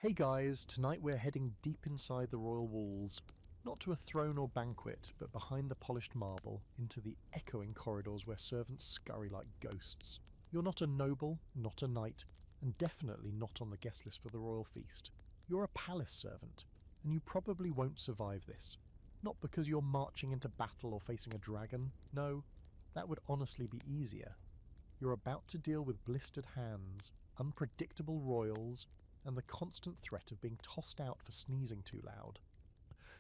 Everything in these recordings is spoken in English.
Hey guys, tonight we're heading deep inside the royal walls, not to a throne or banquet, but behind the polished marble, into the echoing corridors where servants scurry like ghosts. You're not a noble, not a knight, and definitely not on the guest list for the royal feast. You're a palace servant, and you probably won't survive this. Not because you're marching into battle or facing a dragon, no, that would honestly be easier. You're about to deal with blistered hands, unpredictable royals, and the constant threat of being tossed out for sneezing too loud.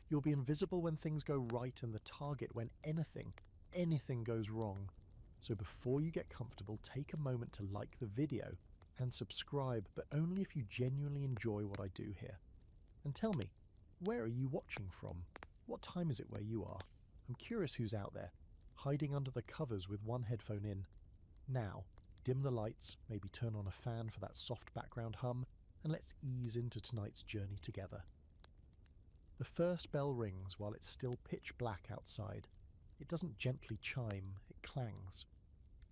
You'll be invisible when things go right and the target when anything goes wrong. So before you get comfortable, take a moment to like the video and subscribe, but only if you genuinely enjoy what I do here. And tell me, where are you watching from? What time is it where you are? I'm curious who's out there, hiding under the covers with one headphone in. Now, dim the lights, maybe turn on a fan for that soft background hum, and let's ease into tonight's journey together. The first bell rings while it's still pitch black outside. It doesn't gently chime, it clangs.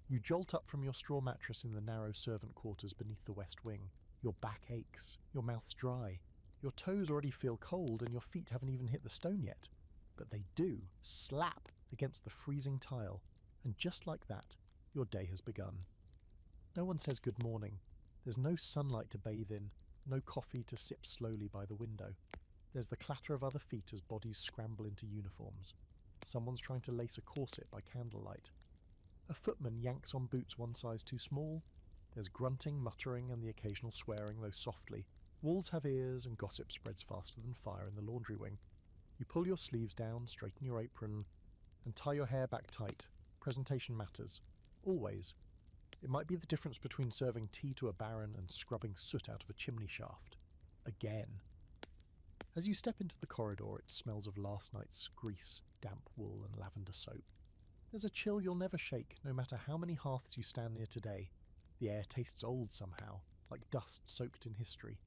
You jolt up from your straw mattress in the narrow servant quarters beneath the west wing. Your back aches, your mouth's dry, your toes already feel cold and your feet haven't even hit the stone yet. But they do slap against the freezing tile, and just like that, your day has begun. No one says good morning. There's no sunlight to bathe in, no coffee to sip slowly by the window. There's the clatter of other feet as bodies scramble into uniforms. Someone's trying to lace a corset by candlelight. A footman yanks on boots one size too small. There's grunting, muttering, and the occasional swearing, though softly. Walls have ears, and gossip spreads faster than fire in the laundry wing. You pull your sleeves down, straighten your apron, and tie your hair back tight. Presentation matters. Always. It might be the difference between serving tea to a baron and scrubbing soot out of a chimney shaft. Again. As you step into the corridor, it smells of last night's grease, damp wool and lavender soap. There's a chill you'll never shake, no matter how many hearths you stand near today. The air tastes old somehow, like dust soaked in history.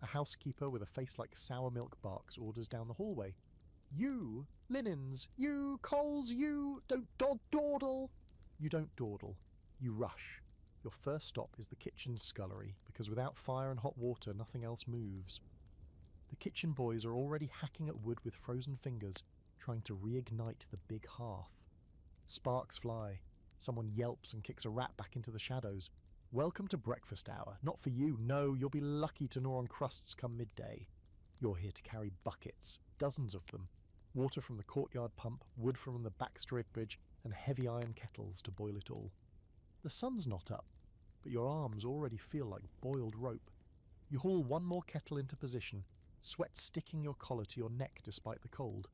A housekeeper with a face like sour milk barks orders down the hallway. You! Linens! You! Coals! You! Don't dawdle! You don't dawdle. You rush. Your first stop is the kitchen scullery, because without fire and hot water, nothing else moves. The kitchen boys are already hacking at wood with frozen fingers, trying to reignite the big hearth. Sparks fly. Someone yelps and kicks a rat back into the shadows. Welcome to breakfast hour. Not for you. No, you'll be lucky to gnaw on crusts come midday. You're here to carry buckets, dozens of them. Water from the courtyard pump, wood from the back bridge, and heavy iron kettles to boil it all. The sun's not up, but your arms already feel like boiled rope. You haul one more kettle into position, sweat sticking your collar to your neck despite the cold.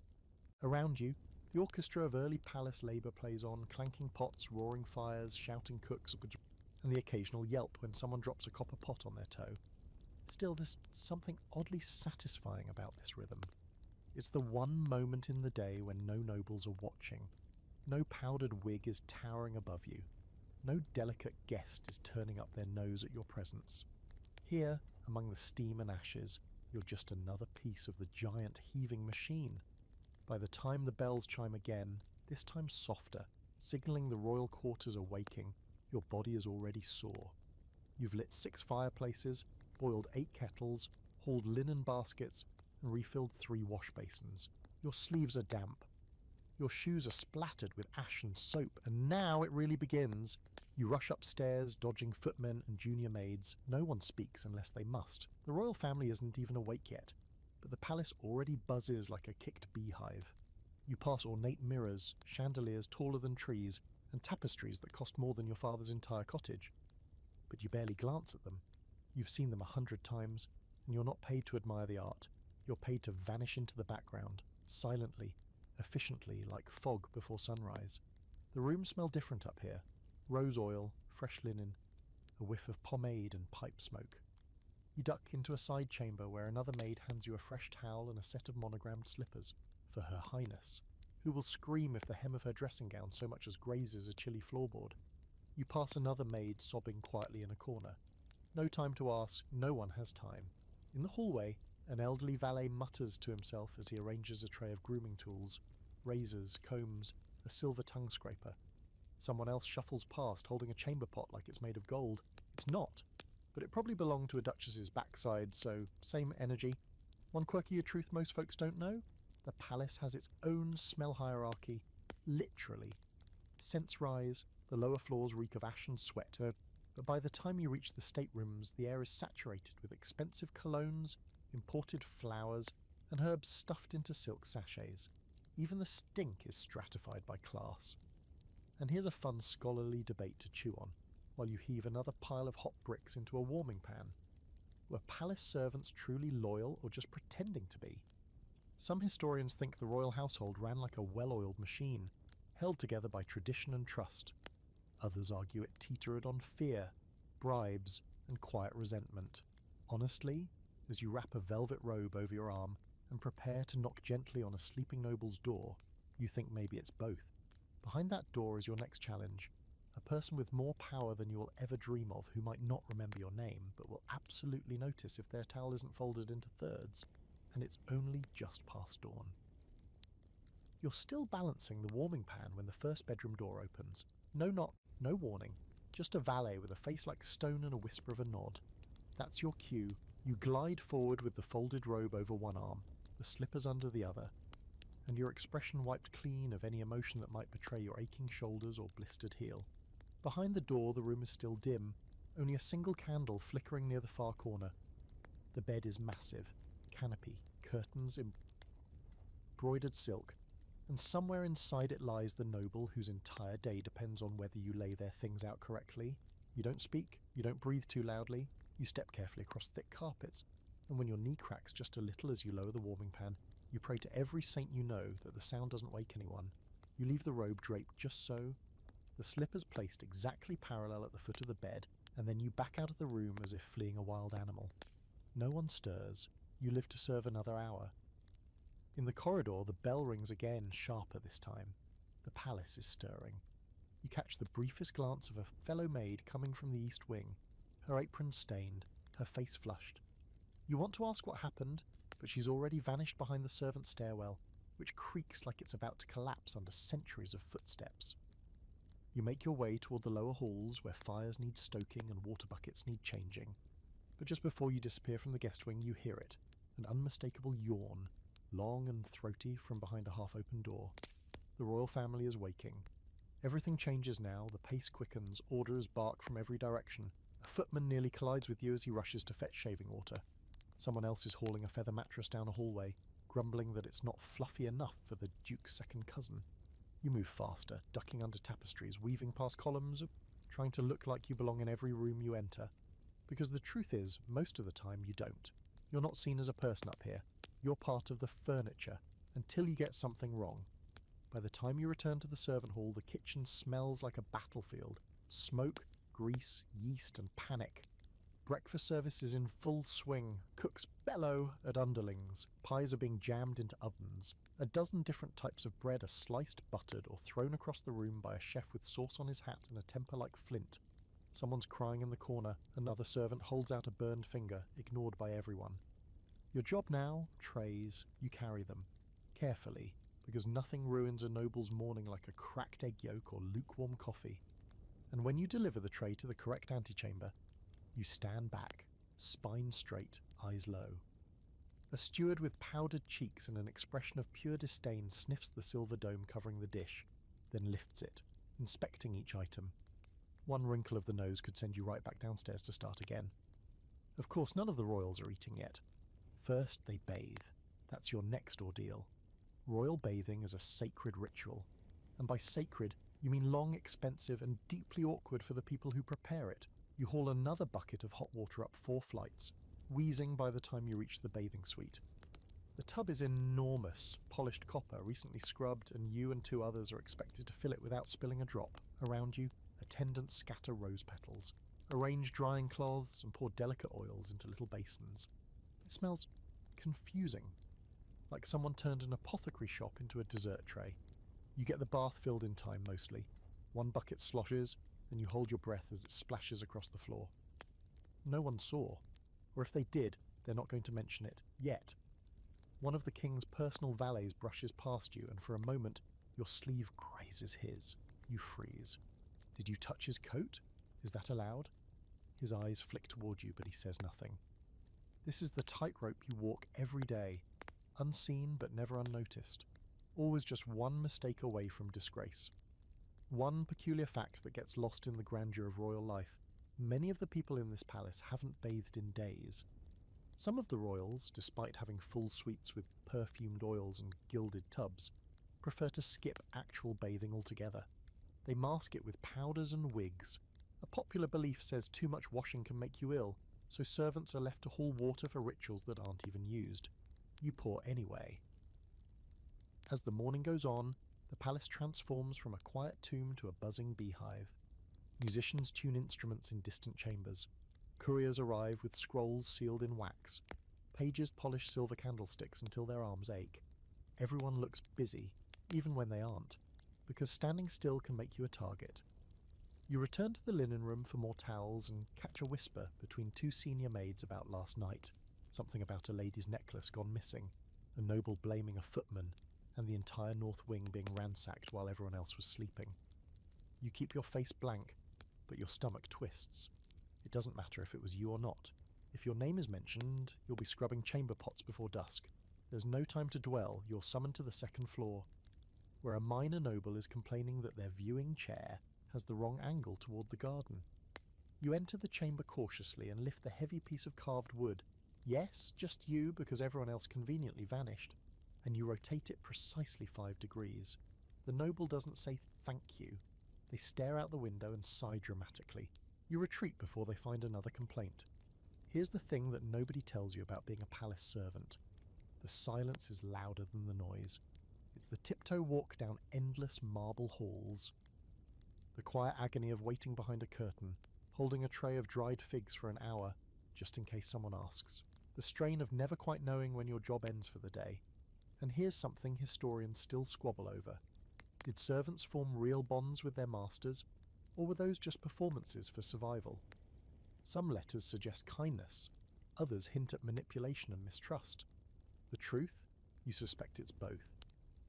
Around you, the orchestra of early palace labour plays on, clanking pots, roaring fires, shouting cooks, and the occasional yelp when someone drops a copper pot on their toe. Still, there's something oddly satisfying about this rhythm. It's the one moment in the day when no nobles are watching. No powdered wig is towering above you. No delicate guest is turning up their nose at your presence. Here, among the steam and ashes, you're just another piece of the giant heaving machine. By the time the bells chime again, this time softer, signalling the royal quarters are waking, your body is already sore. You've lit 6 fireplaces, boiled 8 kettles, hauled linen baskets, and refilled 3 wash basins. Your sleeves are damp. Your shoes are splattered with ash and soap, and now it really begins. You rush upstairs, dodging footmen and junior maids. No one speaks unless they must. The royal family isn't even awake yet, but the palace already buzzes like a kicked beehive. You pass ornate mirrors, chandeliers taller than trees, and tapestries that cost more than your father's entire cottage. But you barely glance at them. You've seen them 100 times, and you're not paid to admire the art. You're paid to vanish into the background, silently, efficiently, like fog before sunrise. The rooms smell different up here. Rose oil, fresh linen, a whiff of pomade and pipe smoke. You duck into a side chamber where another maid hands you a fresh towel and a set of monogrammed slippers, for Her Highness, who will scream if the hem of her dressing gown so much as grazes a chilly floorboard. You pass another maid sobbing quietly in a corner. No time to ask, no one has time. In the hallway, an elderly valet mutters to himself as he arranges a tray of grooming tools, razors, combs, a silver tongue scraper. Someone else shuffles past holding a chamber pot like it's made of gold. It's not. but it probably belonged to a duchess's backside, so same energy. One quirkier truth most folks don't know? The palace has its own smell hierarchy. Literally. Scents rise, the lower floors reek of ash and sweat, but by the time you reach the staterooms, the air is saturated with expensive colognes, imported flowers, and herbs stuffed into silk sachets. Even the stink is stratified by class. And here's a fun scholarly debate to chew on, while you heave another pile of hot bricks into a warming pan. Were palace servants truly loyal or just pretending to be? Some historians think the royal household ran like a well-oiled machine, held together by tradition and trust. Others argue it teetered on fear, bribes, and quiet resentment. Honestly, as you wrap a velvet robe over your arm and prepare to knock gently on a sleeping noble's door, you think maybe it's both. Behind that door is your next challenge, a person with more power than you will ever dream of who might not remember your name, but will absolutely notice if their towel isn't folded into thirds, and it's only just past dawn. You're still balancing the warming pan when the first bedroom door opens. No knock, no warning, just a valet with a face like stone and a whisper of a nod. That's your cue. You glide forward with the folded robe over one arm, the slippers under the other, and your expression wiped clean of any emotion that might betray your aching shoulders or blistered heel. Behind the door, the room is still dim, only a single candle flickering near the far corner. The bed is massive, canopy, curtains, embroidered silk, and somewhere inside it lies the noble whose entire day depends on whether you lay their things out correctly. You don't speak, you don't breathe too loudly, you step carefully across thick carpets, and when your knee cracks just a little as you lower the warming pan, you pray to every saint you know that the sound doesn't wake anyone. You leave the robe draped just so, the slippers placed exactly parallel at the foot of the bed, and then you back out of the room as if fleeing a wild animal. No one stirs. You live to serve another hour. In the corridor, the bell rings again, sharper this time. The palace is stirring. You catch the briefest glance of a fellow maid coming from the east wing, her apron stained, her face flushed. You want to ask what happened, but she's already vanished behind the servant stairwell, which creaks like it's about to collapse under centuries of footsteps. You make your way toward the lower halls where fires need stoking and water buckets need changing. But just before you disappear from the guest wing, you hear it, an unmistakable yawn, long and throaty from behind a half-open door. The royal family is waking. Everything changes now, the pace quickens, orders bark from every direction. A footman nearly collides with you as he rushes to fetch shaving water. Someone else is hauling a feather mattress down a hallway, grumbling that it's not fluffy enough for the Duke's second cousin. You move faster, ducking under tapestries, weaving past columns, trying to look like you belong in every room you enter. Because the truth is, most of the time you don't. You're not seen as a person up here. You're part of the furniture, until you get something wrong. By the time you return to the servant hall, the kitchen smells like a battlefield. Smoke, grease, yeast, and panic. Breakfast service is in full swing. Cooks bellow at underlings. Pies are being jammed into ovens. A dozen different types of bread are sliced, buttered, or thrown across the room by a chef with sauce on his hat and a temper like flint. Someone's crying in the corner. Another servant holds out a burned finger, ignored by everyone. Your job now, trays, you carry them. Carefully, because nothing ruins a noble's morning like a cracked egg yolk or lukewarm coffee. And when you deliver the tray to the correct antechamber, you stand back, spine straight, eyes low. A steward with powdered cheeks and an expression of pure disdain sniffs the silver dome covering the dish, then lifts it, inspecting each item. One wrinkle of the nose could send you right back downstairs to start again. Of course, none of the royals are eating yet. First, they bathe. That's your next ordeal. Royal bathing is a sacred ritual. And by sacred, you mean long, expensive, and deeply awkward for the people who prepare it. You haul another bucket of hot water up 4 flights, wheezing by the time you reach the bathing suite. The tub is enormous, polished copper, recently scrubbed, and you and 2 others are expected to fill it without spilling a drop. Around you, attendants scatter rose petals, arrange drying cloths, and pour delicate oils into little basins. It smells confusing, like someone turned an apothecary shop into a dessert tray. You get the bath filled in time mostly. 1 bucket sloshes, and you hold your breath as it splashes across the floor. No one saw, or if they did, they're not going to mention it, yet. One of the king's personal valets brushes past you, and for a moment, your sleeve grazes his. You freeze. Did you touch his coat? Is that allowed? His eyes flick toward you, but he says nothing. This is the tightrope you walk every day, unseen but never unnoticed, always just one mistake away from disgrace. One peculiar fact that gets lost in the grandeur of royal life: many of the people in this palace haven't bathed in days. Some of the royals, despite having full suites with perfumed oils and gilded tubs, prefer to skip actual bathing altogether. They mask it with powders and wigs. A popular belief says too much washing can make you ill, so servants are left to haul water for rituals that aren't even used. You pour anyway. As the morning goes on, the palace transforms from a quiet tomb to a buzzing beehive. Musicians tune instruments in distant chambers. Couriers arrive with scrolls sealed in wax. Pages polish silver candlesticks until their arms ache. Everyone looks busy, even when they aren't, because standing still can make you a target. You return to the linen room for more towels and catch a whisper between two senior maids about last night, something about a lady's necklace gone missing, a noble blaming a footman, and the entire north wing being ransacked while everyone else was sleeping. You keep your face blank, but your stomach twists. It doesn't matter if it was you or not. If your name is mentioned, you'll be scrubbing chamber pots before dusk. There's no time to dwell, you're summoned to the second floor, where a minor noble is complaining that their viewing chair has the wrong angle toward the garden. You enter the chamber cautiously and lift the heavy piece of carved wood. Yes, just you, because everyone else conveniently vanished. And you rotate it precisely 5 degrees. The noble doesn't say thank you. They stare out the window and sigh dramatically. You retreat before they find another complaint. Here's the thing that nobody tells you about being a palace servant. The silence is louder than the noise. It's the tiptoe walk down endless marble halls. The quiet agony of waiting behind a curtain, holding a tray of dried figs for an hour, just in case someone asks. The strain of never quite knowing when your job ends for the day. And here's something historians still squabble over. Did servants form real bonds with their masters, or were those just performances for survival? Some letters suggest kindness, others hint at manipulation and mistrust. The truth? You suspect it's both.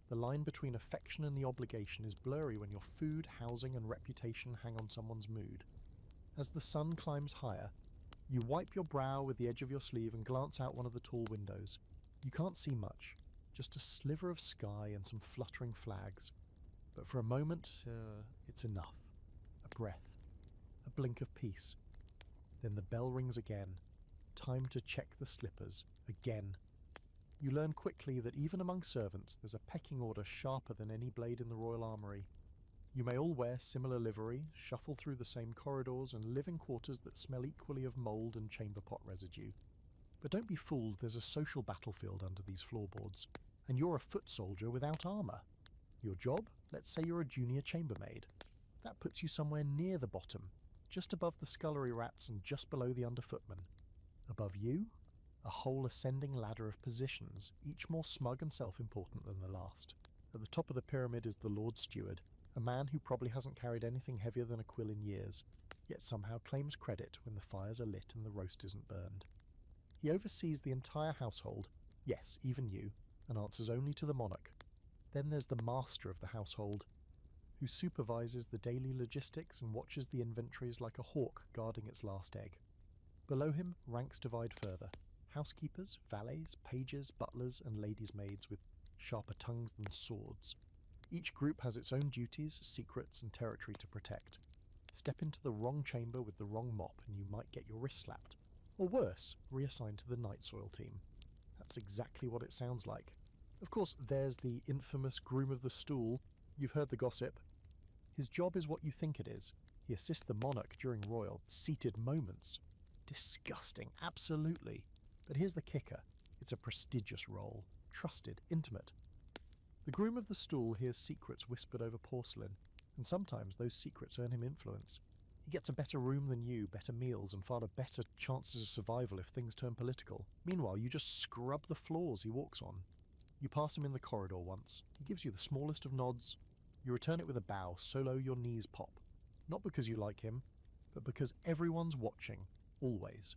The line between affection and the obligation is blurry when your food, housing, and reputation hang on someone's mood. As the sun climbs higher, you wipe your brow with the edge of your sleeve and glance out one of the tall windows. You can't see much, just a sliver of sky and some fluttering flags. But for a moment, it's enough. A breath, a blink of peace. Then the bell rings again. Time to check the slippers, again. You learn quickly that even among servants there's a pecking order sharper than any blade in the royal armoury. You may all wear similar livery, shuffle through the same corridors, and live in quarters that smell equally of mould and chamber pot residue. But don't be fooled, there's a social battlefield under these floorboards, and you're a foot soldier without armour. Your job? Let's say you're a junior chambermaid. That puts you somewhere near the bottom, just above the scullery rats and just below the underfootmen. Above you, a whole ascending ladder of positions, each more smug and self-important than the last. At the top of the pyramid is the Lord Steward, a man who probably hasn't carried anything heavier than a quill in years, yet somehow claims credit when the fires are lit and the roast isn't burned. He oversees the entire household, yes, even you, and answers only to the monarch. Then there's the master of the household, who supervises the daily logistics and watches the inventories like a hawk guarding its last egg. Below him, ranks divide further. Housekeepers, valets, pages, butlers, and ladies' maids with sharper tongues than swords. Each group has its own duties, secrets, and territory to protect. Step into the wrong chamber with the wrong mop and you might get your wrist slapped. Or worse, reassigned to the night soil team. That's exactly what it sounds like. Of course, there's the infamous groom of the stool. You've heard the gossip. His job is what you think it is. He assists the monarch during royal, seated moments. Disgusting, absolutely. But here's the kicker. It's a prestigious role. Trusted, intimate. The groom of the stool hears secrets whispered over porcelain, and sometimes those secrets earn him influence. He gets a better room than you, better meals, and far better chances of survival if things turn political. Meanwhile, you just scrub the floors he walks on. You pass him in the corridor once. He gives you the smallest of nods. You return it with a bow, so low your knees pop. Not because you like him, but because everyone's watching, always.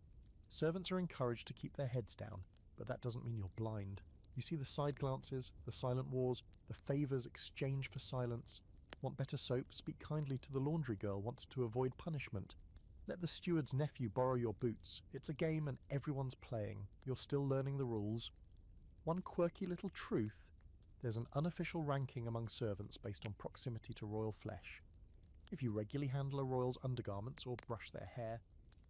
Servants are encouraged to keep their heads down, but that doesn't mean you're blind. You see the side glances, the silent wars, the favours exchanged for silence. Want better soap? Speak kindly to the laundry girl, wanted to avoid punishment. Let the steward's nephew borrow your boots. It's a game and everyone's playing. You're still learning the rules. One quirky little truth: there's an unofficial ranking among servants based on proximity to royal flesh. If you regularly handle a royal's undergarments or brush their hair,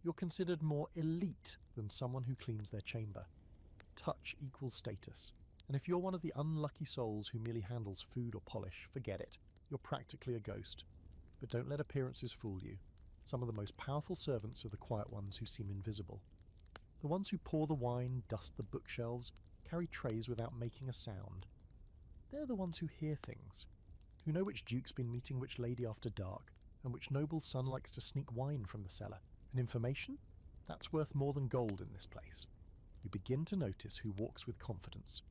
you're considered more elite than someone who cleans their chamber. Touch equals status. And if you're one of the unlucky souls who merely handles food or polish, forget it. You're practically a ghost. But don't let appearances fool you. Some of the most powerful servants are the quiet ones who seem invisible. The ones who pour the wine, dust the bookshelves, carry trays without making a sound. They're the ones who hear things, who know which duke's been meeting which lady after dark, and which noble's son likes to sneak wine from the cellar. And information? That's worth more than gold in this place. You begin to notice who walks with confidence,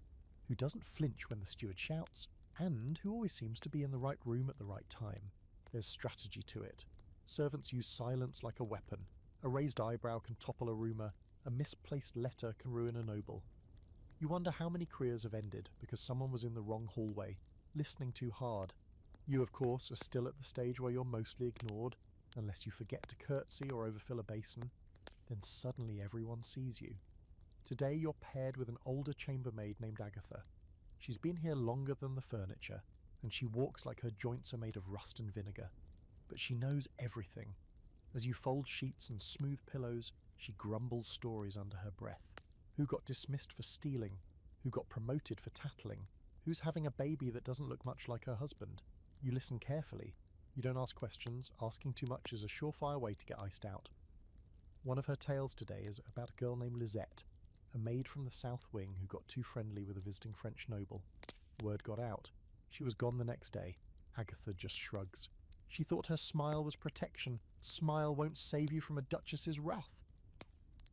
who doesn't flinch when the steward shouts, and who always seems to be in the right room at the right time. There's strategy to it. Servants use silence like a weapon. A raised eyebrow can topple a rumour. A misplaced letter can ruin a noble. You wonder how many careers have ended because someone was in the wrong hallway, listening too hard. You, of course, are still at the stage where you're mostly ignored, unless you forget to curtsy or overfill a basin. Then suddenly everyone sees you. Today you're paired with an older chambermaid named Agatha. She's been here longer than the furniture, and she walks like her joints are made of rust and vinegar. But she knows everything. As you fold sheets and smooth pillows, she grumbles stories under her breath. Who got dismissed for stealing? Who got promoted for tattling? Who's having a baby that doesn't look much like her husband? You listen carefully. You don't ask questions. Asking too much is a surefire way to get iced out. One of her tales today is about a girl named Lisette, a maid from the South Wing who got too friendly with a visiting French noble. Word got out. She was gone the next day. Agatha just shrugs. She thought her smile was protection. Smile won't save you from a duchess's wrath.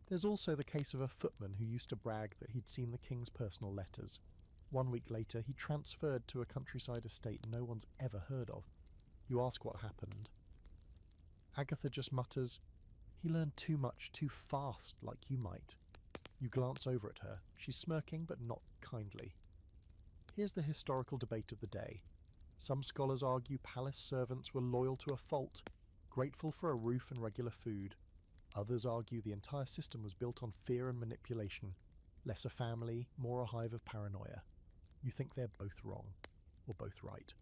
There's also the case of a footman who used to brag that he'd seen the king's personal letters. 1 week later, he transferred to a countryside estate no one's ever heard of. You ask what happened. Agatha just mutters, "He learned too much too fast, like you might." You glance over at her. She's smirking, but not kindly. Here's the historical debate of the day. Some scholars argue palace servants were loyal to a fault, grateful for a roof and regular food. Others argue the entire system was built on fear and manipulation. Less a family, more a hive of paranoia. You think they're both wrong, or both right.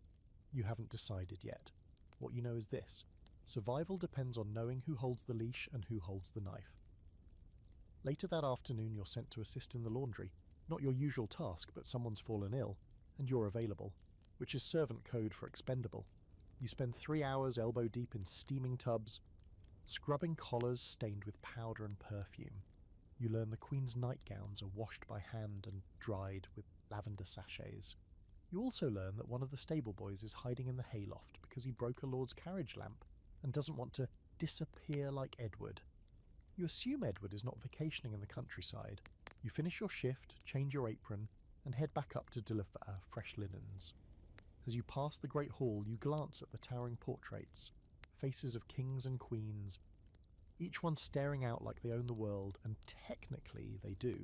You haven't decided yet. What you know is this: survival depends on knowing who holds the leash and who holds the knife. Later that afternoon, you're sent to assist in the laundry. Not your usual task, but someone's fallen ill, and you're available, which is servant code for expendable. You spend 3 hours elbow deep in steaming tubs, scrubbing collars stained with powder and perfume. You learn the Queen's nightgowns are washed by hand and dried with lavender sachets. You also learn that one of the stable boys is hiding in the hayloft because he broke a lord's carriage lamp and doesn't want to disappear like Edward. You assume Edward is not vacationing in the countryside. You finish your shift, change your apron, and head back up to deliver fresh linens. As you pass the great hall, you glance at the towering portraits, faces of kings and queens, each one staring out like they own the world, and technically they do,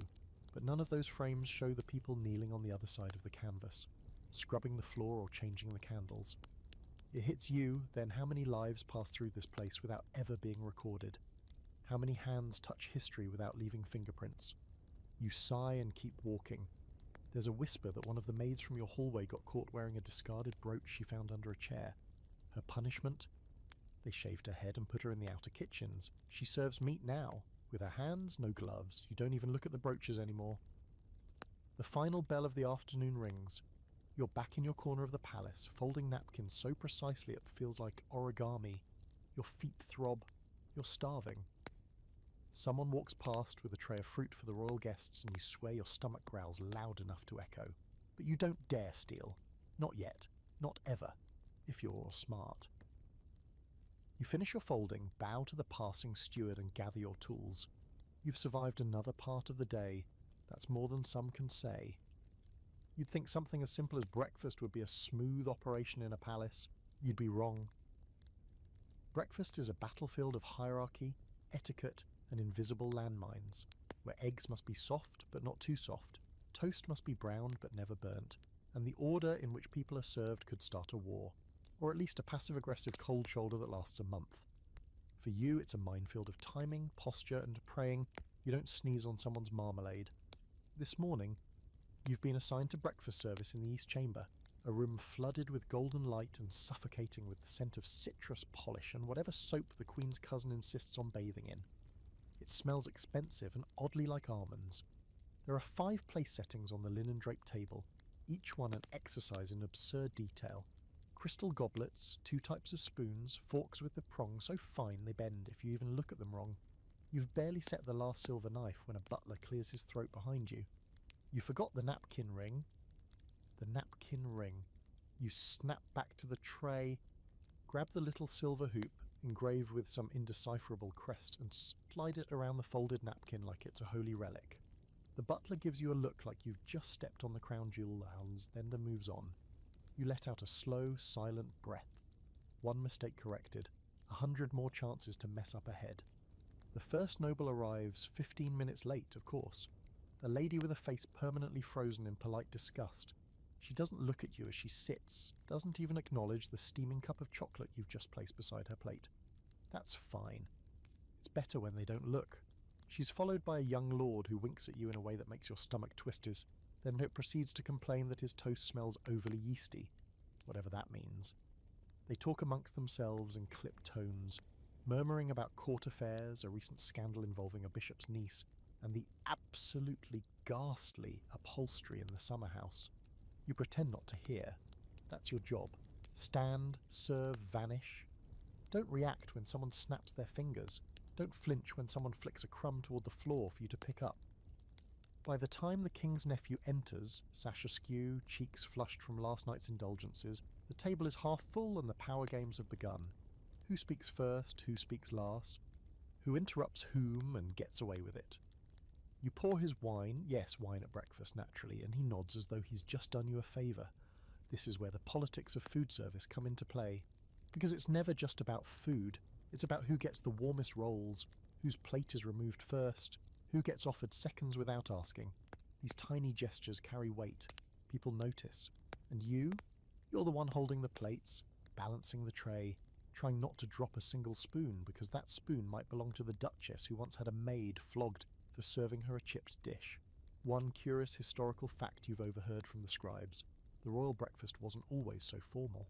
but none of those frames show the people kneeling on the other side of the canvas, scrubbing the floor or changing the candles. It hits you, then, how many lives pass through this place without ever being recorded? How many hands touch history without leaving fingerprints? You sigh and keep walking. There's a whisper that one of the maids from your hallway got caught wearing a discarded brooch she found under a chair. Her punishment? They shaved her head and put her in the outer kitchens. She serves meat now. With her hands, no gloves. You don't even look at the brooches anymore. The final bell of the afternoon rings. You're back in your corner of the palace, folding napkins so precisely it feels like origami. Your feet throb. You're starving. Someone walks past with a tray of fruit for the royal guests, and you swear your stomach growls loud enough to echo. But you don't dare steal. Not yet. Not ever. If you're smart. You finish your folding, bow to the passing steward, and gather your tools. You've survived another part of the day. That's more than some can say. You'd think something as simple as breakfast would be a smooth operation in a palace. You'd be wrong. Breakfast is a battlefield of hierarchy, etiquette, and invisible landmines, where eggs must be soft but not too soft, toast must be browned but never burnt, and the order in which people are served could start a war, or at least a passive-aggressive cold shoulder that lasts a month. For you, it's a minefield of timing, posture, and praying you don't sneeze on someone's marmalade. This morning, you've been assigned to breakfast service in the East Chamber, a room flooded with golden light and suffocating with the scent of citrus polish and whatever soap the Queen's cousin insists on bathing in. It smells expensive and oddly like almonds. There are 5 place settings on the linen-draped table, each one an exercise in absurd detail. Crystal goblets, 2 types of spoons, forks with the prongs so fine they bend if you even look at them wrong. You've barely set the last silver knife when a butler clears his throat behind you. You forgot the napkin ring. The napkin ring. You snap back to the tray, grab the little silver hoop, engraved with some indecipherable crest, and slide it around the folded napkin like it's a holy relic. The butler gives you a look like you've just stepped on the crown jewel lounge, then moves on. You let out a slow, silent breath. 1 mistake corrected, 100 more chances to mess up ahead. The first noble arrives 15 minutes late, of course. A lady with a face permanently frozen in polite disgust. She doesn't look at you as she sits, doesn't even acknowledge the steaming cup of chocolate you've just placed beside her plate. That's fine. It's better when they don't look. She's followed by a young lord who winks at you in a way that makes your stomach twisties, then it proceeds to complain that his toast smells overly yeasty, whatever that means. They talk amongst themselves in clipped tones, murmuring about court affairs, a recent scandal involving a bishop's niece, and the absolutely ghastly upholstery in the summer house. You pretend not to hear. That's your job. Stand, serve, vanish. Don't react when someone snaps their fingers. Don't flinch when someone flicks a crumb toward the floor for you to pick up. By the time the king's nephew enters, sash askew, cheeks flushed from last night's indulgences, the table is half full and the power games have begun. Who speaks first, who speaks last? Who interrupts whom and gets away with it? You pour his wine, yes, wine at breakfast naturally, and he nods as though he's just done you a favour. This is where the politics of food service come into play. Because it's never just about food, it's about who gets the warmest rolls, whose plate is removed first, who gets offered seconds without asking. These tiny gestures carry weight. People notice. And you're the one holding the plates, balancing the tray, trying not to drop a single spoon because that spoon might belong to the Duchess who once had a maid flogged for serving her a chipped dish. One curious historical fact you've overheard from the scribes: the royal breakfast wasn't always so formal.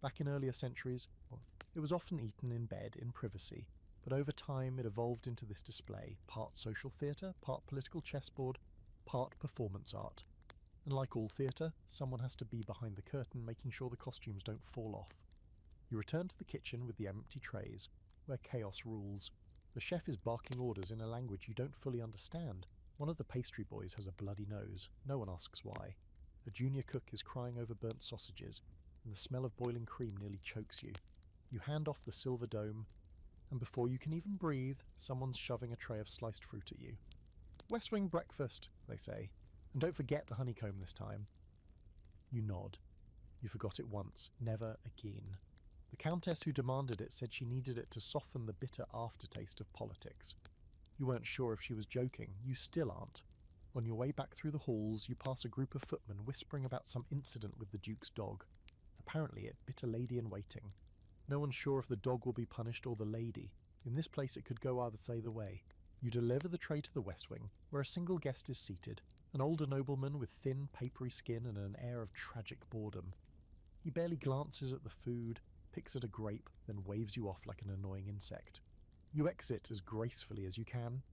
Back in earlier centuries, it was often eaten in bed in privacy, but over time it evolved into this display, part social theatre, part political chessboard, part performance art. And like all theatre, someone has to be behind the curtain making sure the costumes don't fall off. You return to the kitchen with the empty trays, where chaos rules. The chef is barking orders in a language you don't fully understand. One of the pastry boys has a bloody nose. No one asks why. A junior cook is crying over burnt sausages, and the smell of boiling cream nearly chokes you. You hand off the silver dome, and before you can even breathe, someone's shoving a tray of sliced fruit at you. "West Wing breakfast," they say, "and don't forget the honeycomb this time." You nod. You forgot it once, never again. The countess who demanded it said she needed it to soften the bitter aftertaste of politics. You weren't sure if she was joking. You still aren't. On your way back through the halls, you pass a group of footmen whispering about some incident with the Duke's dog. Apparently it bit a lady in waiting. No one's sure if the dog will be punished or the lady. In this place it could go either way. You deliver the tray to the West Wing, where a single guest is seated, an older nobleman with thin, papery skin and an air of tragic boredom. He barely glances at the food, picks at a grape, then waves you off like an annoying insect. You exit as gracefully as you can.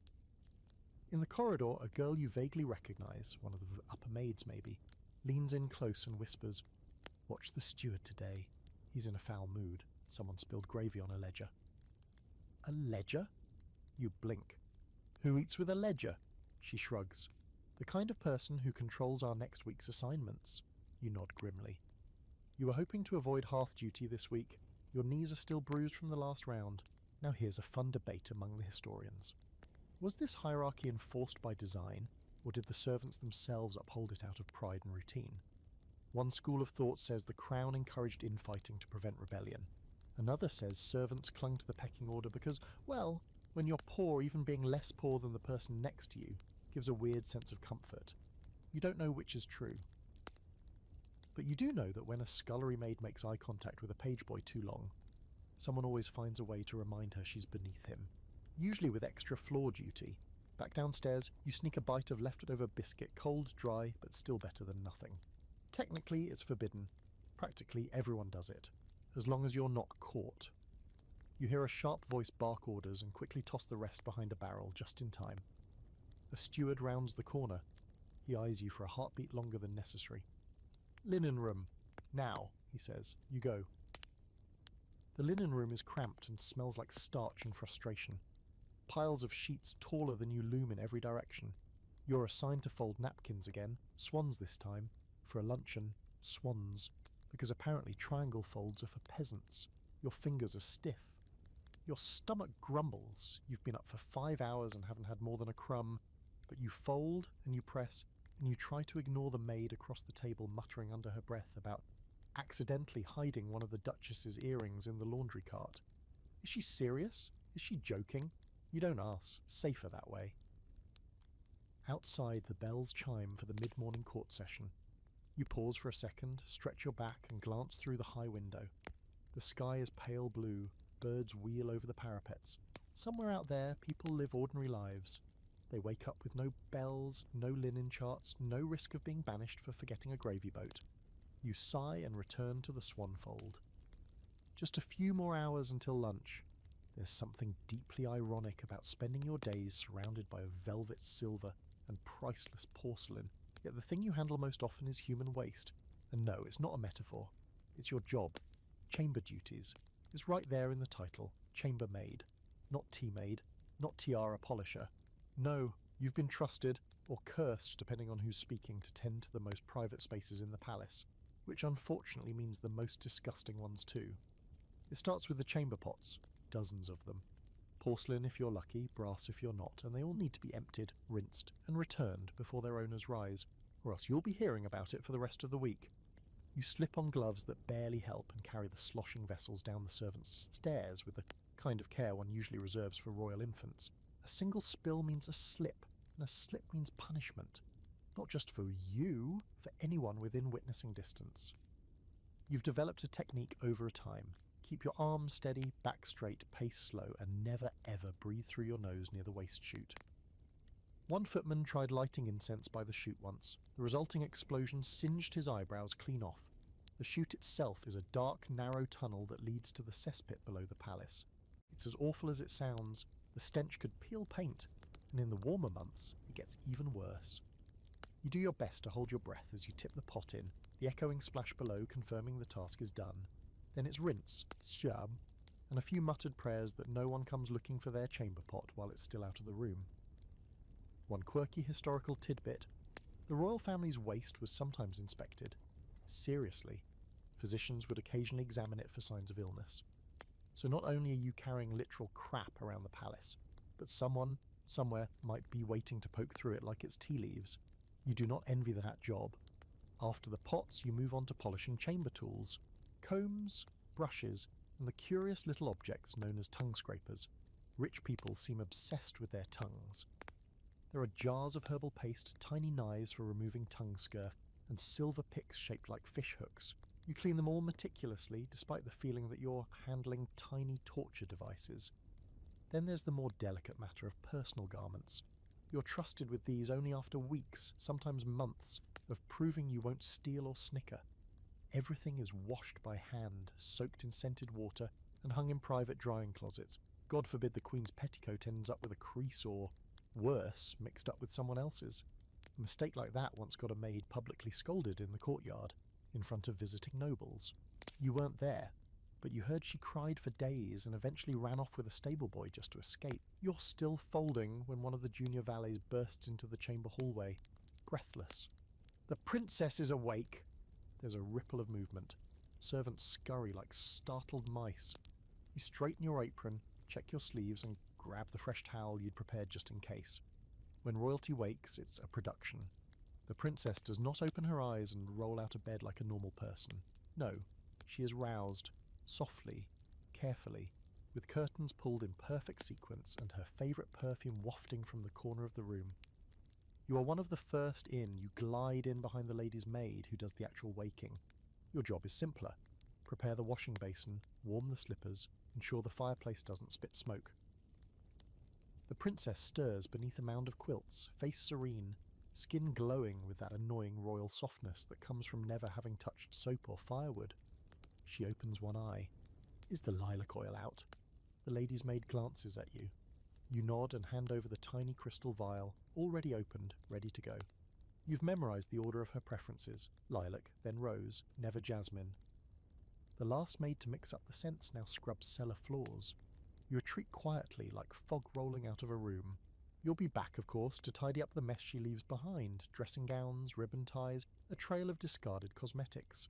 In the corridor, a girl you vaguely recognise, one of the upper maids maybe, leans in close and whispers, "Watch the steward today. He's in a foul mood. Someone spilled gravy on a ledger." "A ledger?" You blink. "Who eats with a ledger?" She shrugs. "The kind of person who controls our next week's assignments." You nod grimly. You were hoping to avoid hearth duty this week. Your knees are still bruised from the last round. Now here's a fun debate among the historians. Was this hierarchy enforced by design, or did the servants themselves uphold it out of pride and routine? One school of thought says the crown encouraged infighting to prevent rebellion. Another says servants clung to the pecking order because, well, when you're poor, even being less poor than the person next to you gives a weird sense of comfort. You don't know which is true. But you do know that when a scullery maid makes eye contact with a page boy too long, Someone always finds a way to remind her she's beneath him, usually with extra floor duty. Back downstairs, you sneak a bite of leftover biscuit, cold, dry, but still better than nothing. Technically, it's forbidden. Practically, everyone does it, as long as you're not caught. You hear a sharp voice bark orders and quickly toss the rest behind a barrel just in time. A steward rounds the corner. He eyes you for a heartbeat longer than necessary. "Linen room. Now," he says. "You go." The linen room is cramped and smells like starch and frustration. Piles of sheets taller than you loom in every direction. You're assigned to fold napkins again, swans this time. For a luncheon, swans. Because apparently triangle folds are for peasants. Your fingers are stiff. Your stomach grumbles. You've been up for 5 hours and haven't had more than a crumb. But you fold and you press and you try to ignore the maid across the table muttering under her breath about accidentally hiding one of the Duchess's earrings in the laundry cart. Is she serious? Is she joking? You don't ask. Safer that way. Outside, the bells chime for the mid-morning court session. You pause for a second, stretch your back and glance through the high window. The sky is pale blue, birds wheel over the parapets. Somewhere out there, people live ordinary lives. They wake up with no bells, no linen charts, no risk of being banished for forgetting a gravy boat. You sigh and return to the swanfold. Just a few more hours until lunch. There's something deeply ironic about spending your days surrounded by velvet silver and priceless porcelain, yet the thing you handle most often is human waste. And no, it's not a metaphor. It's your job. Chamber duties. It's right there in the title. Chambermaid. Not tea maid. Not tiara polisher. No, you've been trusted, or cursed depending on who's speaking, to tend to the most private spaces in the palace, which unfortunately means the most disgusting ones too. It starts with the chamber pots, dozens of them. Porcelain if you're lucky, brass if you're not, and they all need to be emptied, rinsed, and returned before their owners rise, or else you'll be hearing about it for the rest of the week. You slip on gloves that barely help and carry the sloshing vessels down the servants' stairs with the kind of care one usually reserves for royal infants. A single spill means a slip, and a slip means punishment. Not just for you, for anyone within witnessing distance. You've developed a technique over time. Keep your arms steady, back straight, pace slow, and never ever breathe through your nose near the waste chute. One footman tried lighting incense by the chute once. The resulting explosion singed his eyebrows clean off. The chute itself is a dark, narrow tunnel that leads to the cesspit below the palace. It's as awful as it sounds. The stench could peel paint, and in the warmer months, it gets even worse. You do your best to hold your breath as you tip the pot in, the echoing splash below confirming the task is done. Then it's rinse, shab, and a few muttered prayers that no one comes looking for their chamber pot while it's still out of the room. One quirky historical tidbit: the royal family's waste was sometimes inspected. Seriously. Physicians would occasionally examine it for signs of illness. So not only are you carrying literal crap around the palace, but someone, somewhere, might be waiting to poke through it like it's tea leaves. You do not envy that job. After the pots, you move on to polishing chamber tools. Combs, brushes, and the curious little objects known as tongue scrapers. Rich people seem obsessed with their tongues. There are jars of herbal paste, tiny knives for removing tongue scurf, and silver picks shaped like fish hooks. You clean them all meticulously, despite the feeling that you're handling tiny torture devices. Then there's the more delicate matter of personal garments. You're trusted with these only after weeks, sometimes months, of proving you won't steal or snicker. Everything is washed by hand, soaked in scented water, and hung in private drying closets. God forbid the Queen's petticoat ends up with a crease or, worse, mixed up with someone else's. A mistake like that once got a maid publicly scolded in the courtyard, in front of visiting nobles. You weren't there, but you heard she cried for days and eventually ran off with a stable boy just to escape. You're still folding when one of the junior valets bursts into the chamber hallway, breathless. "The princess is awake!" There's a ripple of movement. Servants scurry like startled mice. You straighten your apron, check your sleeves, and grab the fresh towel you'd prepared just in case. When royalty wakes, it's a production. The princess does not open her eyes and roll out of bed like a normal person. No, she is roused, softly, carefully, with curtains pulled in perfect sequence and her favourite perfume wafting from the corner of the room. You are one of the first in. You glide in behind the lady's maid who does the actual waking. Your job is simpler. Prepare the washing basin, warm the slippers, ensure the fireplace doesn't spit smoke. The princess stirs beneath a mound of quilts, face serene, skin glowing with that annoying royal softness that comes from never having touched soap or firewood. She opens one eye. Is the lilac oil out? The lady's maid glances at you. You nod and hand over the tiny crystal vial, already opened, ready to go. You've memorised the order of her preferences: lilac, then rose, never jasmine. The last maid to mix up the scents now scrubs cellar floors. You retreat quietly like fog rolling out of a room. You'll be back, of course, to tidy up the mess she leaves behind: dressing gowns, ribbon ties, a trail of discarded cosmetics.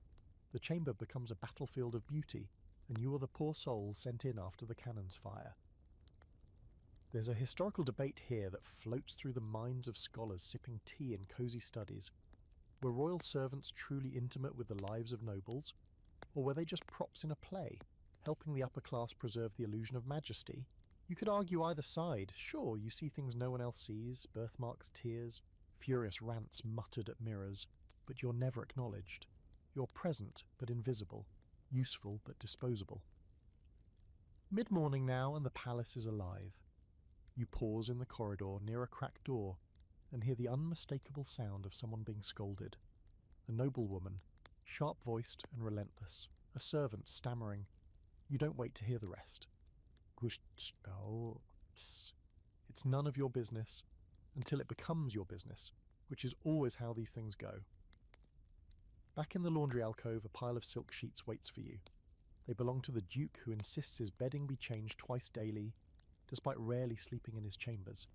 The chamber becomes a battlefield of beauty, and you are the poor soul sent in after the cannons fire. There's a historical debate here that floats through the minds of scholars sipping tea in cosy studies. Were royal servants truly intimate with the lives of nobles? Or were they just props in a play, helping the upper class preserve the illusion of majesty? You could argue either side. Sure, you see things no one else sees: birthmarks, tears, furious rants muttered at mirrors, but you're never acknowledged. You're present but invisible, useful but disposable. Mid-morning now, and the palace is alive. You pause in the corridor near a cracked door and hear the unmistakable sound of someone being scolded. A noblewoman, sharp-voiced and relentless, a servant stammering. You don't wait to hear the rest. It's none of your business until it becomes your business, which is always how these things go. Back in the laundry alcove, a pile of silk sheets waits for you. They belong to the Duke, who insists his bedding be changed twice daily, despite rarely sleeping in his chambers.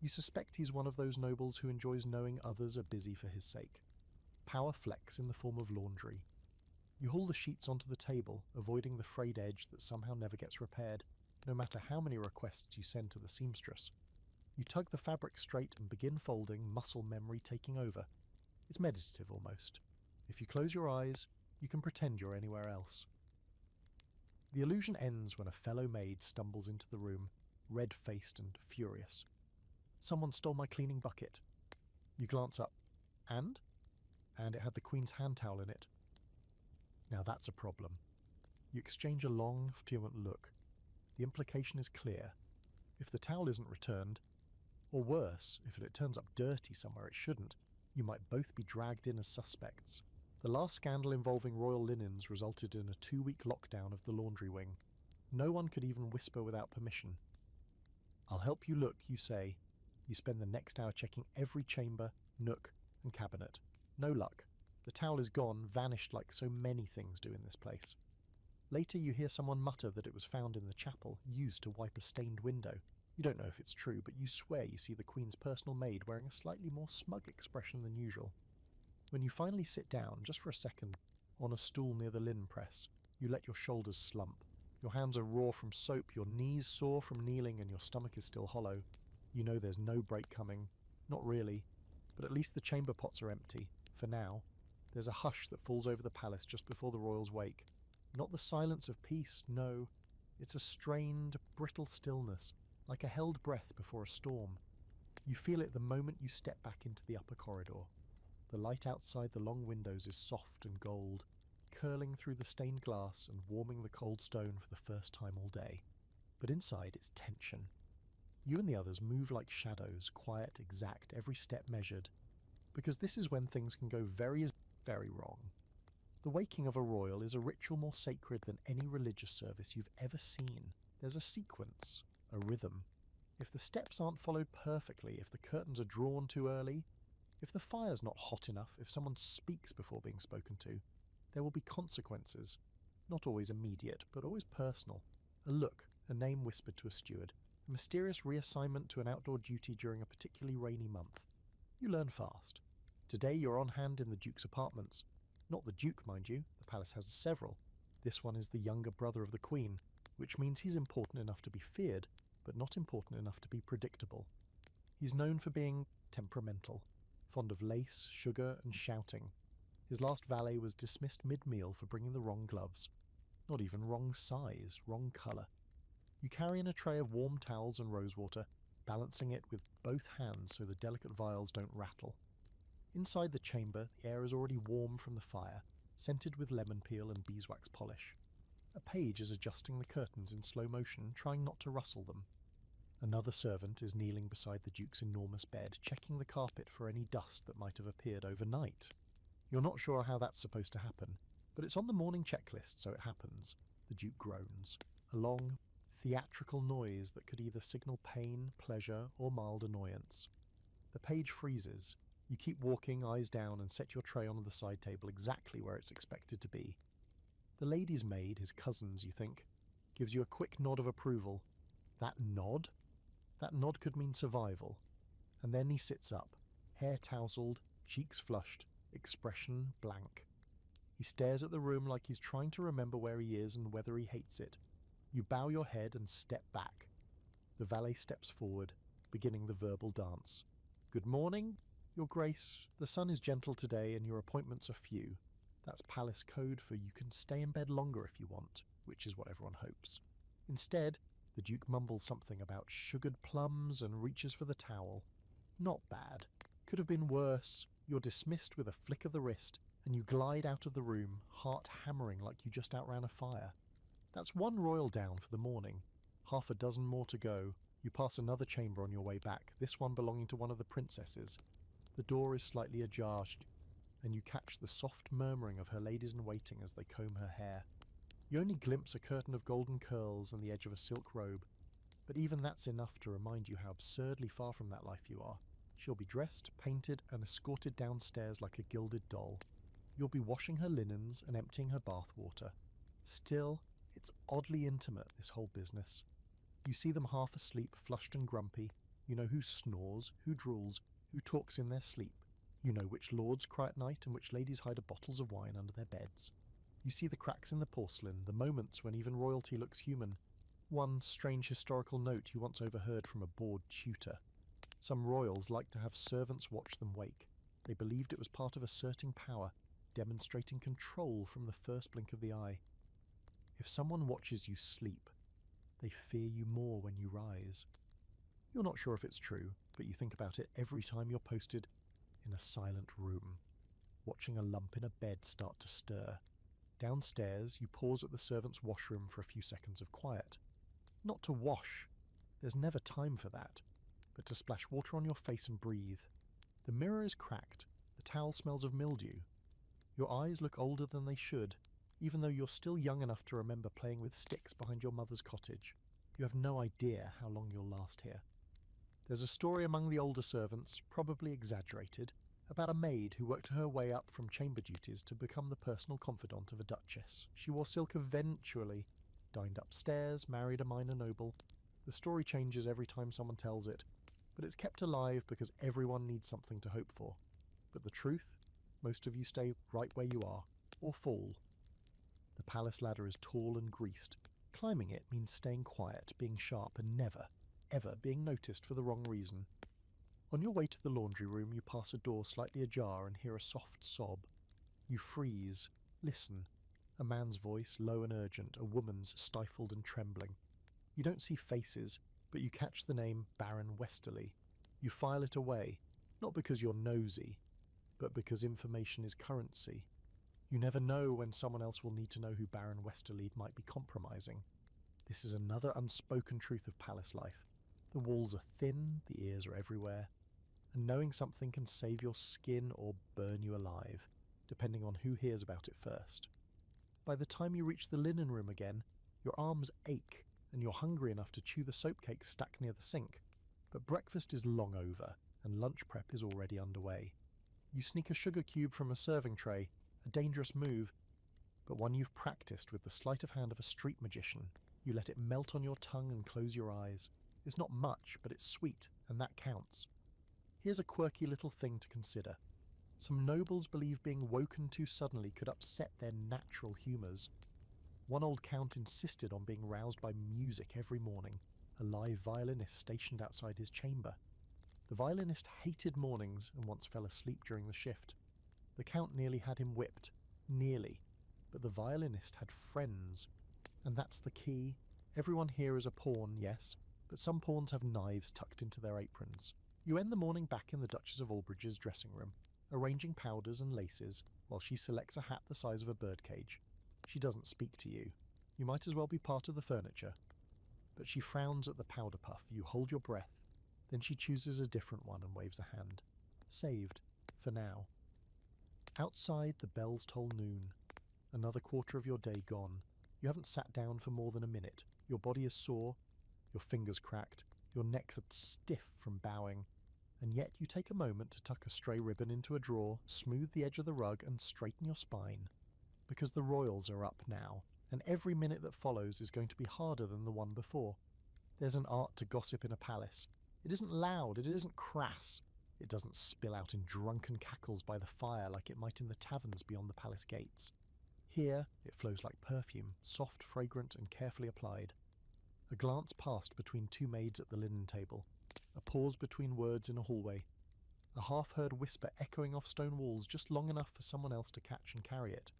You suspect he's one of those nobles who enjoys knowing others are busy for his sake. Power flex in the form of laundry. You haul the sheets onto the table, avoiding the frayed edge that somehow never gets repaired, no matter how many requests you send to the seamstress. You tug the fabric straight and begin folding, muscle memory taking over. It's meditative almost. If you close your eyes, you can pretend you're anywhere else. The illusion ends when a fellow maid stumbles into the room, red-faced and furious. Someone stole my cleaning bucket. You glance up. And it had the Queen's hand towel in it. Now that's a problem. You exchange a long, fluent look. The implication is clear. If the towel isn't returned, or worse, if it turns up dirty somewhere it shouldn't, you might both be dragged in as suspects. The last scandal involving royal linens resulted in a 2-week lockdown of the laundry wing. No one could even whisper without permission. I'll help you look, you say. You spend the next hour checking every chamber, nook, and cabinet. No luck. The towel is gone, vanished like so many things do in this place. Later you hear someone mutter that it was found in the chapel, used to wipe a stained window. You don't know if it's true, but you swear you see the Queen's personal maid wearing a slightly more smug expression than usual. When you finally sit down, just for a second, on a stool near the linen press, you let your shoulders slump. Your hands are raw from soap, your knees sore from kneeling, and your stomach is still hollow. You know there's no break coming. Not really, but at least the chamber pots are empty, for now. There's a hush that falls over the palace just before the royals wake. Not the silence of peace, no. It's a strained, brittle stillness, like a held breath before a storm. You feel it the moment you step back into the upper corridor. The light outside the long windows is soft and gold, curling through the stained glass and warming the cold stone for the first time all day. But inside it's tension. You and the others move like shadows, quiet, exact, every step measured, because this is when things can go very wrong. The waking of a royal is a ritual more sacred than any religious service you've ever seen. There's a sequence, a rhythm. If the steps aren't followed perfectly, if the curtains are drawn too early, if the fire's not hot enough, if someone speaks before being spoken to, there will be consequences. Not always immediate, but always personal. A look, a name whispered to a steward, a mysterious reassignment to an outdoor duty during a particularly rainy month. You learn fast. Today you're on hand in the Duke's apartments. Not the Duke, mind you, the palace has several. This one is the younger brother of the Queen, which means he's important enough to be feared, but not important enough to be predictable. He's known for being temperamental, fond of lace, sugar, and shouting. His last valet was dismissed mid-meal for bringing the wrong gloves. Not even wrong size, wrong colour. You carry in a tray of warm towels and rosewater, balancing it with both hands so the delicate vials don't rattle. Inside the chamber, the air is already warm from the fire, scented with lemon peel and beeswax polish. A page is adjusting the curtains in slow motion, trying not to rustle them. Another servant is kneeling beside the Duke's enormous bed, checking the carpet for any dust that might have appeared overnight. You're not sure how that's supposed to happen, but it's on the morning checklist, so it happens. The Duke groans, a long, theatrical noise that could either signal pain, pleasure, or mild annoyance. The page freezes. You keep walking, eyes down, and set your tray on the side table exactly where it's expected to be. The lady's maid, his cousins, you think, gives you a quick nod of approval. That nod? That nod could mean survival. And then he sits up, hair tousled, cheeks flushed, expression blank. He stares at the room like he's trying to remember where he is and whether he hates it. You bow your head and step back. The valet steps forward, beginning the verbal dance. Good morning, Your Grace. The sun is gentle today and your appointments are few. That's palace code for you can stay in bed longer if you want, which is what everyone hopes. Instead, the Duke mumbles something about sugared plums and reaches for the towel. Not bad. Could have been worse. You're dismissed with a flick of the wrist, and you glide out of the room, heart hammering like you just outran a fire. That's one royal down for the morning. Half a dozen more to go. You pass another chamber on your way back, this one belonging to one of the princesses. The door is slightly ajar, and you catch the soft murmuring of her ladies-in-waiting as they comb her hair. You only glimpse a curtain of golden curls and the edge of a silk robe, but even that's enough to remind you how absurdly far from that life you are. She'll be dressed, painted, and escorted downstairs like a gilded doll. You'll be washing her linens and emptying her bath water. Still, it's oddly intimate, this whole business. You see them half asleep, flushed and grumpy. You know who snores, who drools, who talks in their sleep. You know which lords cry at night and which ladies hide bottles of wine under their beds. You see the cracks in the porcelain, the moments when even royalty looks human. One strange historical note you once overheard from a bored tutor. Some royals liked to have servants watch them wake. They believed it was part of asserting power, demonstrating control from the first blink of the eye. If someone watches you sleep, they fear you more when you rise. You're not sure if it's true, but you think about it every time you're posted in a silent room, watching a lump in a bed start to stir. Downstairs, you pause at the servants' washroom for a few seconds of quiet. Not to wash, there's never time for that, but to splash water on your face and breathe. The mirror is cracked, the towel smells of mildew. Your eyes look older than they should, even though you're still young enough to remember playing with sticks behind your mother's cottage. You have no idea how long you'll last here. There's a story among the older servants, probably exaggerated, about a maid who worked her way up from chamber duties to become the personal confidant of a duchess. She wore silk eventually, dined upstairs, married a minor noble. The story changes every time someone tells it, but it's kept alive because everyone needs something to hope for. But the truth? Most of you stay right where you are, or fall. The palace ladder is tall and greased. Climbing it means staying quiet, being sharp, and never, ever being noticed for the wrong reason. On your way to the laundry room, you pass a door slightly ajar and hear a soft sob. You freeze, listen. A man's voice, low and urgent, a woman's stifled and trembling. You don't see faces, but you catch the name Baron Westerly. You file it away, not because you're nosy, but because information is currency. You never know when someone else will need to know who Baron Westerly might be compromising. This is another unspoken truth of palace life. The walls are thin, the ears are everywhere, and knowing something can save your skin or burn you alive, depending on who hears about it first. By the time you reach the linen room again, your arms ache, and you're hungry enough to chew the soap cake stuck near the sink. But breakfast is long over, and lunch prep is already underway. You sneak a sugar cube from a serving tray, a dangerous move, but one you've practiced with the sleight of hand of a street magician. You let it melt on your tongue and close your eyes. It's not much, but it's sweet, and that counts. Here's a quirky little thing to consider. Some nobles believe being woken too suddenly could upset their natural humours. One old count insisted on being roused by music every morning, a live violinist stationed outside his chamber. The violinist hated mornings and once fell asleep during the shift. The count nearly had him whipped. Nearly. But the violinist had friends. And that's the key. Everyone here is a pawn, yes, but some pawns have knives tucked into their aprons. You end the morning back in the Duchess of Albridge's dressing room, arranging powders and laces, while she selects a hat the size of a birdcage. She doesn't speak to you. You might as well be part of the furniture. But she frowns at the powder puff. You hold your breath. Then she chooses a different one and waves a hand. Saved. For now. Outside, the bells toll noon. Another quarter of your day gone. You haven't sat down for more than a minute. Your body is sore. Your fingers cracked. Your necks are stiff from bowing. And yet you take a moment to tuck a stray ribbon into a drawer, smooth the edge of the rug, and straighten your spine. Because the royals are up now, and every minute that follows is going to be harder than the one before. There's an art to gossip in a palace. It isn't loud, it isn't crass. It doesn't spill out in drunken cackles by the fire like it might in the taverns beyond the palace gates. Here, it flows like perfume, soft, fragrant, and carefully applied. A glance passed between two maids at the linen table. A pause between words in a hallway. A half-heard whisper echoing off stone walls just long enough for someone else to catch and carry it.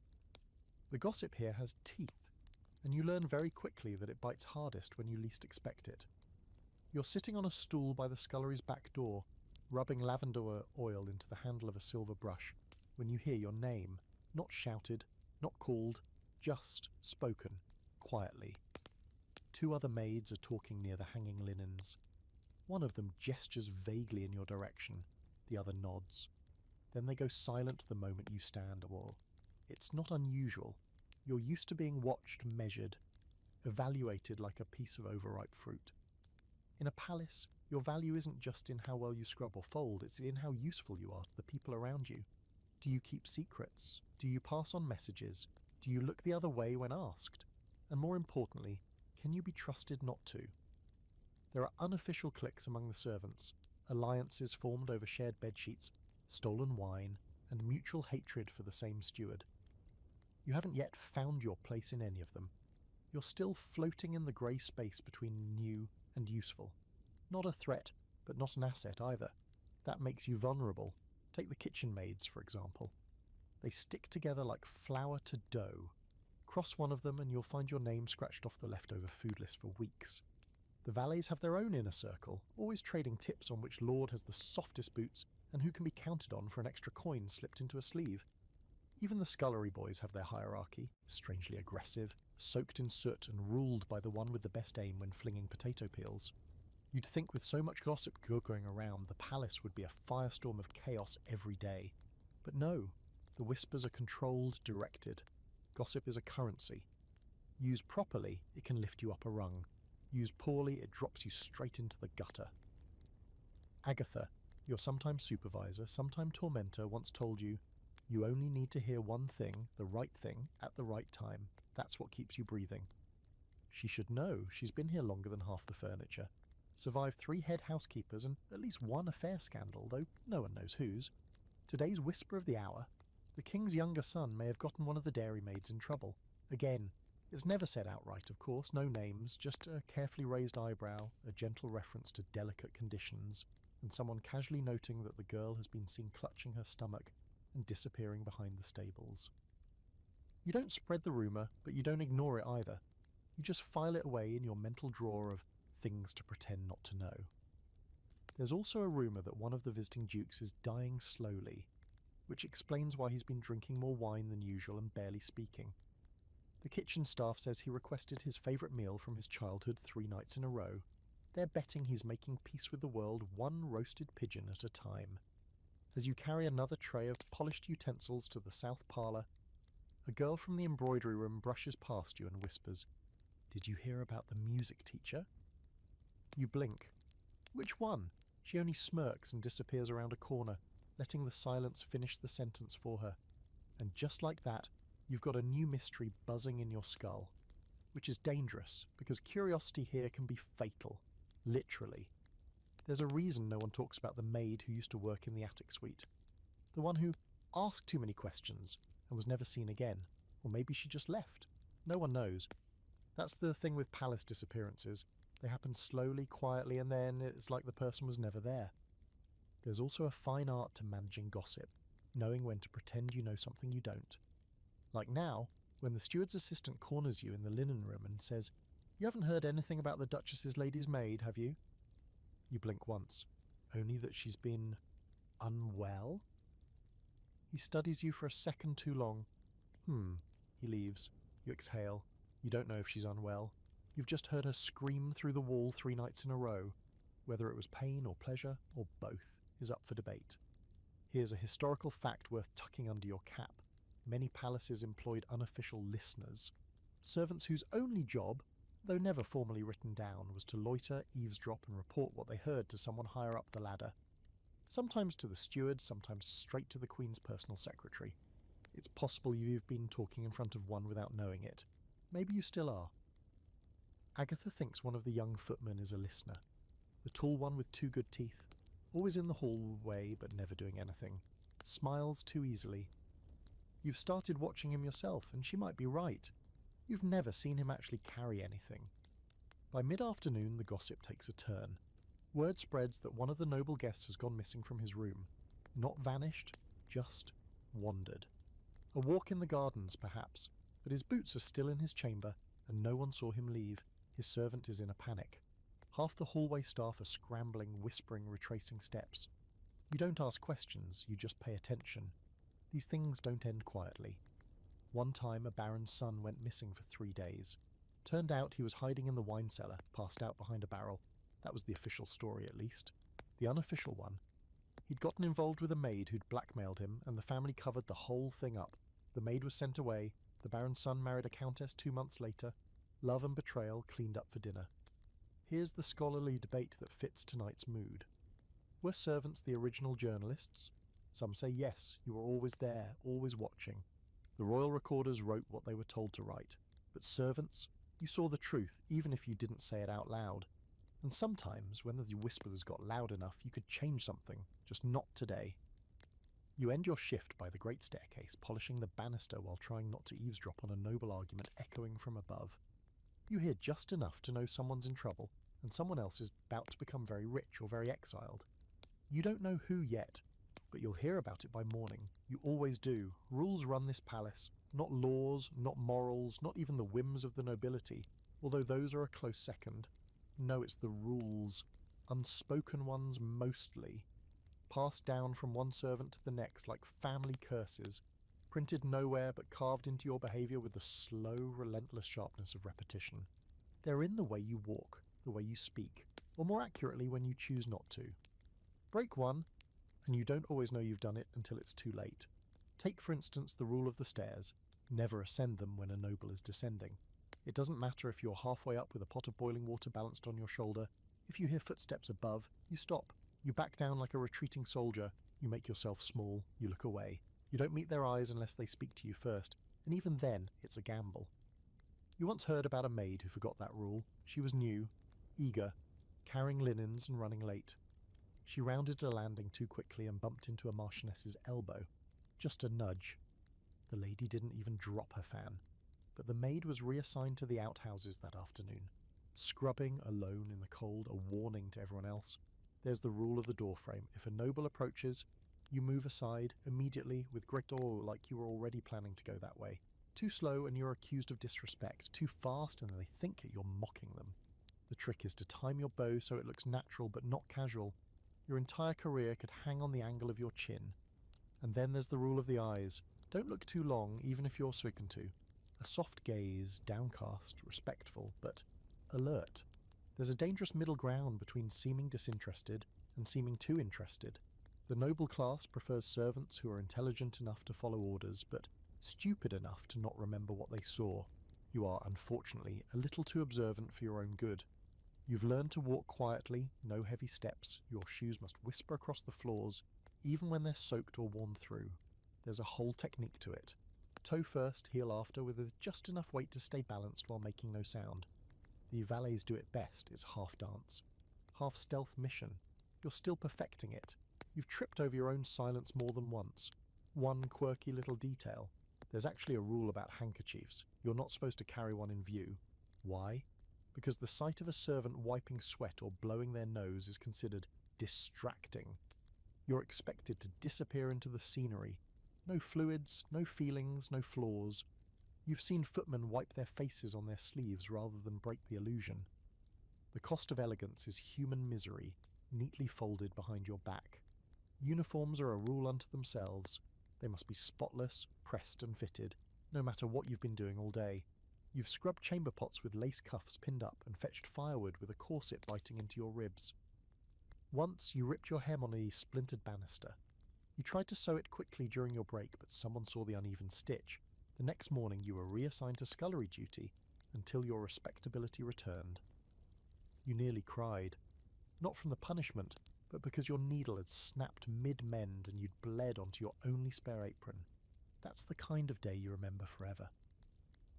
The gossip here has teeth, and you learn very quickly that it bites hardest when you least expect it. You're sitting on a stool by the scullery's back door, rubbing lavender oil into the handle of a silver brush, when you hear your name, not shouted, not called, just spoken, quietly. Two other maids are talking near the hanging linens. One of them gestures vaguely in your direction, the other nods. Then they go silent the moment you stand. Well, it's not unusual. You're used to being watched, measured, evaluated like a piece of overripe fruit. In a palace, your value isn't just in how well you scrub or fold, it's in how useful you are to the people around you. Do you keep secrets? Do you pass on messages? Do you look the other way when asked? And more importantly, can you be trusted not to? There are unofficial cliques among the servants, alliances formed over shared bedsheets, stolen wine, and mutual hatred for the same steward. You haven't yet found your place in any of them. You're still floating in the grey space between new and useful. Not a threat, but not an asset either. That makes you vulnerable. Take the kitchen maids, for example. They stick together like flour to dough. Cross one of them and you'll find your name scratched off the leftover food list for weeks. The valets have their own inner circle, always trading tips on which lord has the softest boots and who can be counted on for an extra coin slipped into a sleeve. Even the scullery boys have their hierarchy, strangely aggressive, soaked in soot and ruled by the one with the best aim when flinging potato peels. You'd think with so much gossip going around, the palace would be a firestorm of chaos every day. But no, the whispers are controlled, directed. Gossip is a currency. Used properly, it can lift you up a rung. Used poorly, it drops you straight into the gutter. Agatha, your sometime supervisor, sometime tormentor, once told you, you only need to hear one thing, the right thing, at the right time. That's what keeps you breathing. She should know. She's been here longer than half the furniture. Survived 3 head housekeepers and at least 1 affair scandal, though no one knows whose. Today's whisper of the hour, the king's younger son may have gotten one of the dairymaids in trouble. Again, it's never said outright, of course, no names, just a carefully raised eyebrow, a gentle reference to delicate conditions, and someone casually noting that the girl has been seen clutching her stomach and disappearing behind the stables. You don't spread the rumour, but you don't ignore it either. You just file it away in your mental drawer of things to pretend not to know. There's also a rumour that one of the visiting dukes is dying slowly, which explains why he's been drinking more wine than usual and barely speaking. The kitchen staff says he requested his favourite meal from his childhood 3 nights in a row. They're betting he's making peace with the world 1 roasted pigeon at a time. As you carry another tray of polished utensils to the south parlour, a girl from the embroidery room brushes past you and whispers, "Did you hear about the music teacher?" You blink. Which one? She only smirks and disappears around a corner, letting the silence finish the sentence for her. And just like that, you've got a new mystery buzzing in your skull. Which is dangerous, because curiosity here can be fatal. Literally. There's a reason no one talks about the maid who used to work in the attic suite. The one who asked too many questions and was never seen again. Or maybe she just left. No one knows. That's the thing with palace disappearances. They happen slowly, quietly, and then it's like the person was never there. There's also a fine art to managing gossip, knowing when to pretend you know something you don't. Like now, when the steward's assistant corners you in the linen room and says, "You haven't heard anything about the Duchess's lady's maid, have you?" You blink once. Only that she's been unwell? He studies you for a second too long. He leaves. You exhale. You don't know if she's unwell. You've just heard her scream through the wall 3 nights in a row. Whether it was pain or pleasure, or both, is up for debate. Here's a historical fact worth tucking under your cap. Many palaces employed unofficial listeners, servants whose only job, though never formally written down, was to loiter, eavesdrop and report what they heard to someone higher up the ladder. Sometimes to the steward, sometimes straight to the Queen's personal secretary. It's possible you've been talking in front of one without knowing it. Maybe you still are. Agatha thinks one of the young footmen is a listener. The tall one with 2 good teeth, always in the hallway but never doing anything, smiles too easily. You've started watching him yourself, and she might be right. You've never seen him actually carry anything. By mid-afternoon, the gossip takes a turn. Word spreads that one of the noble guests has gone missing from his room. Not vanished, just wandered. A walk in the gardens, perhaps, but his boots are still in his chamber, and no one saw him leave. His servant is in a panic. Half the hallway staff are scrambling, whispering, retracing steps. You don't ask questions, you just pay attention. These things don't end quietly. One time a baron's son went missing for 3 days. Turned out he was hiding in the wine cellar, passed out behind a barrel. That was the official story, at least. The unofficial one. He'd gotten involved with a maid who'd blackmailed him, and the family covered the whole thing up. The maid was sent away, the baron's son married a countess 2 months later. Love and betrayal cleaned up for dinner. Here's the scholarly debate that fits tonight's mood. Were servants the original journalists? Some say yes, you were always there, always watching. The royal recorders wrote what they were told to write. But servants? You saw the truth, even if you didn't say it out loud. And sometimes, when the whispers got loud enough, you could change something, just not today. You end your shift by the great staircase, polishing the banister while trying not to eavesdrop on a noble argument echoing from above. You hear just enough to know someone's in trouble, and someone else is about to become very rich or very exiled. You don't know who yet, but you'll hear about it by morning. You always do. Rules run this palace. Not laws, not morals, not even the whims of the nobility, although those are a close second. No, it's the rules. Unspoken ones mostly. Passed down from one servant to the next like family curses. Printed nowhere but carved into your behaviour with the slow, relentless sharpness of repetition. They're in the way you walk, the way you speak, or more accurately when you choose not to. Break one, and you don't always know you've done it until it's too late. Take, for instance, the rule of the stairs. Never ascend them when a noble is descending. It doesn't matter if you're halfway up with a pot of boiling water balanced on your shoulder. If you hear footsteps above, you stop. You back down like a retreating soldier. You make yourself small. You look away. You don't meet their eyes unless they speak to you first, and even then, it's a gamble. You once heard about a maid who forgot that rule. She was new, eager, carrying linens and running late. She rounded a landing too quickly and bumped into a marchioness's elbow. Just a nudge. The lady didn't even drop her fan. But the maid was reassigned to the outhouses that afternoon. Scrubbing alone in the cold, a warning to everyone else. There's the rule of the doorframe. If a noble approaches, you move aside immediately with great awe like you were already planning to go that way. Too slow and you're accused of disrespect. Too fast and they think you're mocking them. The trick is to time your bow so it looks natural but not casual. Your entire career could hang on the angle of your chin. And then there's the rule of the eyes. Don't look too long, even if you're spoken to. A soft gaze, downcast, respectful, but alert. There's a dangerous middle ground between seeming disinterested and seeming too interested. The noble class prefers servants who are intelligent enough to follow orders, but stupid enough to not remember what they saw. You are, unfortunately, a little too observant for your own good. You've learned to walk quietly, no heavy steps. Your shoes must whisper across the floors, even when they're soaked or worn through. There's a whole technique to it. Toe first, heel after, with just enough weight to stay balanced while making no sound. The valets do it best. It's half dance. Half stealth mission. You're still perfecting it. You've tripped over your own silence more than once. One quirky little detail. There's actually a rule about handkerchiefs. You're not supposed to carry one in view. Why? Because the sight of a servant wiping sweat or blowing their nose is considered distracting. You're expected to disappear into the scenery. No fluids, no feelings, no flaws. You've seen footmen wipe their faces on their sleeves rather than break the illusion. The cost of elegance is human misery, neatly folded behind your back. Uniforms are a rule unto themselves. They must be spotless, pressed and fitted, no matter what you've been doing all day. You've scrubbed chamber pots with lace cuffs pinned up and fetched firewood with a corset biting into your ribs. Once you ripped your hem on a splintered banister. You tried to sew it quickly during your break, but someone saw the uneven stitch. The next morning you were reassigned to scullery duty until your respectability returned. You nearly cried. Not from the punishment, but because your needle had snapped mid-mend and you'd bled onto your only spare apron. That's the kind of day you remember forever.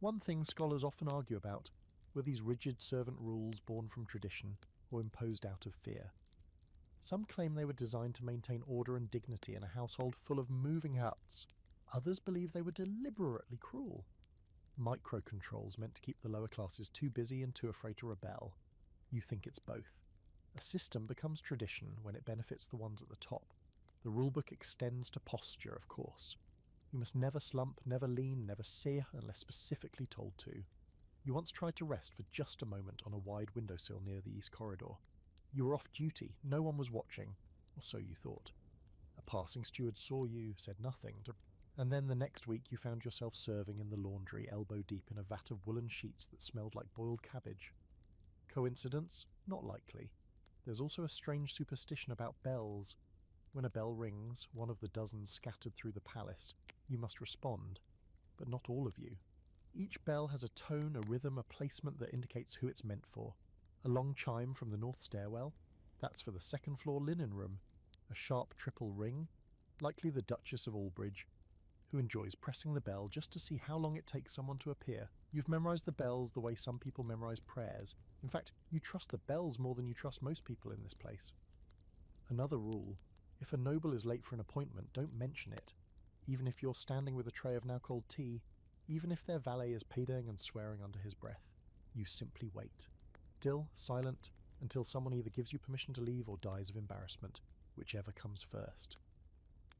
One thing scholars often argue about were these rigid servant rules born from tradition or imposed out of fear. Some claim they were designed to maintain order and dignity in a household full of moving huts. Others believe they were deliberately cruel. Microcontrols meant to keep the lower classes too busy and too afraid to rebel. You think it's both. A system becomes tradition when it benefits the ones at the top. The rulebook extends to posture, of course. You must never slump, never lean, never sit unless specifically told to. You once tried to rest for just a moment on a wide windowsill near the east corridor. You were off duty, no one was watching, or so you thought. A passing steward saw you, said nothing, and then the next week you found yourself serving in the laundry elbow deep in a vat of woolen sheets that smelled like boiled cabbage. Coincidence? Not likely. There's also a strange superstition about bells. When a bell rings, one of the dozens scattered through the palace, you must respond, but not all of you. Each bell has a tone, a rhythm, a placement that indicates who it's meant for. A long chime from the north stairwell, that's for the second floor linen room. A sharp triple ring, likely the Duchess of Albridge, who enjoys pressing the bell just to see how long it takes someone to appear. You've memorised the bells the way some people memorise prayers. In fact, you trust the bells more than you trust most people in this place. Another rule: if a noble is late for an appointment, don't mention it. Even if you're standing with a tray of now cold tea, even if their valet is paying and swearing under his breath, you simply wait. Still, silent, until someone either gives you permission to leave or dies of embarrassment, whichever comes first.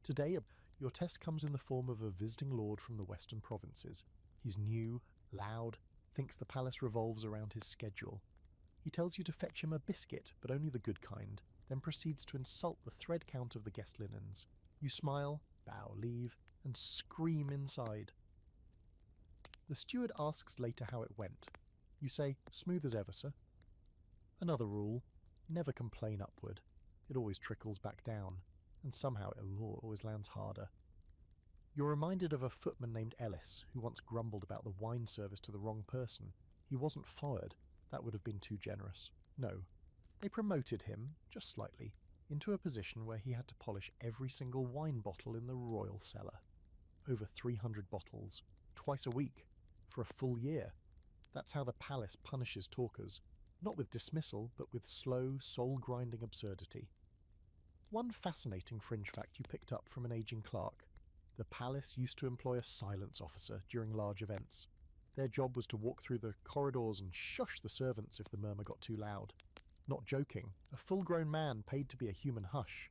Today, your test comes in the form of a visiting lord from the western provinces. He's new, loud, thinks the palace revolves around his schedule. He tells you to fetch him a biscuit, but only the good kind, then proceeds to insult the thread count of the guest linens. You smile, bow, leave, and scream inside. The steward asks later how it went. You say, smooth as ever, sir. Another rule: never complain upward. It always trickles back down, and somehow it always lands harder. You're reminded of a footman named Ellis, who once grumbled about the wine service to the wrong person. He wasn't fired, that would have been too generous. No, they promoted him, just slightly, into a position where he had to polish every single wine bottle in the royal cellar. Over 300 bottles, twice a week, for a full year. That's how the palace punishes talkers, not with dismissal, but with slow, soul-grinding absurdity. One fascinating fringe fact you picked up from an aging clerk: the palace used to employ a silence officer during large events. Their job was to walk through the corridors and shush the servants if the murmur got too loud. Not joking, a full-grown man paid to be a human hush.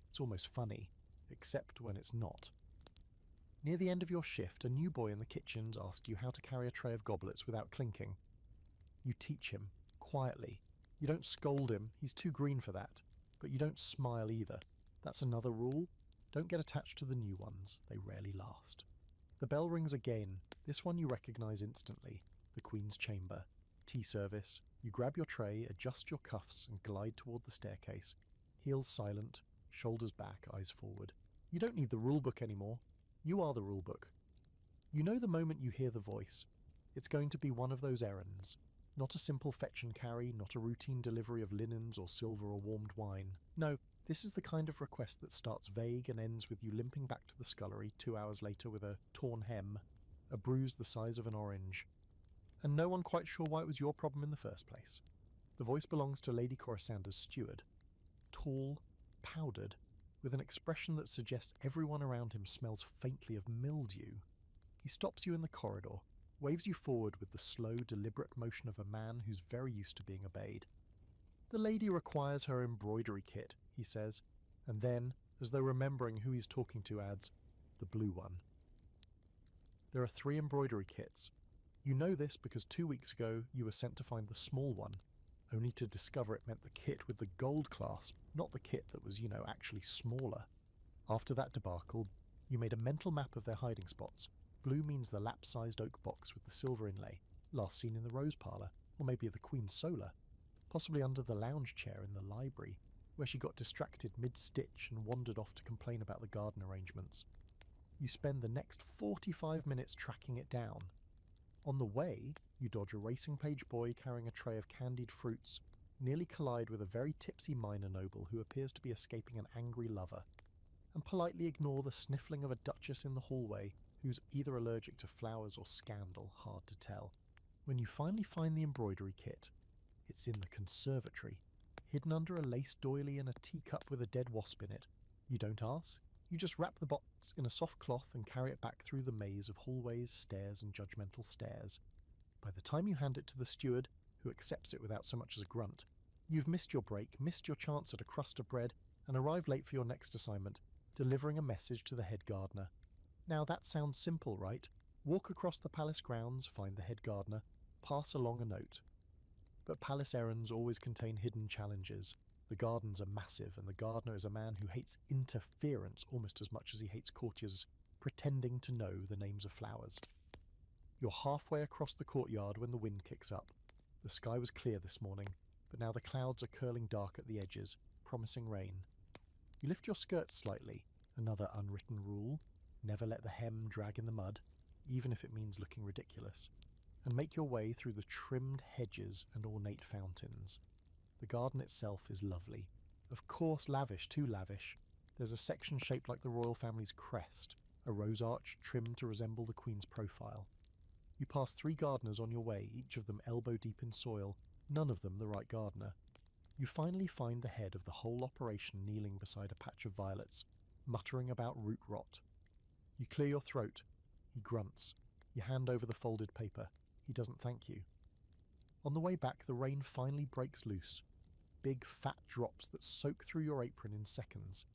It's almost funny, except when it's not. Near the end of your shift, a new boy in the kitchens asks you how to carry a tray of goblets without clinking. You teach him, quietly. You don't scold him, he's too green for that. But you don't smile either. That's another rule. Don't get attached to the new ones, they rarely last. The bell rings again, this one you recognise instantly. The Queen's chamber. Tea service. You grab your tray, adjust your cuffs, and glide toward the staircase. Heels silent, shoulders back, eyes forward. You don't need the rulebook anymore. You are the rulebook. You know the moment you hear the voice. It's going to be one of those errands. Not a simple fetch and carry, not a routine delivery of linens or silver or warmed wine. No, this is the kind of request that starts vague and ends with you limping back to the scullery 2 hours later with a torn hem, a bruise the size of an orange, and no one quite sure why it was your problem in the first place. The voice belongs to Lady Corisander's steward. Tall, powdered, with an expression that suggests everyone around him smells faintly of mildew. He stops you in the corridor, waves you forward with the slow, deliberate motion of a man who's very used to being obeyed. The lady requires her embroidery kit, he says, and then, as though remembering who he's talking to, adds, the blue one. There are 3 embroidery kits. You know this because 2 weeks ago you were sent to find the small one, only to discover it meant the kit with the gold clasp, not the kit that was, actually smaller. After that debacle, you made a mental map of their hiding spots. Blue means the lap-sized oak box with the silver inlay. Last seen in the rose parlour, or maybe the Queen's solar. Possibly under the lounge chair in the library, where she got distracted mid-stitch and wandered off to complain about the garden arrangements. You spend the next 45 minutes tracking it down. On the way, you dodge a racing page boy carrying a tray of candied fruits, nearly collide with a very tipsy minor noble who appears to be escaping an angry lover, and politely ignore the sniffling of a duchess in the hallway who's either allergic to flowers or scandal, hard to tell. When you finally find the embroidery kit, it's in the conservatory, hidden under a lace doily and a teacup with a dead wasp in it. You don't ask, you just wrap the box in a soft cloth and carry it back through the maze of hallways, stairs and judgmental stares. By the time you hand it to the steward, who accepts it without so much as a grunt, you've missed your break, missed your chance at a crust of bread, and arrived late for your next assignment, delivering a message to the head gardener. Now that sounds simple, right? Walk across the palace grounds, find the head gardener, pass along a note. But palace errands always contain hidden challenges. The gardens are massive, and the gardener is a man who hates interference almost as much as he hates courtiers pretending to know the names of flowers. You're halfway across the courtyard when the wind kicks up. The sky was clear this morning, but now the clouds are curling dark at the edges, promising rain. You lift your skirts slightly, another unwritten rule: never let the hem drag in the mud, even if it means looking ridiculous, and make your way through the trimmed hedges and ornate fountains. The garden itself is lovely. Of course lavish, too lavish. There's a section shaped like the royal family's crest, a rose arch trimmed to resemble the Queen's profile. You pass 3 gardeners on your way, each of them elbow deep in soil, none of them the right gardener. You finally find the head of the whole operation kneeling beside a patch of violets, muttering about root rot. You clear your throat. He grunts. You hand over the folded paper. He doesn't thank you. On the way back, the rain finally breaks loose. Big fat drops that soak through your apron in seconds.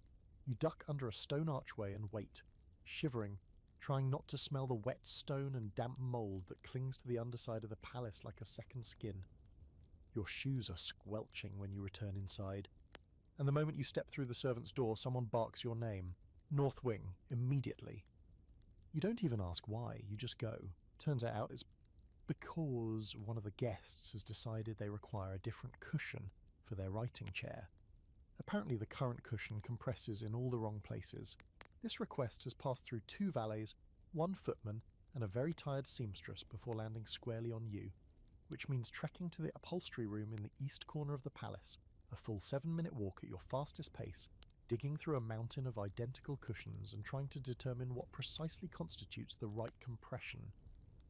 You duck under a stone archway and wait, shivering, trying not to smell the wet stone and damp mould that clings to the underside of the palace like a second skin. Your shoes are squelching when you return inside, and the moment you step through the servant's door, someone barks your name. North Wing, immediately. You don't even ask why, you just go. Turns out it's because one of the guests has decided they require a different cushion for their writing chair. Apparently the current cushion compresses in all the wrong places. This request has passed through 2 valets, 1 footman, and a very tired seamstress before landing squarely on you, which means trekking to the upholstery room in the east corner of the palace, a full 7-minute walk at your fastest pace, digging through a mountain of identical cushions and trying to determine what precisely constitutes the right compression.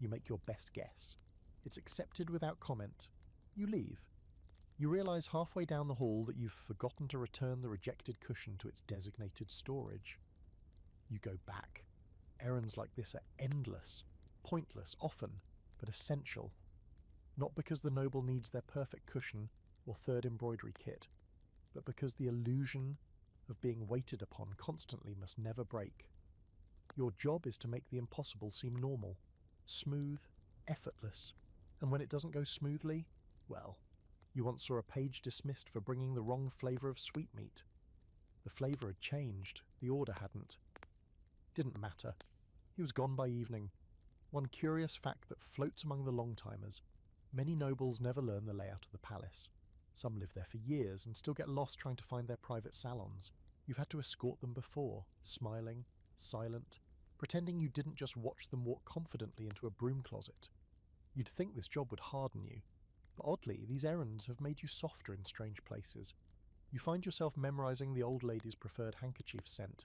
You make your best guess. It's accepted without comment. You leave. You realise halfway down the hall that you've forgotten to return the rejected cushion to its designated storage. You go back. Errands like this are endless, pointless often, but essential. Not because the noble needs their perfect cushion or 3rd embroidery kit, but because the illusion of being waited upon constantly must never break. Your job is to make the impossible seem normal, smooth, effortless, and when it doesn't go smoothly, well, you once saw a page dismissed for bringing the wrong flavour of sweetmeat. The flavour had changed, the order hadn't. Didn't matter. He was gone by evening. One curious fact that floats among the long-timers: many nobles never learn the layout of the palace. Some live there for years and still get lost trying to find their private salons. You've had to escort them before, smiling, silent, pretending you didn't just watch them walk confidently into a broom closet. You'd think this job would harden you, but oddly, these errands have made you softer in strange places. You find yourself memorising the old lady's preferred handkerchief scent.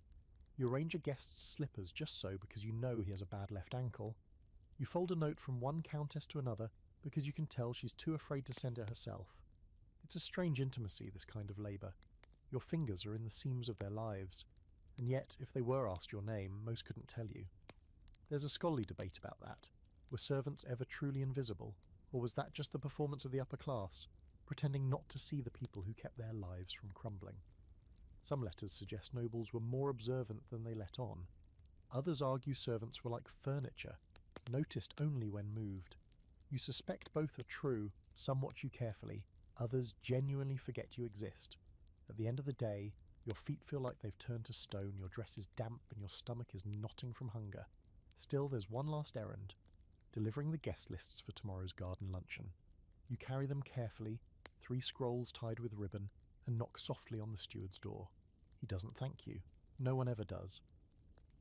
You arrange a guest's slippers just so because you know he has a bad left ankle. You fold a note from one countess to another because you can tell she's too afraid to send it herself. It's a strange intimacy, this kind of labour. Your fingers are in the seams of their lives, and yet, if they were asked your name, most couldn't tell you. There's a scholarly debate about that. Were servants ever truly invisible, or was that just the performance of the upper class, pretending not to see the people who kept their lives from crumbling? Some letters suggest nobles were more observant than they let on. Others argue servants were like furniture, noticed only when moved. You suspect both are true, some watch you carefully, others genuinely forget you exist. At the end of the day, your feet feel like they've turned to stone, your dress is damp and your stomach is knotting from hunger. Still, there's one last errand. delivering the guest lists for tomorrow's garden luncheon. You carry them carefully, 3 scrolls tied with ribbon, and knock softly on the steward's door. He doesn't thank you. No one ever does.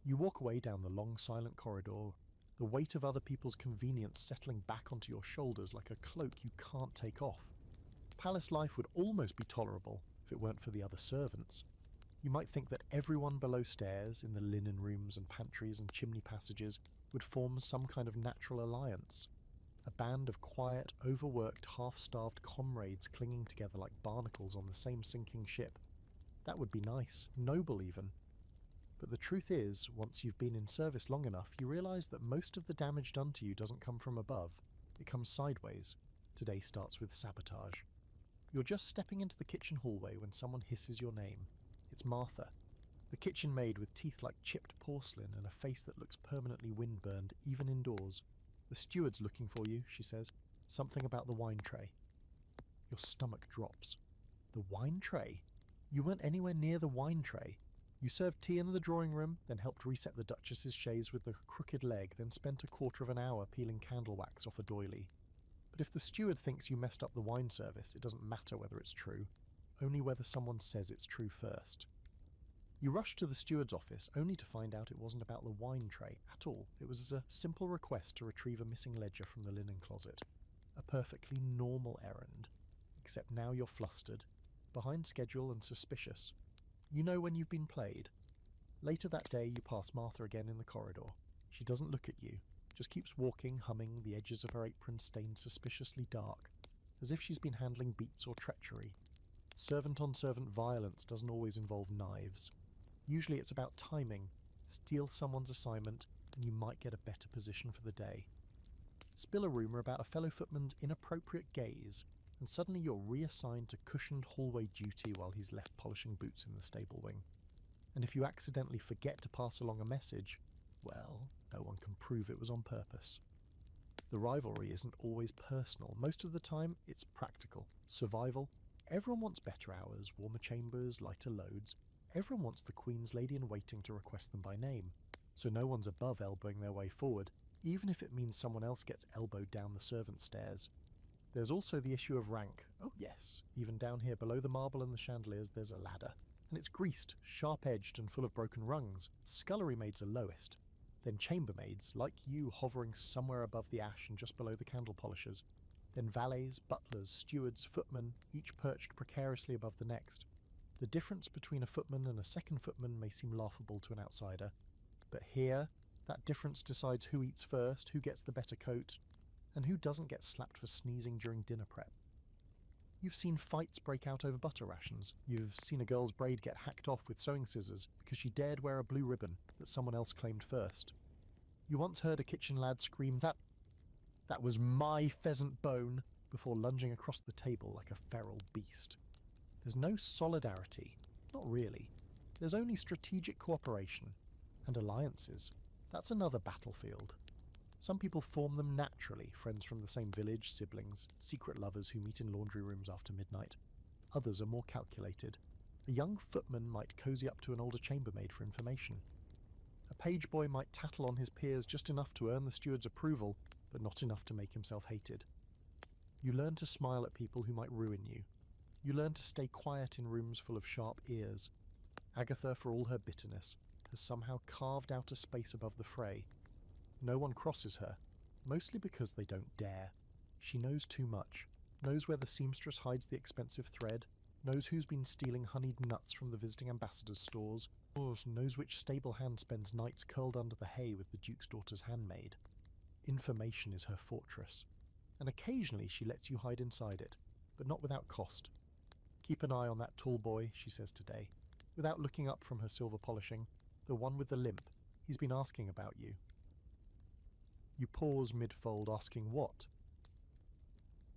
You walk away down the long, silent corridor, the weight of other people's convenience settling back onto your shoulders like a cloak you can't take off. Palace life would almost be tolerable if it weren't for the other servants. You might think that everyone below stairs, in the linen rooms and pantries and chimney passages, would form some kind of natural alliance. A band of quiet, overworked, half-starved comrades clinging together like barnacles on the same sinking ship. That would be nice, noble even. But the truth is, once you've been in service long enough, you realise that most of the damage done to you doesn't come from above. It comes sideways. Today starts with sabotage. You're just stepping into the kitchen hallway when someone hisses your name. It's Martha, the kitchen maid with teeth like chipped porcelain and a face that looks permanently windburned, even indoors. "The steward's looking for you," she says. "Something about the wine tray." Your stomach drops. The wine tray? You weren't anywhere near the wine tray. You served tea in the drawing room, then helped reset the Duchess's chaise with the crooked leg, then spent a quarter of an hour peeling candle wax off a doily. But if the steward thinks you messed up the wine service, it doesn't matter whether it's true, only whether someone says it's true first. You rush to the steward's office, only to find out it wasn't about the wine tray at all. It was a simple request to retrieve a missing ledger from the linen closet. A perfectly normal errand. Except now you're flustered, behind schedule and suspicious. You know when you've been played. Later that day you pass Martha again in the corridor. She doesn't look at you, just keeps walking, humming, the edges of her apron stained suspiciously dark, as if she's been handling beats or treachery. Servant-on-servant violence doesn't always involve knives. Usually it's about timing. Steal someone's assignment, and you might get a better position for the day. Spill a rumour about a fellow footman's inappropriate gaze, and suddenly you're reassigned to cushioned hallway duty while he's left polishing boots in the stable wing. And if you accidentally forget to pass along a message, well, no one can prove it was on purpose. The rivalry isn't always personal. Most of the time, it's practical. Survival. Everyone wants better hours, warmer chambers, lighter loads. Everyone wants the Queen's lady-in-waiting to request them by name. So no one's above elbowing their way forward, even if it means someone else gets elbowed down the servant stairs. There's also the issue of rank. Oh yes, even down here below the marble and the chandeliers there's a ladder. And it's greased, sharp-edged and full of broken rungs. Scullery maids are lowest. Then chambermaids, like you, hovering somewhere above the ash and just below the candle polishers. Then valets, butlers, stewards, footmen, each perched precariously above the next. The difference between a footman and a second footman may seem laughable to an outsider, but here, that difference decides who eats first, who gets the better coat, and who doesn't get slapped for sneezing during dinner prep. You've seen fights break out over butter rations. You've seen a girl's braid get hacked off with sewing scissors because she dared wear a blue ribbon that someone else claimed first. You once heard a kitchen lad scream, that was my pheasant bone, before lunging across the table like a feral beast. There's no solidarity. Not really. There's only strategic cooperation. And alliances. That's another battlefield. Some people form them naturally, friends from the same village, siblings, secret lovers who meet in laundry rooms after midnight. Others are more calculated. A young footman might cosy up to an older chambermaid for information. A page boy might tattle on his peers just enough to earn the steward's approval, but not enough to make himself hated. You learn to smile at people who might ruin you. You learn to stay quiet in rooms full of sharp ears. Agatha, for all her bitterness, has somehow carved out a space above the fray. No one crosses her, mostly because they don't dare. She knows too much, knows where the seamstress hides the expensive thread, knows who's been stealing honeyed nuts from the visiting ambassador's stores, knows which stable hand spends nights curled under the hay with the Duke's daughter's handmaid. Information is her fortress, and occasionally she lets you hide inside it, but not without cost. "Keep an eye on that tall boy," she says today, without looking up from her silver polishing, "the one with the limp. He's been asking about you." You pause mid-fold, asking what?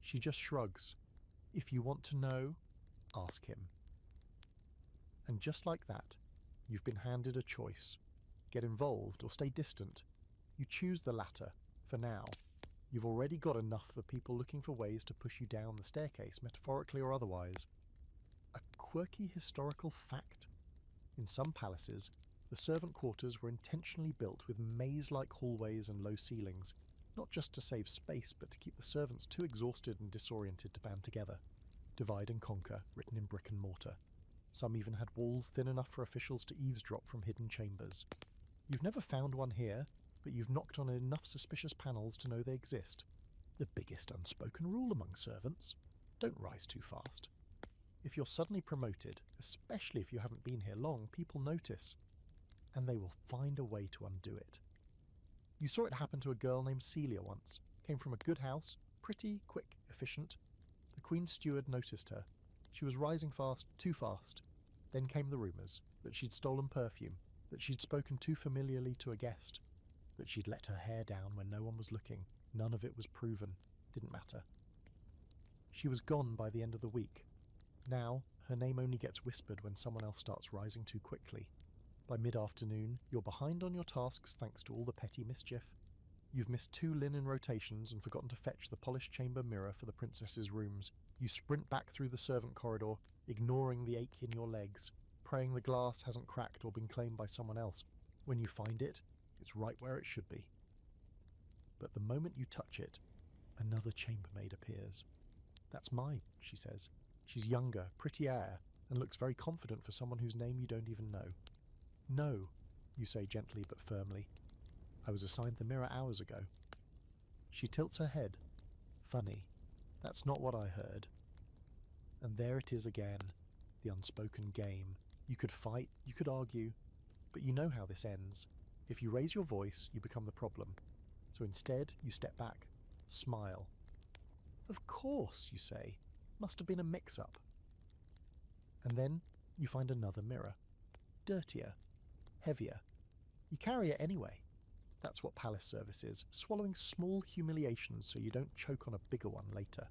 She just shrugs. "If you want to know, ask him." And just like that, you've been handed a choice. Get involved or stay distant. You choose the latter, for now. You've already got enough for people looking for ways to push you down the staircase, metaphorically or otherwise. A quirky historical fact. In some palaces, the servant quarters were intentionally built with maze-like hallways and low ceilings, not just to save space, but to keep the servants too exhausted and disoriented to band together. Divide and conquer, written in brick and mortar. Some even had walls thin enough for officials to eavesdrop from hidden chambers. You've never found one here, but you've knocked on enough suspicious panels to know they exist. The biggest unspoken rule among servants: don't rise too fast. If you're suddenly promoted, especially if you haven't been here long, people notice, and they will find a way to undo it. You saw it happen to a girl named Celia once. Came from a good house, pretty, quick, efficient. The Queen's steward noticed her. She was rising fast, too fast. Then came the rumours that she'd stolen perfume, that she'd spoken too familiarly to a guest, that she'd let her hair down when no one was looking. None of it was proven. Didn't matter. She was gone by the end of the week. Now, her name only gets whispered when someone else starts rising too quickly. By mid-afternoon, you're behind on your tasks thanks to all the petty mischief. You've missed 2 linen rotations and forgotten to fetch the polished chamber mirror for the princess's rooms. You sprint back through the servant corridor, ignoring the ache in your legs, praying the glass hasn't cracked or been claimed by someone else. When you find it, it's right where it should be. But the moment you touch it, another chambermaid appears. "That's mine," she says. She's younger, prettier, and looks very confident for someone whose name you don't even know. "No," you say gently but firmly. "I was assigned the mirror hours ago." She tilts her head. "Funny, that's not what I heard." And there it is again, the unspoken game. You could fight, you could argue, but you know how this ends. If you raise your voice, you become the problem. So instead, you step back, smile. "Of course," you say. "Must have been a mix-up." And then you find another mirror. Dirtier. Heavier. You carry it anyway. That's what palace service is, swallowing small humiliations so you don't choke on a bigger one later.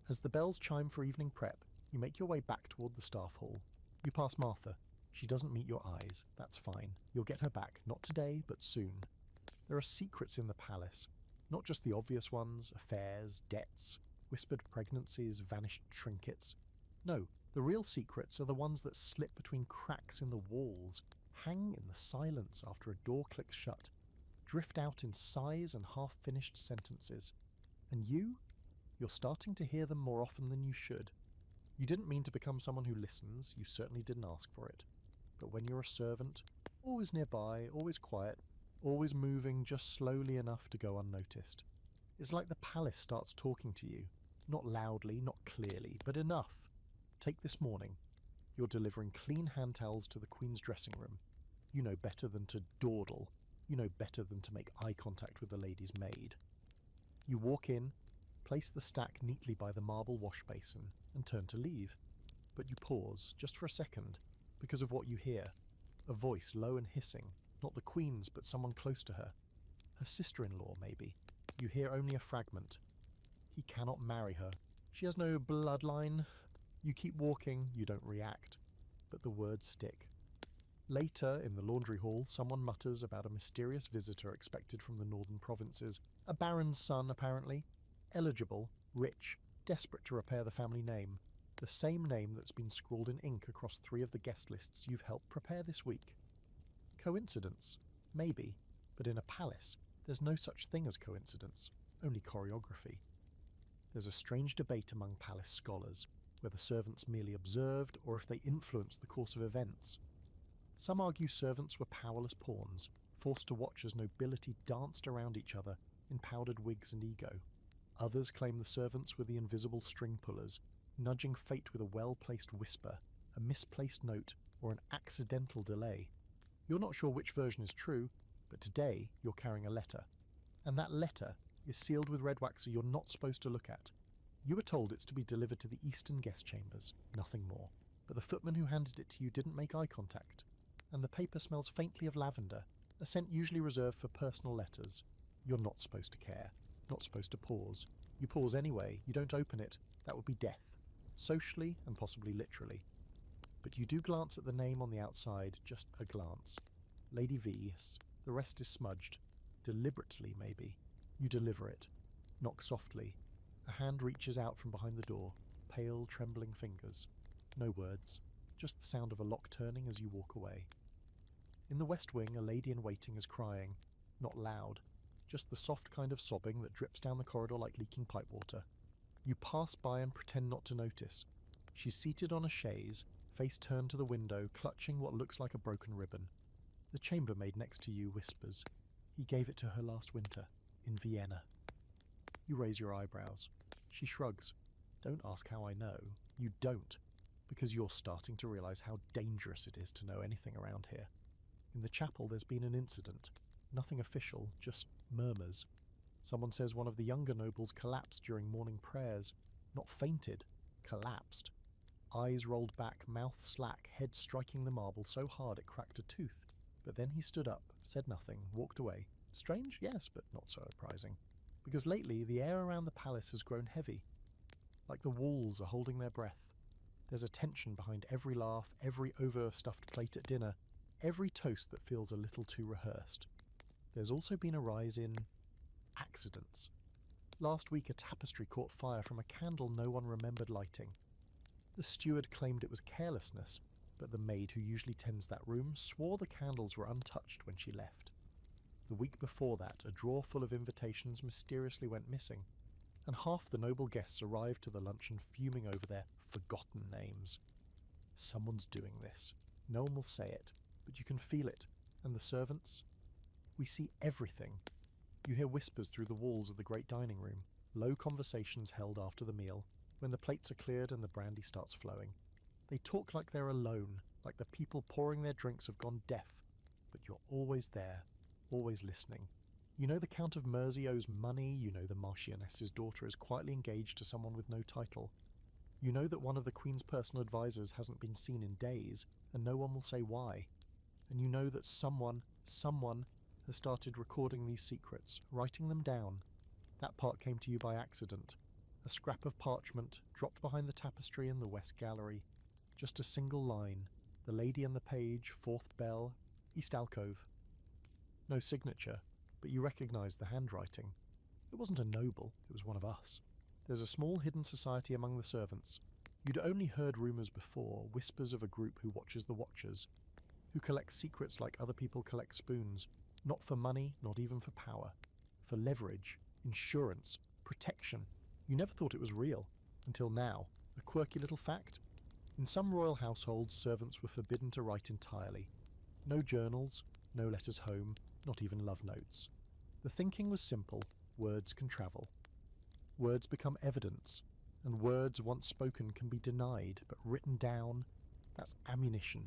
As the bells chime for evening prep, you make your way back toward the staff hall. You pass Martha. She doesn't meet your eyes. That's fine. You'll get her back, not today, but soon. There are secrets in the palace. Not just the obvious ones, affairs, debts, whispered pregnancies, vanished trinkets. No, the real secrets are the ones that slip between cracks in the walls, hang in the silence after a door clicks shut, drift out in sighs and half-finished sentences. And you're starting to hear them more often than you should. You didn't mean to become someone who listens, you certainly didn't ask for it. But when you're a servant, always nearby, always quiet, always moving just slowly enough to go unnoticed, it's like the palace starts talking to you. Not loudly, not clearly, but enough. Take this morning. You're delivering clean hand towels to the Queen's dressing room. You know better than to dawdle. You know better than to make eye contact with the lady's maid. You walk in, place the stack neatly by the marble wash basin, and turn to leave. But you pause, just for a second, because of what you hear. A voice, low and hissing, not the Queen's, but someone close to her. Her sister-in-law, maybe. You hear only a fragment. "He cannot marry her. She has no bloodline." You keep walking, you don't react. But the words stick. Later, in the laundry hall, someone mutters about a mysterious visitor expected from the northern provinces. A baron's son, apparently. Eligible, rich, desperate to repair the family name. The same name that's been scrawled in ink across 3 of the guest lists you've helped prepare this week. Coincidence? Maybe. But in a palace, there's no such thing as coincidence. Only choreography. There's a strange debate among palace scholars, whether servants merely observed or if they influenced the course of events. Some argue servants were powerless pawns, forced to watch as nobility danced around each other in powdered wigs and ego. Others claim the servants were the invisible string pullers, nudging fate with a well-placed whisper, a misplaced note, or an accidental delay. You're not sure which version is true, but today you're carrying a letter. And that letter is sealed with red wax you're not supposed to look at. You were told it's to be delivered to the eastern guest chambers, nothing more. But the footman who handed it to you didn't make eye contact. And the paper smells faintly of lavender, a scent usually reserved for personal letters. You're not supposed to care, not supposed to pause. You pause anyway, you don't open it, that would be death. Socially and possibly literally. But you do glance at the name on the outside, just a glance. Lady V, the rest is smudged. Deliberately, maybe. You deliver it. Knock softly. A hand reaches out from behind the door, pale, trembling fingers. No words, just the sound of a lock turning as you walk away. In the West Wing, a lady in waiting is crying, not loud, just the soft kind of sobbing that drips down the corridor like leaking pipe water. You pass by and pretend not to notice. She's seated on a chaise, face turned to the window, clutching what looks like a broken ribbon. The chambermaid next to you whispers, "He gave it to her last winter, in Vienna." You raise your eyebrows. She shrugs. "Don't ask how I know. You don't, because you're starting to realise how dangerous it is to know anything around here. In the chapel there's been an incident. Nothing official, just murmurs. Someone says one of the younger nobles collapsed during morning prayers. Not fainted, collapsed. Eyes rolled back, mouth slack, head striking the marble so hard it cracked a tooth. But then he stood up, said nothing, walked away. Strange? Yes, but not so surprising. Because lately the air around the palace has grown heavy. Like the walls are holding their breath. There's a tension behind every laugh, every overstuffed plate at dinner, every toast that feels a little too rehearsed. There's also been a rise in accidents. Last week a tapestry caught fire from a candle no one remembered lighting. The steward claimed it was carelessness, but the maid who usually tends that room swore the candles were untouched when she left. The week before that, a drawer full of invitations mysteriously went missing, and half the noble guests arrived to the luncheon fuming over their forgotten names. Someone's doing this. No one will say it, but you can feel it. And the servants? We see everything. You hear whispers through the walls of the great dining room, low conversations held after the meal, when the plates are cleared and the brandy starts flowing. They talk like they're alone, like the people pouring their drinks have gone deaf, but you're always there, always listening. You know the Count of Mersey owes money, you know the Marchioness's daughter is quietly engaged to someone with no title. You know that one of the Queen's personal advisors hasn't been seen in days, and no one will say why. And you know that someone has started recording these secrets, writing them down. That part came to you by accident. A scrap of parchment dropped behind the tapestry in the West Gallery. Just a single line. The Lady and the Page, 4th bell, East alcove. No signature, but you recognise the handwriting. It wasn't a noble, it was one of us. There's a small hidden society among the servants. You'd only heard rumours before, whispers of a group who watches the watchers, who collects secrets like other people collect spoons, not for money, not even for power, for leverage, insurance, protection. You never thought it was real, until now. A quirky little fact? In some royal households, servants were forbidden to write entirely. No journals, no letters home, not even love notes. The thinking was simple: words can travel. Words become evidence, and words once spoken can be denied, but written down, that's ammunition.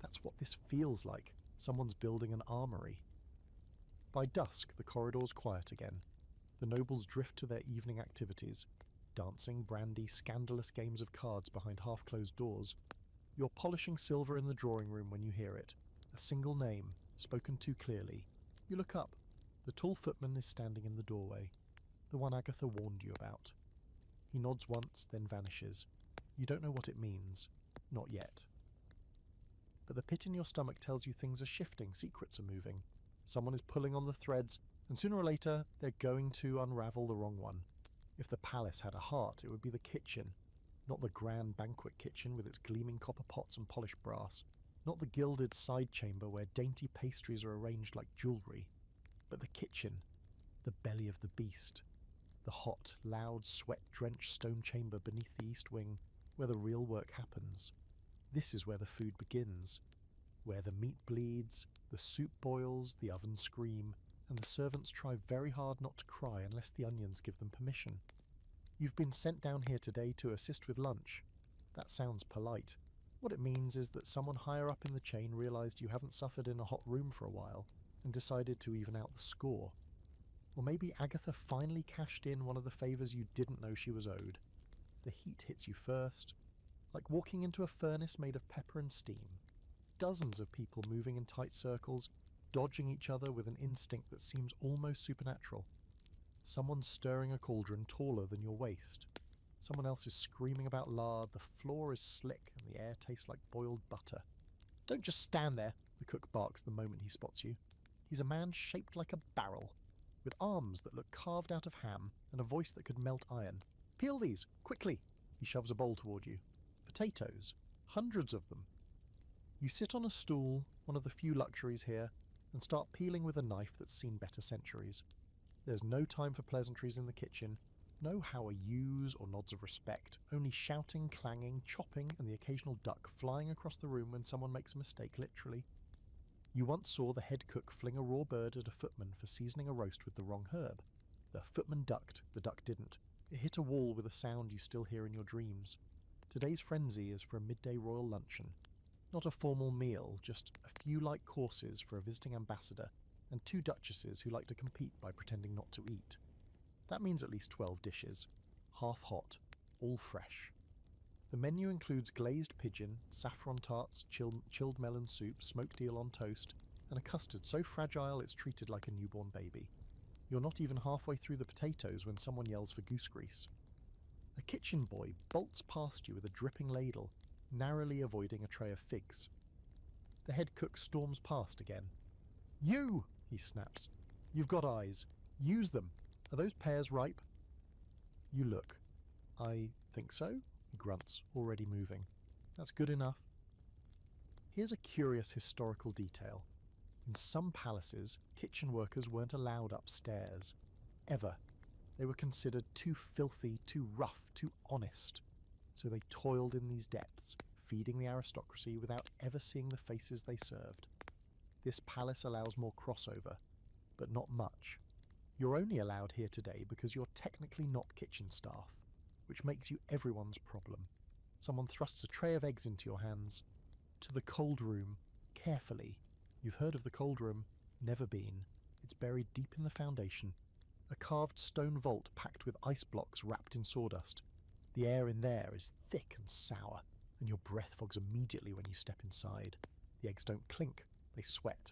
That's what this feels like. Someone's building an armory. By dusk, the corridors quiet again. The nobles drift to their evening activities. Dancing, brandy, scandalous games of cards behind half-closed doors. You're polishing silver in the drawing room when you hear it. A single name, spoken too clearly. You look up. The tall footman is standing in the doorway. The one Agatha warned you about. He nods once, then vanishes. You don't know what it means. Not yet. But the pit in your stomach tells you things are shifting, secrets are moving. Someone is pulling on the threads, and sooner or later they're going to unravel the wrong one. If the palace had a heart, it would be the kitchen. Not the grand banquet kitchen with its gleaming copper pots and polished brass. Not the gilded side chamber where dainty pastries are arranged like jewellery. But the kitchen, the belly of the beast. The hot, loud, sweat-drenched stone chamber beneath the east wing, where the real work happens. This is where the food begins. Where the meat bleeds, the soup boils, the ovens scream, and the servants try very hard not to cry unless the onions give them permission. You've been sent down here today to assist with lunch. That sounds polite. What it means is that someone higher up in the chain realised you haven't suffered in a hot room for a while, and decided to even out the score. Or maybe Agatha finally cashed in one of the favours you didn't know she was owed. The heat hits you first, like walking into a furnace made of pepper and steam. Dozens of people moving in tight circles, dodging each other with an instinct that seems almost supernatural. Someone's stirring a cauldron taller than your waist. Someone else is screaming about lard, the floor is slick and the air tastes like boiled butter. Don't just stand there, the cook barks the moment he spots you. He's a man shaped like a barrel, with arms that look carved out of ham and a voice that could melt iron. Peel these, quickly! He shoves a bowl toward you. Potatoes, hundreds of them. You sit on a stool, one of the few luxuries here, and start peeling with a knife that's seen better centuries. There's no time for pleasantries in the kitchen, no how are yous or nods of respect, only shouting, clanging, chopping, and the occasional duck flying across the room when someone makes a mistake, literally. You once saw the head cook fling a raw bird at a footman for seasoning a roast with the wrong herb. The footman ducked, the duck didn't. It hit a wall with a sound you still hear in your dreams. Today's frenzy is for a midday royal luncheon. Not a formal meal, just a few light courses for a visiting ambassador, and 2 duchesses who like to compete by pretending not to eat. That means at least 12 dishes, half hot, all fresh. The menu includes glazed pigeon, saffron tarts, chilled melon soup, smoked eel on toast, and a custard so fragile it's treated like a newborn baby. You're not even halfway through the potatoes when someone yells for goose grease. A kitchen boy bolts past you with a dripping ladle, narrowly avoiding a tray of figs. The head cook storms past again. "You!" he snaps. "You've got eyes. Use them. Are those pears ripe?" You look. "I think so," he grunts, already moving. "That's good enough." Here's a curious historical detail. In some palaces, kitchen workers weren't allowed upstairs. Ever. They were considered too filthy, too rough, too honest. So they toiled in these depths, feeding the aristocracy without ever seeing the faces they served. This palace allows more crossover, but not much. You're only allowed here today because you're technically not kitchen staff, which makes you everyone's problem. Someone thrusts a tray of eggs into your hands. To the cold room, carefully. You've heard of the cold room, never been. It's buried deep in the foundation. A carved stone vault packed with ice blocks wrapped in sawdust. The air in there is thick and sour, and your breath fogs immediately when you step inside. The eggs don't clink, they sweat.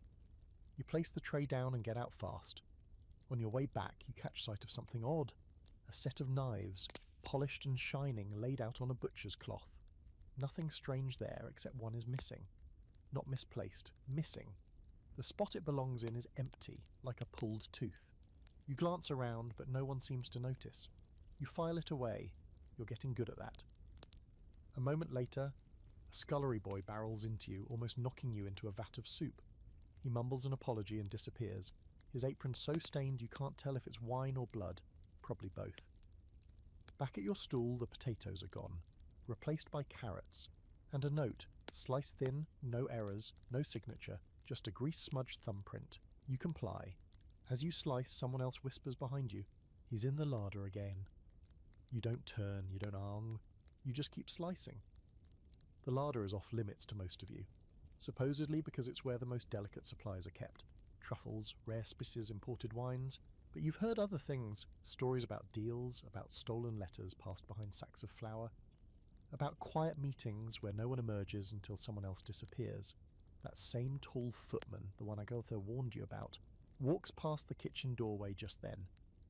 You place the tray down and get out fast. On your way back, you catch sight of something odd. A set of knives, polished and shining, laid out on a butcher's cloth. Nothing strange there except one is missing. Not misplaced, missing. The spot it belongs in is empty, like a pulled tooth. You glance around, but no one seems to notice. You file it away. You're getting good at that. A moment later, a scullery boy barrels into you, almost knocking you into a vat of soup. He mumbles an apology and disappears. His apron so stained you can't tell if it's wine or blood. Probably both. Back at your stool, the potatoes are gone, replaced by carrots, and a note, sliced thin, no errors, no signature, just a grease-smudged thumbprint. You comply. As you slice, someone else whispers behind you, "He's in the larder again." You don't turn, you don't argue, you just keep slicing. The larder is off limits to most of you, supposedly because it's where the most delicate supplies are kept. Truffles, rare spices, imported wines. But you've heard other things, stories about deals, about stolen letters passed behind sacks of flour, about quiet meetings where no one emerges until someone else disappears. That same tall footman, the one Agatha warned you about, walks past the kitchen doorway just then.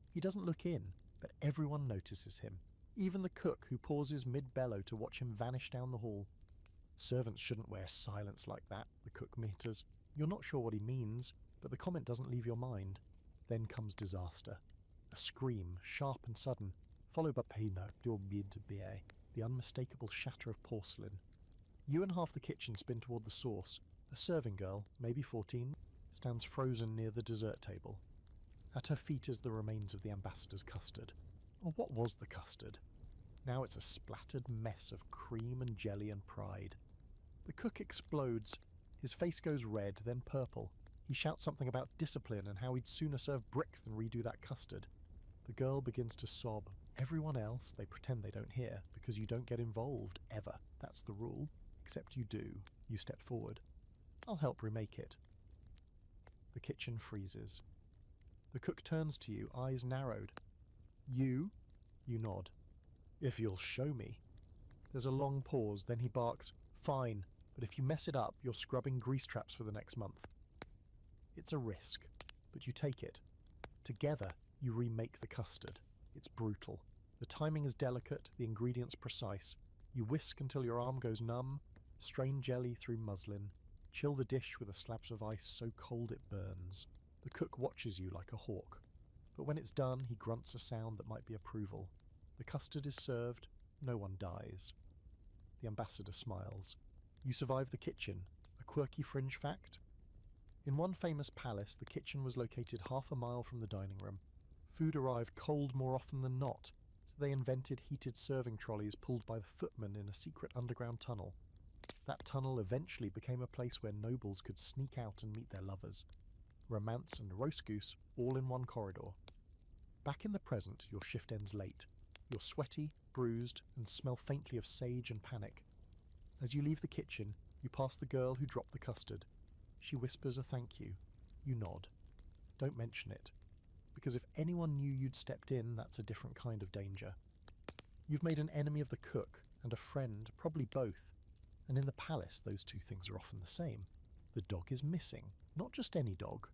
He doesn't look in, but everyone notices him, even the cook who pauses mid-bellow to watch him vanish down the hall. Servants shouldn't wear silence like that, the cook mutters. You're not sure what he means, but the comment doesn't leave your mind. Then comes disaster. A scream, sharp and sudden, followed by the unmistakable shatter of porcelain. You and half the kitchen spin toward the source. A serving girl, maybe 14, stands frozen near the dessert table. At her feet is the remains of the ambassador's custard. Or what was the custard? Now it's a splattered mess of cream and jelly and pride. The cook explodes. His face goes red, then purple. He shouts something about discipline and how he'd sooner serve bricks than redo that custard. The girl begins to sob. Everyone else, they pretend they don't hear, because you don't get involved, ever. That's the rule. Except you do. You step forward. "I'll help remake it." The kitchen freezes. The cook turns to you, eyes narrowed. "You?" You nod. "If you'll show me." There's a long pause, then he barks, "Fine, but if you mess it up, you're scrubbing grease traps for the next month." It's a risk, but you take it. Together, you remake the custard. It's brutal. The timing is delicate, the ingredients precise. You whisk until your arm goes numb, strain jelly through muslin, chill the dish with a slab of ice so cold it burns. The cook watches you like a hawk, but when it's done, he grunts a sound that might be approval. The custard is served, no one dies. The ambassador smiles. You survive the kitchen, a quirky fringe fact? In one famous palace, the kitchen was located half a mile from the dining room. Food arrived cold more often than not, so they invented heated serving trolleys pulled by the footmen in a secret underground tunnel. That tunnel eventually became a place where nobles could sneak out and meet their lovers. Romance and roast goose all in one corridor. Back in the present, your shift ends late. You're sweaty, bruised, and smell faintly of sage and panic. As you leave the kitchen, you pass the girl who dropped the custard. She whispers a thank you. You nod. Don't mention it, because if anyone knew you'd stepped in, that's a different kind of danger. You've made an enemy of the cook and a friend, probably both. And in the palace, those two things are often the same. The dog is missing. Not just any dog.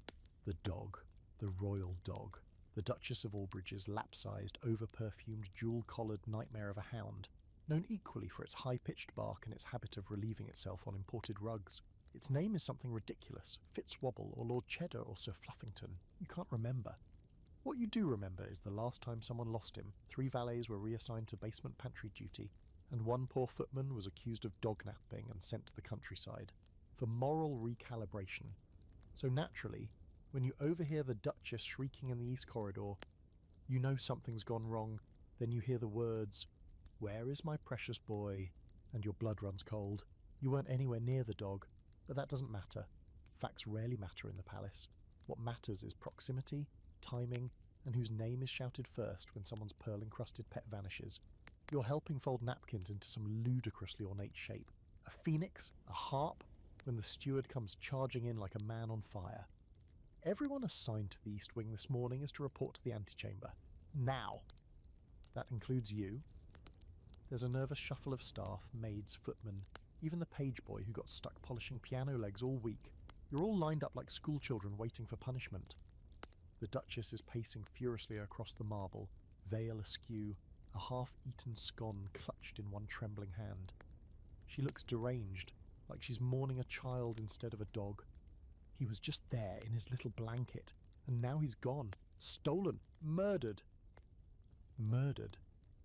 The dog. The royal dog. The Duchess of Albridge's lap-sized, over-perfumed, jewel-collared nightmare of a hound, known equally for its high-pitched bark and its habit of relieving itself on imported rugs. Its name is something ridiculous, Fitzwobble or Lord Cheddar or Sir Fluffington. You can't remember. What you do remember is the last time someone lost him, 3 valets were reassigned to basement pantry duty, and one poor footman was accused of dog-napping and sent to the countryside, for moral recalibration. So naturally, when you overhear the Duchess shrieking in the East Corridor, you know something's gone wrong, then you hear the words, "Where is my precious boy?" and your blood runs cold. You weren't anywhere near the dog, but that doesn't matter. Facts rarely matter in the palace. What matters is proximity, timing, and whose name is shouted first when someone's pearl-encrusted pet vanishes. You're helping fold napkins into some ludicrously ornate shape. A phoenix, a harp, when the steward comes charging in like a man on fire. Everyone assigned to the East Wing this morning is to report to the antechamber. Now! That includes you. There's a nervous shuffle of staff, maids, footmen, even the page boy who got stuck polishing piano legs all week. You're all lined up like schoolchildren waiting for punishment. The Duchess is pacing furiously across the marble, veil askew, a half-eaten scone clutched in one trembling hand. She looks deranged, like she's mourning a child instead of a dog. He was just there in his little blanket, and now he's gone, stolen, murdered. Murdered?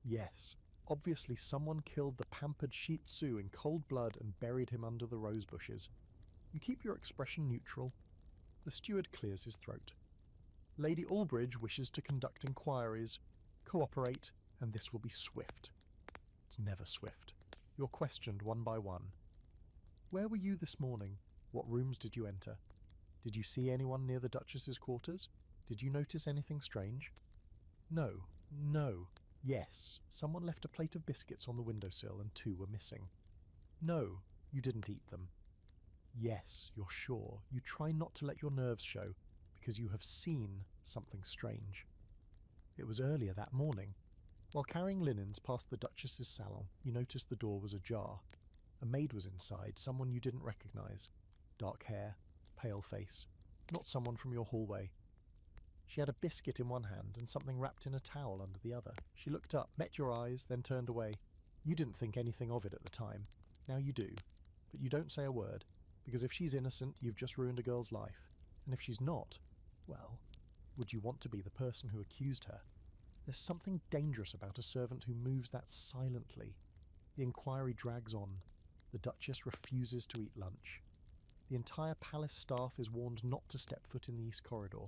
Yes. Obviously someone killed the pampered Shih Tzu in cold blood and buried him under the rose bushes. You keep your expression neutral. The steward clears his throat. Lady Albridge wishes to conduct inquiries. Cooperate, and this will be swift. It's never swift. You're questioned one by one. Where were you this morning? What rooms did you enter? Did you see anyone near the Duchess's quarters? Did you notice anything strange? No. No. Yes, someone left a plate of biscuits on the windowsill and 2 were missing. No, you didn't eat them. Yes, you're sure. You try not to let your nerves show, because you have seen something strange. It was earlier that morning. While carrying linens past the Duchess's salon, you noticed the door was ajar. A maid was inside, someone you didn't recognise. Dark hair, pale face, not someone from your hallway. She had a biscuit in one hand and something wrapped in a towel under the other. She looked up, met your eyes, then turned away. You didn't think anything of it at the time. Now you do. But you don't say a word, because if she's innocent, you've just ruined a girl's life. And if she's not, well, would you want to be the person who accused her? There's something dangerous about a servant who moves that silently. The inquiry drags on. The Duchess refuses to eat lunch. The entire palace staff is warned not to step foot in the East Corridor.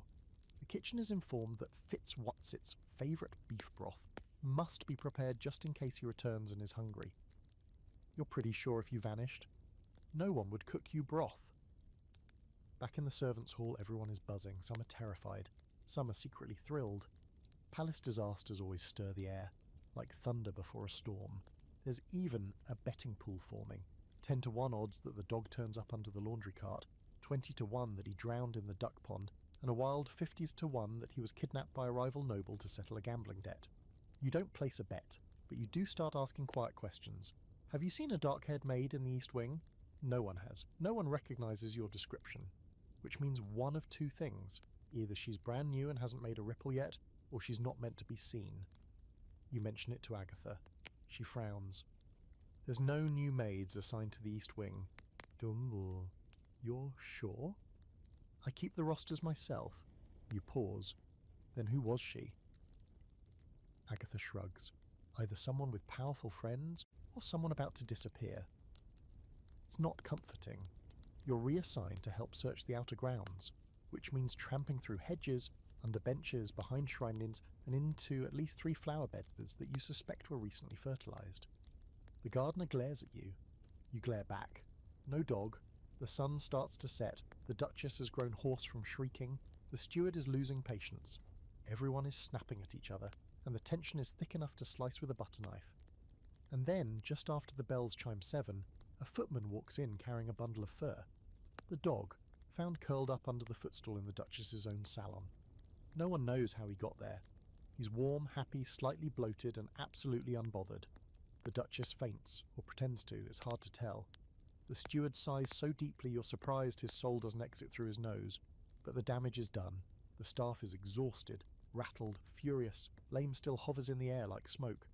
The kitchen is informed that Fitzwatsit's favourite beef broth must be prepared just in case he returns and is hungry. You're pretty sure if you vanished, no one would cook you broth. Back in the servants' hall, everyone is buzzing. Some are terrified. Some are secretly thrilled. Palace disasters always stir the air, like thunder before a storm. There's even a betting pool forming. 10-1 odds that the dog turns up under the laundry cart, 20-1 that he drowned in the duck pond, and a wild 50-1 that he was kidnapped by a rival noble to settle a gambling debt. You don't place a bet, but you do start asking quiet questions. Have you seen a dark-haired maid in the East Wing? No one has. No one recognises your description, which means one of 2 things. Either she's brand new and hasn't made a ripple yet, or she's not meant to be seen. You mention it to Agatha. She frowns. There's no new maids assigned to the East Wing. Dumbo. You're sure? I keep the rosters myself. You pause. Then who was she? Agatha shrugs. Either someone with powerful friends, or someone about to disappear. It's not comforting. You're reassigned to help search the outer grounds, which means tramping through hedges, under benches, behind shrine inns, and into at least 3 flower beds that you suspect were recently fertilised. The gardener glares at you. You glare back. No dog. The sun starts to set. The Duchess has grown hoarse from shrieking. The steward is losing patience. Everyone is snapping at each other, and the tension is thick enough to slice with a butter knife. And then, just after the bells chime 7, a footman walks in carrying a bundle of fur. The dog, found curled up under the footstool in the Duchess's own salon. No one knows how he got there. He's warm, happy, slightly bloated, and absolutely unbothered. The Duchess faints, or pretends to, it's hard to tell. The steward sighs so deeply you're surprised his soul doesn't exit through his nose. But the damage is done. The staff is exhausted, rattled, furious. Lame still hovers in the air like smoke.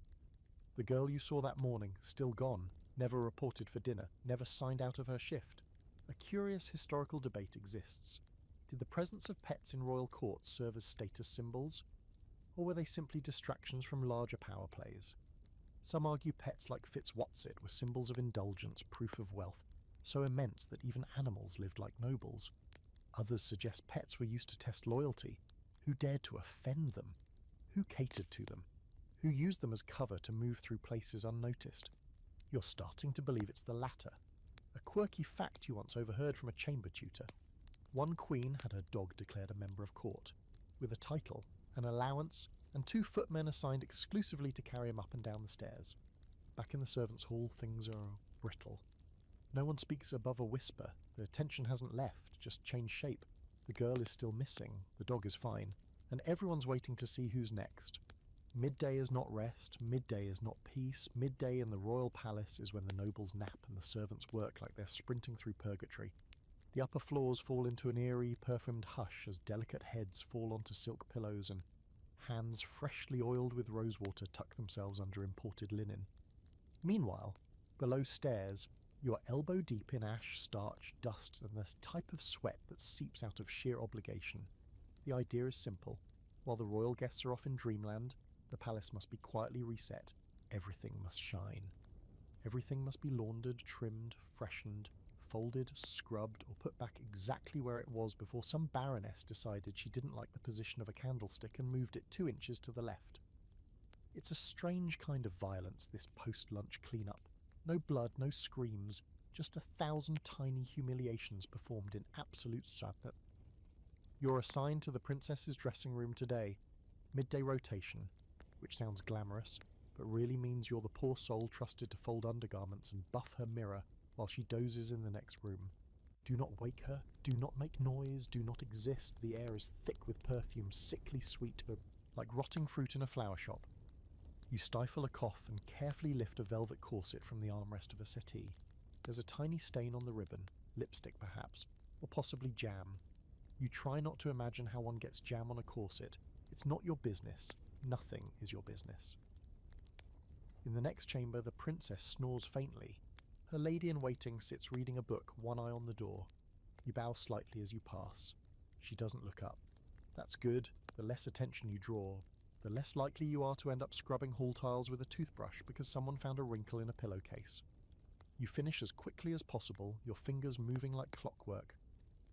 The girl you saw that morning, still gone, never reported for dinner, never signed out of her shift. A curious historical debate exists. Did the presence of pets in royal courts serve as status symbols? Or were they simply distractions from larger power plays? Some argue pets like Fitzwatsit were symbols of indulgence, proof of wealth, so immense that even animals lived like nobles. Others suggest pets were used to test loyalty. Who dared to offend them? Who catered to them? Who used them as cover to move through places unnoticed? You're starting to believe it's the latter. A quirky fact you once overheard from a chamber tutor. One queen had her dog declared a member of court, with a title, an allowance, and 2 footmen assigned exclusively to carry him up and down the stairs. Back in the servants' hall, things are brittle. No one speaks above a whisper. The tension hasn't left, just changed shape. The girl is still missing, the dog is fine, and everyone's waiting to see who's next. Midday is not rest, midday is not peace, midday in the royal palace is when the nobles nap and the servants work like they're sprinting through purgatory. The upper floors fall into an eerie, perfumed hush as delicate heads fall onto silk pillows and hands freshly oiled with rosewater tuck themselves under imported linen. Meanwhile, below stairs, you're elbow deep in ash, starch, dust, and the type of sweat that seeps out of sheer obligation. The idea is simple. While the royal guests are off in dreamland, the palace must be quietly reset. Everything must shine. Everything must be laundered, trimmed, freshened, folded, scrubbed, or put back exactly where it was before some baroness decided she didn't like the position of a candlestick and moved it 2 inches to the left. It's a strange kind of violence, this post-lunch clean-up. No blood, no screams, just 1,000 tiny humiliations performed in absolute silence. You're assigned to the princess's dressing room today. Midday rotation, which sounds glamorous, but really means you're the poor soul trusted to fold undergarments and buff her mirror while she dozes in the next room. Do not wake her, do not make noise, do not exist. The air is thick with perfume, sickly sweet, like rotting fruit in a flower shop. You stifle a cough and carefully lift a velvet corset from the armrest of a settee. There's a tiny stain on the ribbon, lipstick perhaps, or possibly jam. You try not to imagine how one gets jam on a corset. It's not your business. Nothing is your business. In the next chamber, the princess snores faintly. Her lady-in-waiting sits reading a book, one eye on the door. You bow slightly as you pass. She doesn't look up. That's good. The less attention you draw, the less likely you are to end up scrubbing hall tiles with a toothbrush because someone found a wrinkle in a pillowcase. You finish as quickly as possible, your fingers moving like clockwork.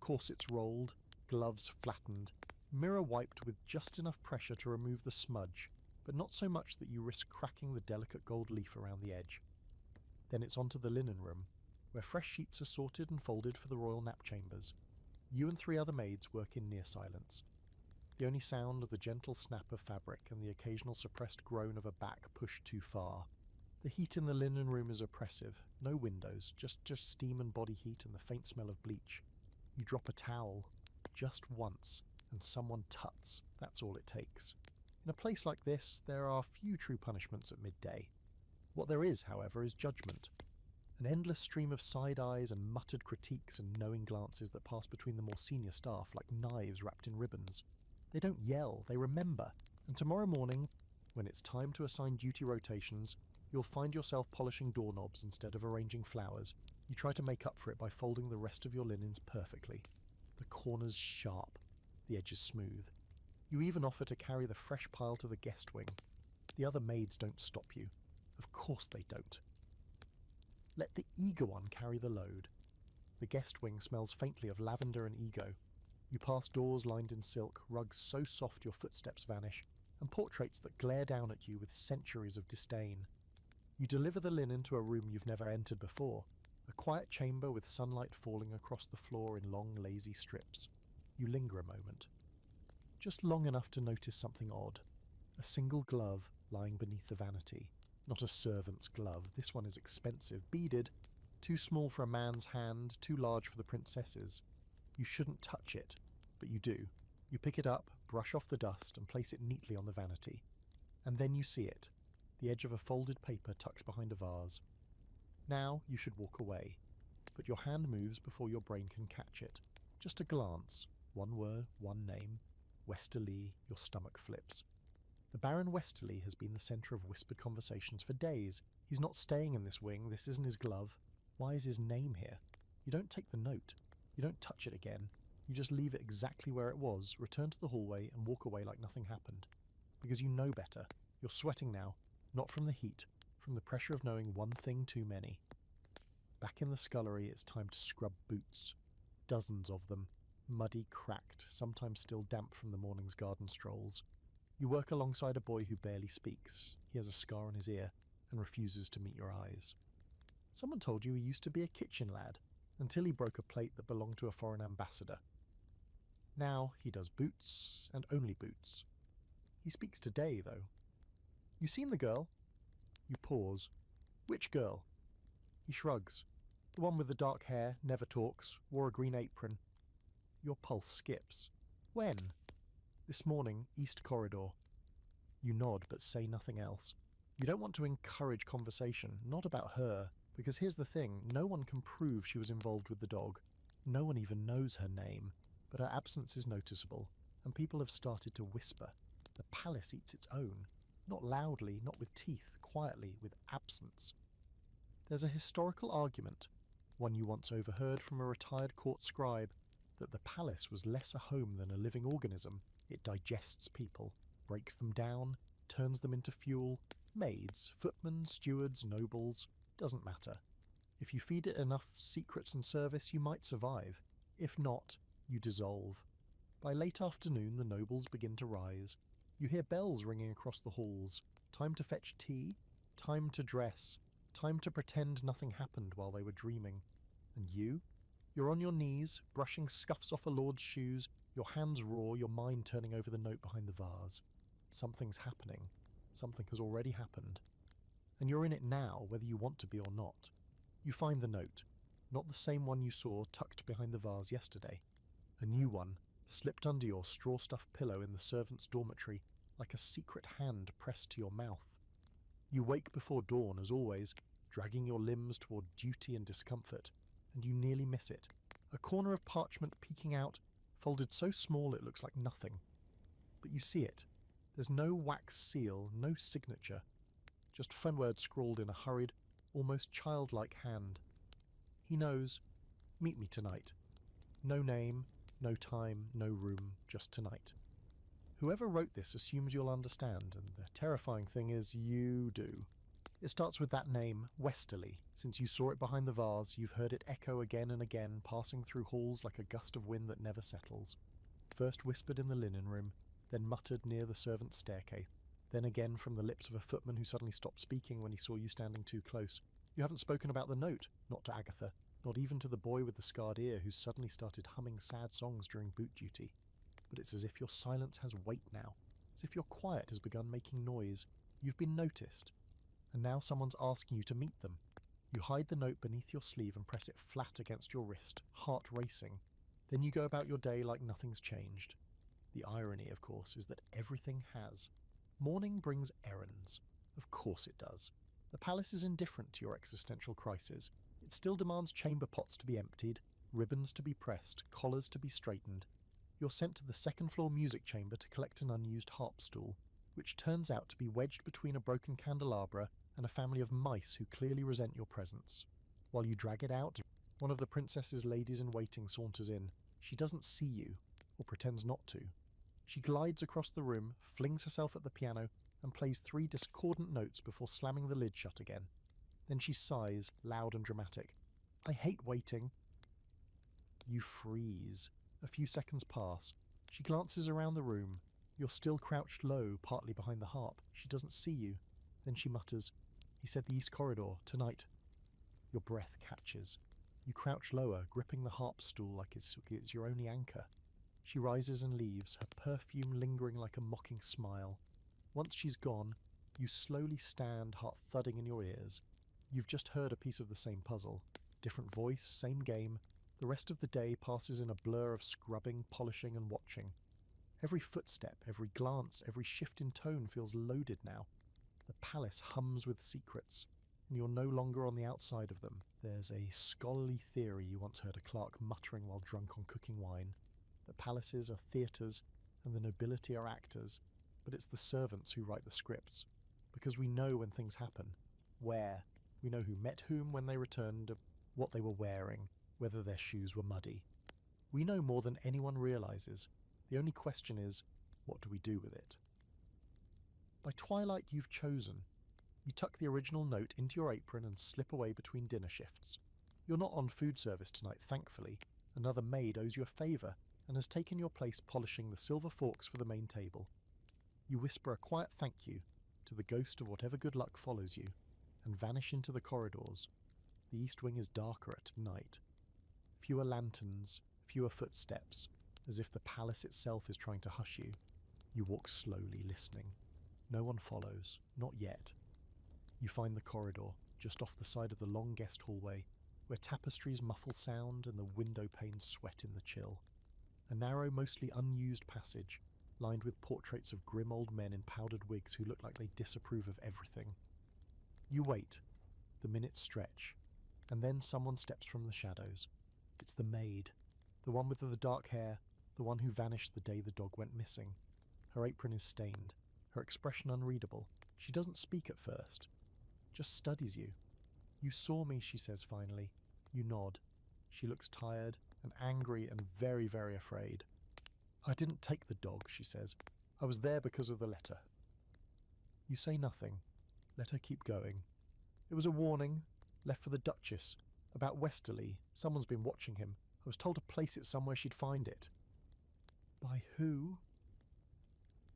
Corsets rolled, gloves flattened, mirror wiped with just enough pressure to remove the smudge, but not so much that you risk cracking the delicate gold leaf around the edge. Then it's onto the linen room, where fresh sheets are sorted and folded for the royal nap chambers. You and 3 other maids work in near silence. The only sound of the gentle snap of fabric and the occasional suppressed groan of a back pushed too far. The heat in the linen room is oppressive. No windows, just steam and body heat and the faint smell of bleach. You drop a towel, just once, and someone tuts. That's all it takes. In a place like this, there are few true punishments at midday. What there is, however, is judgment. An endless stream of side eyes and muttered critiques and knowing glances that pass between the more senior staff like knives wrapped in ribbons. They don't yell, they remember. And tomorrow morning, when it's time to assign duty rotations, you'll find yourself polishing doorknobs instead of arranging flowers. You try to make up for it by folding the rest of your linens perfectly. The corners sharp, the edges smooth. You even offer to carry the fresh pile to the guest wing. The other maids don't stop you. Of course they don't. Let the eager one carry the load. The guest wing smells faintly of lavender and ego. You pass doors lined in silk, rugs so soft your footsteps vanish, and portraits that glare down at you with centuries of disdain. You deliver the linen to a room you've never entered before, a quiet chamber with sunlight falling across the floor in long, lazy strips. You linger a moment. Just long enough to notice something odd. A single glove lying beneath the vanity. Not a servant's glove. This one is expensive, beaded, too small for a man's hand, too large for the princess's. You shouldn't touch it, but you do. You pick it up, brush off the dust, and place it neatly on the vanity. And then you see it, the edge of a folded paper tucked behind a vase. Now you should walk away, but your hand moves before your brain can catch it. Just a glance, one word, one name. Westerly, your stomach flips. The Baron Westerly has been the centre of whispered conversations for days. He's not staying in this wing, this isn't his glove. Why is his name here? You don't take the note. You don't touch it again. You just leave it exactly where it was, return to the hallway, and walk away like nothing happened. Because you know better. You're sweating now, not from the heat, from the pressure of knowing one thing too many. Back in the scullery, it's time to scrub boots. Dozens of them, muddy, cracked, sometimes still damp from the morning's garden strolls. You work alongside a boy who barely speaks. He has a scar on his ear and refuses to meet your eyes. Someone told you he used to be a kitchen lad, until he broke a plate that belonged to a foreign ambassador. Now he does boots, and only boots. He speaks today, though. You seen the girl? You pause. Which girl? He shrugs. The one with the dark hair, never talks, wore a green apron. Your pulse skips. When? This morning, East Corridor. You nod, but say nothing else. You don't want to encourage conversation, not about her, because here's the thing, no one can prove she was involved with the dog. No one even knows her name, but her absence is noticeable, and people have started to whisper. The palace eats its own. Not loudly, not with teeth, quietly, with absence. There's a historical argument, one you once overheard from a retired court scribe, that the palace was less a home than a living organism. It digests people, breaks them down, turns them into fuel. Maids, footmen, stewards, nobles, doesn't matter. If you feed it enough secrets and service, you might survive. If not, you dissolve. By late afternoon, the nobles begin to rise. You hear bells ringing across the halls. Time to fetch tea, time to dress, time to pretend nothing happened while they were dreaming. And you? You're on your knees, brushing scuffs off a lord's shoes, your hands raw, your mind turning over the note behind the vase. Something's happening. Something has already happened. And you're in it now, whether you want to be or not. You find the note, not the same one you saw tucked behind the vase yesterday. A new one, slipped under your straw-stuffed pillow in the servants' dormitory, like a secret hand pressed to your mouth. You wake before dawn, as always, dragging your limbs toward duty and discomfort, and you nearly miss it. A corner of parchment peeking out, folded so small it looks like nothing. But you see it. There's no wax seal, no signature. Just fun words scrawled in a hurried, almost childlike hand. He knows. Meet me tonight. No name, no time, no room, just tonight. Whoever wrote this assumes you'll understand, and the terrifying thing is you do. It starts with that name, Westerly. Since you saw it behind the vase, you've heard it echo again and again, passing through halls like a gust of wind that never settles. First whispered in the linen room, then muttered near the servants' staircase, then again from the lips of a footman who suddenly stopped speaking when he saw you standing too close. You haven't spoken about the note, not to Agatha, not even to the boy with the scarred ear who suddenly started humming sad songs during boot duty. But it's as if your silence has weight now, as if your quiet has begun making noise. You've been noticed, and now someone's asking you to meet them. You hide the note beneath your sleeve and press it flat against your wrist, heart racing. Then you go about your day like nothing's changed. The irony, of course, is that everything has. Morning brings errands. Of course it does. The palace is indifferent to your existential crisis. It still demands chamber pots to be emptied, ribbons to be pressed, collars to be straightened. You're sent to the second-floor music chamber to collect an unused harp stool, which turns out to be wedged between a broken candelabra and a family of mice who clearly resent your presence. While you drag it out, one of the princess's ladies-in-waiting saunters in. She doesn't see you, or pretends not to. She glides across the room, flings herself at the piano, and plays 3 discordant notes before slamming the lid shut again. Then she sighs, loud and dramatic. I hate waiting. You freeze, A few seconds pass. She glances around the room. You're still crouched low, partly behind the harp. She doesn't see you. Then she mutters, "He said the east corridor, tonight." Your breath catches. You crouch lower, gripping the harp stool like it's your only anchor. She rises and leaves, her perfume lingering like a mocking smile. Once she's gone, you slowly stand, heart thudding in your ears. You've just heard a piece of the same puzzle. Different voice, same game. The rest of the day passes in a blur of scrubbing, polishing and watching. Every footstep, every glance, every shift in tone feels loaded now. The palace hums with secrets, and you're no longer on the outside of them. There's a scholarly theory you once heard a clerk muttering while drunk on cooking wine, that palaces are theatres and the nobility are actors, but it's the servants who write the scripts, because we know when things happen, where, we know who met whom when they returned, what they were wearing, whether their shoes were muddy. We know more than anyone realises. The only question is, what do we do with it? By twilight you've chosen. You tuck the original note into your apron and slip away between dinner shifts. You're not on food service tonight, thankfully. Another maid owes you a favour and has taken your place polishing the silver forks for the main table. You whisper a quiet thank you to the ghost of whatever good luck follows you and vanish into the corridors. The east wing is darker at night. Fewer lanterns, fewer footsteps, as if the palace itself is trying to hush you. You walk slowly, listening. No one follows, not yet. You find the corridor, just off the side of the long guest hallway, where tapestries muffle sound and the window panes sweat in the chill. A narrow, mostly unused passage, lined with portraits of grim old men in powdered wigs who look like they disapprove of everything. You wait. The minutes stretch, and then someone steps from the shadows. It's the maid, the one with the dark hair, the one who vanished the day the dog went missing. Her apron is stained, her expression unreadable. She doesn't speak at first, just studies you. "You saw me," she says finally. You nod. She looks tired and angry and very, very afraid. "I didn't take the dog," she says. "I was there because of the letter." You say nothing. Let her keep going. "It was a warning, left for the Duchess, about Westerly. Someone's been watching him. I was told to place it somewhere she'd find it." "By who?"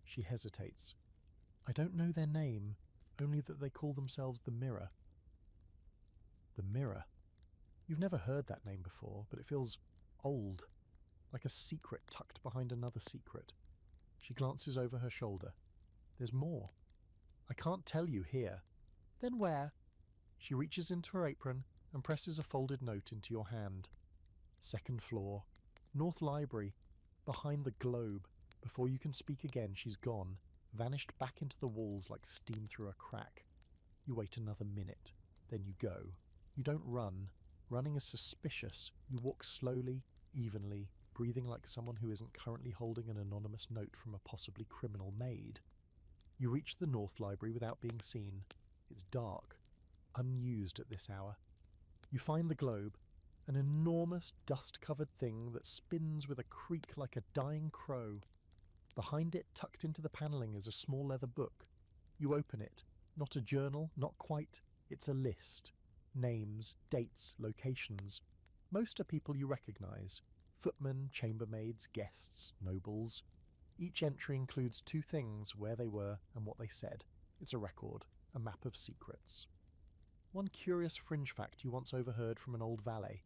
She hesitates. "I don't know their name, only that they call themselves the Mirror." The Mirror. You've never heard that name before, but it feels old, like a secret tucked behind another secret. She glances over her shoulder. "There's more. I can't tell you here." "Then where?" She reaches into her apron and presses a folded note into your hand. "Second floor. North Library. Behind the globe." Before you can speak again, she's gone, vanished back into the walls like steam through a crack. You wait another minute. Then you go. You don't run. Running is suspicious. You walk slowly, evenly, breathing like someone who isn't currently holding an anonymous note from a possibly criminal maid. You reach the North Library without being seen. It's dark, unused at this hour. You find the globe, an enormous dust-covered thing that spins with a creak like a dying crow. Behind it, tucked into the panelling, is a small leather book. You open it. Not a journal, not quite. It's a list. Names, dates, locations. Most are people you recognise. Footmen, chambermaids, guests, nobles. Each entry includes two things: where they were and what they said. It's a record, a map of secrets. One curious fringe fact you once overheard from an old valet.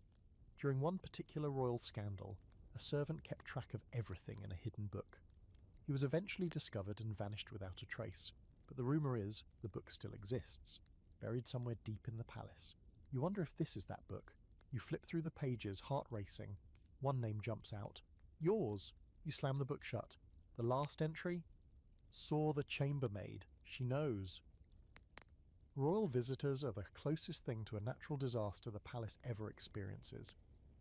During one particular royal scandal, a servant kept track of everything in a hidden book. He was eventually discovered and vanished without a trace, but the rumour is the book still exists, buried somewhere deep in the palace. You wonder if this is that book. You flip through the pages, heart racing. One name jumps out. Yours! You slam the book shut. The last entry? Saw the chambermaid. She knows. Royal visitors are the closest thing to a natural disaster the palace ever experiences.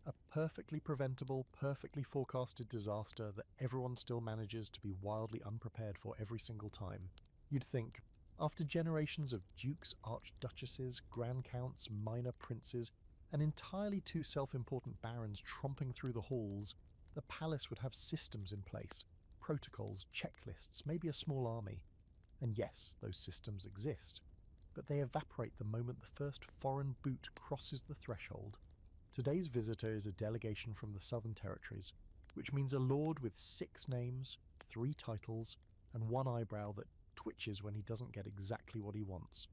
A perfectly preventable, perfectly forecasted disaster that everyone still manages to be wildly unprepared for every single time. You'd think, after generations of dukes, archduchesses, grand counts, minor princes, and entirely too self-important barons tromping through the halls, the palace would have systems in place, protocols, checklists, maybe a small army. And yes, those systems exist, but they evaporate the moment the first foreign boot crosses the threshold. Today's visitor is a delegation from the Southern Territories, which means a lord with 6 names, 3 titles, and 1 eyebrow that twitches when he doesn't get exactly what he wants.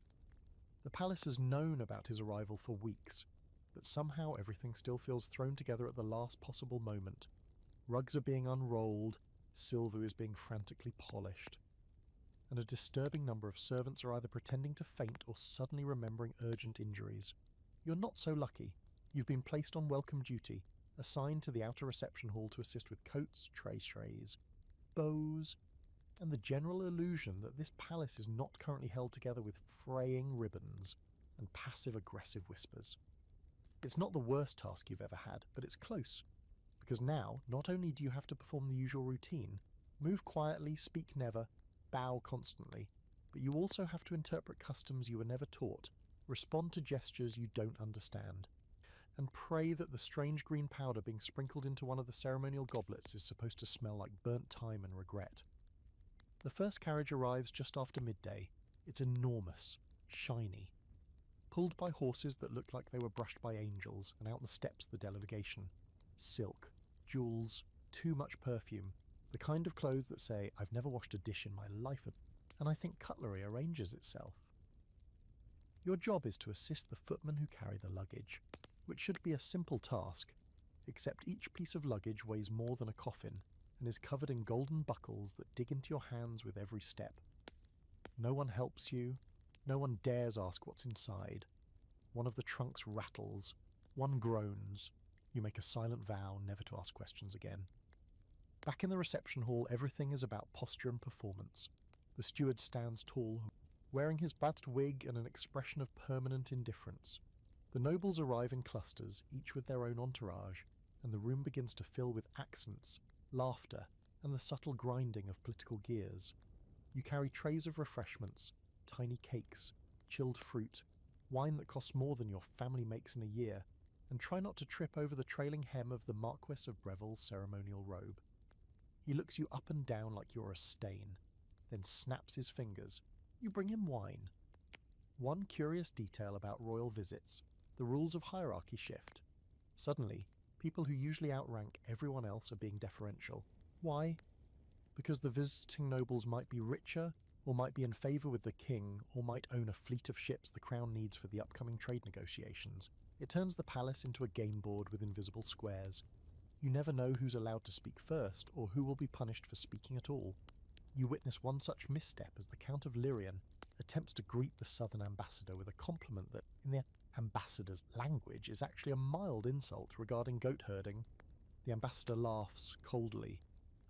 The palace has known about his arrival for weeks, but somehow everything still feels thrown together at the last possible moment. Rugs are being unrolled, silver is being frantically polished, and a disturbing number of servants are either pretending to faint or suddenly remembering urgent injuries. You're not so lucky. You've been placed on welcome duty, assigned to the outer reception hall to assist with coats, trays, bows, and the general illusion that this palace is not currently held together with fraying ribbons and passive-aggressive whispers. It's not the worst task you've ever had, but it's close. Because now, not only do you have to perform the usual routine, move quietly, speak never, bow constantly, but you also have to interpret customs you were never taught, respond to gestures you don't understand, and pray that the strange green powder being sprinkled into one of the ceremonial goblets is supposed to smell like burnt time and regret. The first carriage arrives just after midday. It's enormous, shiny, pulled by horses that look like they were brushed by angels, and out the steps the delegation. Silk, jewels, too much perfume, the kind of clothes that say, "I've never washed a dish in my life," and I think cutlery arranges itself. Your job is to assist the footmen who carry the luggage, which should be a simple task, except each piece of luggage weighs more than a coffin and is covered in golden buckles that dig into your hands with every step. No one helps you, no one dares ask what's inside. One of the trunks rattles, one groans. You make a silent vow never to ask questions again. Back in the reception hall, everything is about posture and performance. The steward stands tall, wearing his battered wig and an expression of permanent indifference. The nobles arrive in clusters, each with their own entourage, and the room begins to fill with accents, laughter, and the subtle grinding of political gears. You carry trays of refreshments, tiny cakes, chilled fruit, wine that costs more than your family makes in a year, and try not to trip over the trailing hem of the Marquess of Breville's ceremonial robe. He looks you up and down like you're a stain, then snaps his fingers. You bring him wine. One curious detail about royal visits: the rules of hierarchy shift. Suddenly, people who usually outrank everyone else are being deferential. Why? Because the visiting nobles might be richer, or might be in favour with the king, or might own a fleet of ships the crown needs for the upcoming trade negotiations. It turns the palace into a game board with invisible squares. You never know who's allowed to speak first, or who will be punished for speaking at all. You witness one such misstep as the Count of Lyrian attempts to greet the southern ambassador with a compliment that, in the ambassador's language, is actually a mild insult regarding goat herding. The ambassador laughs coldly.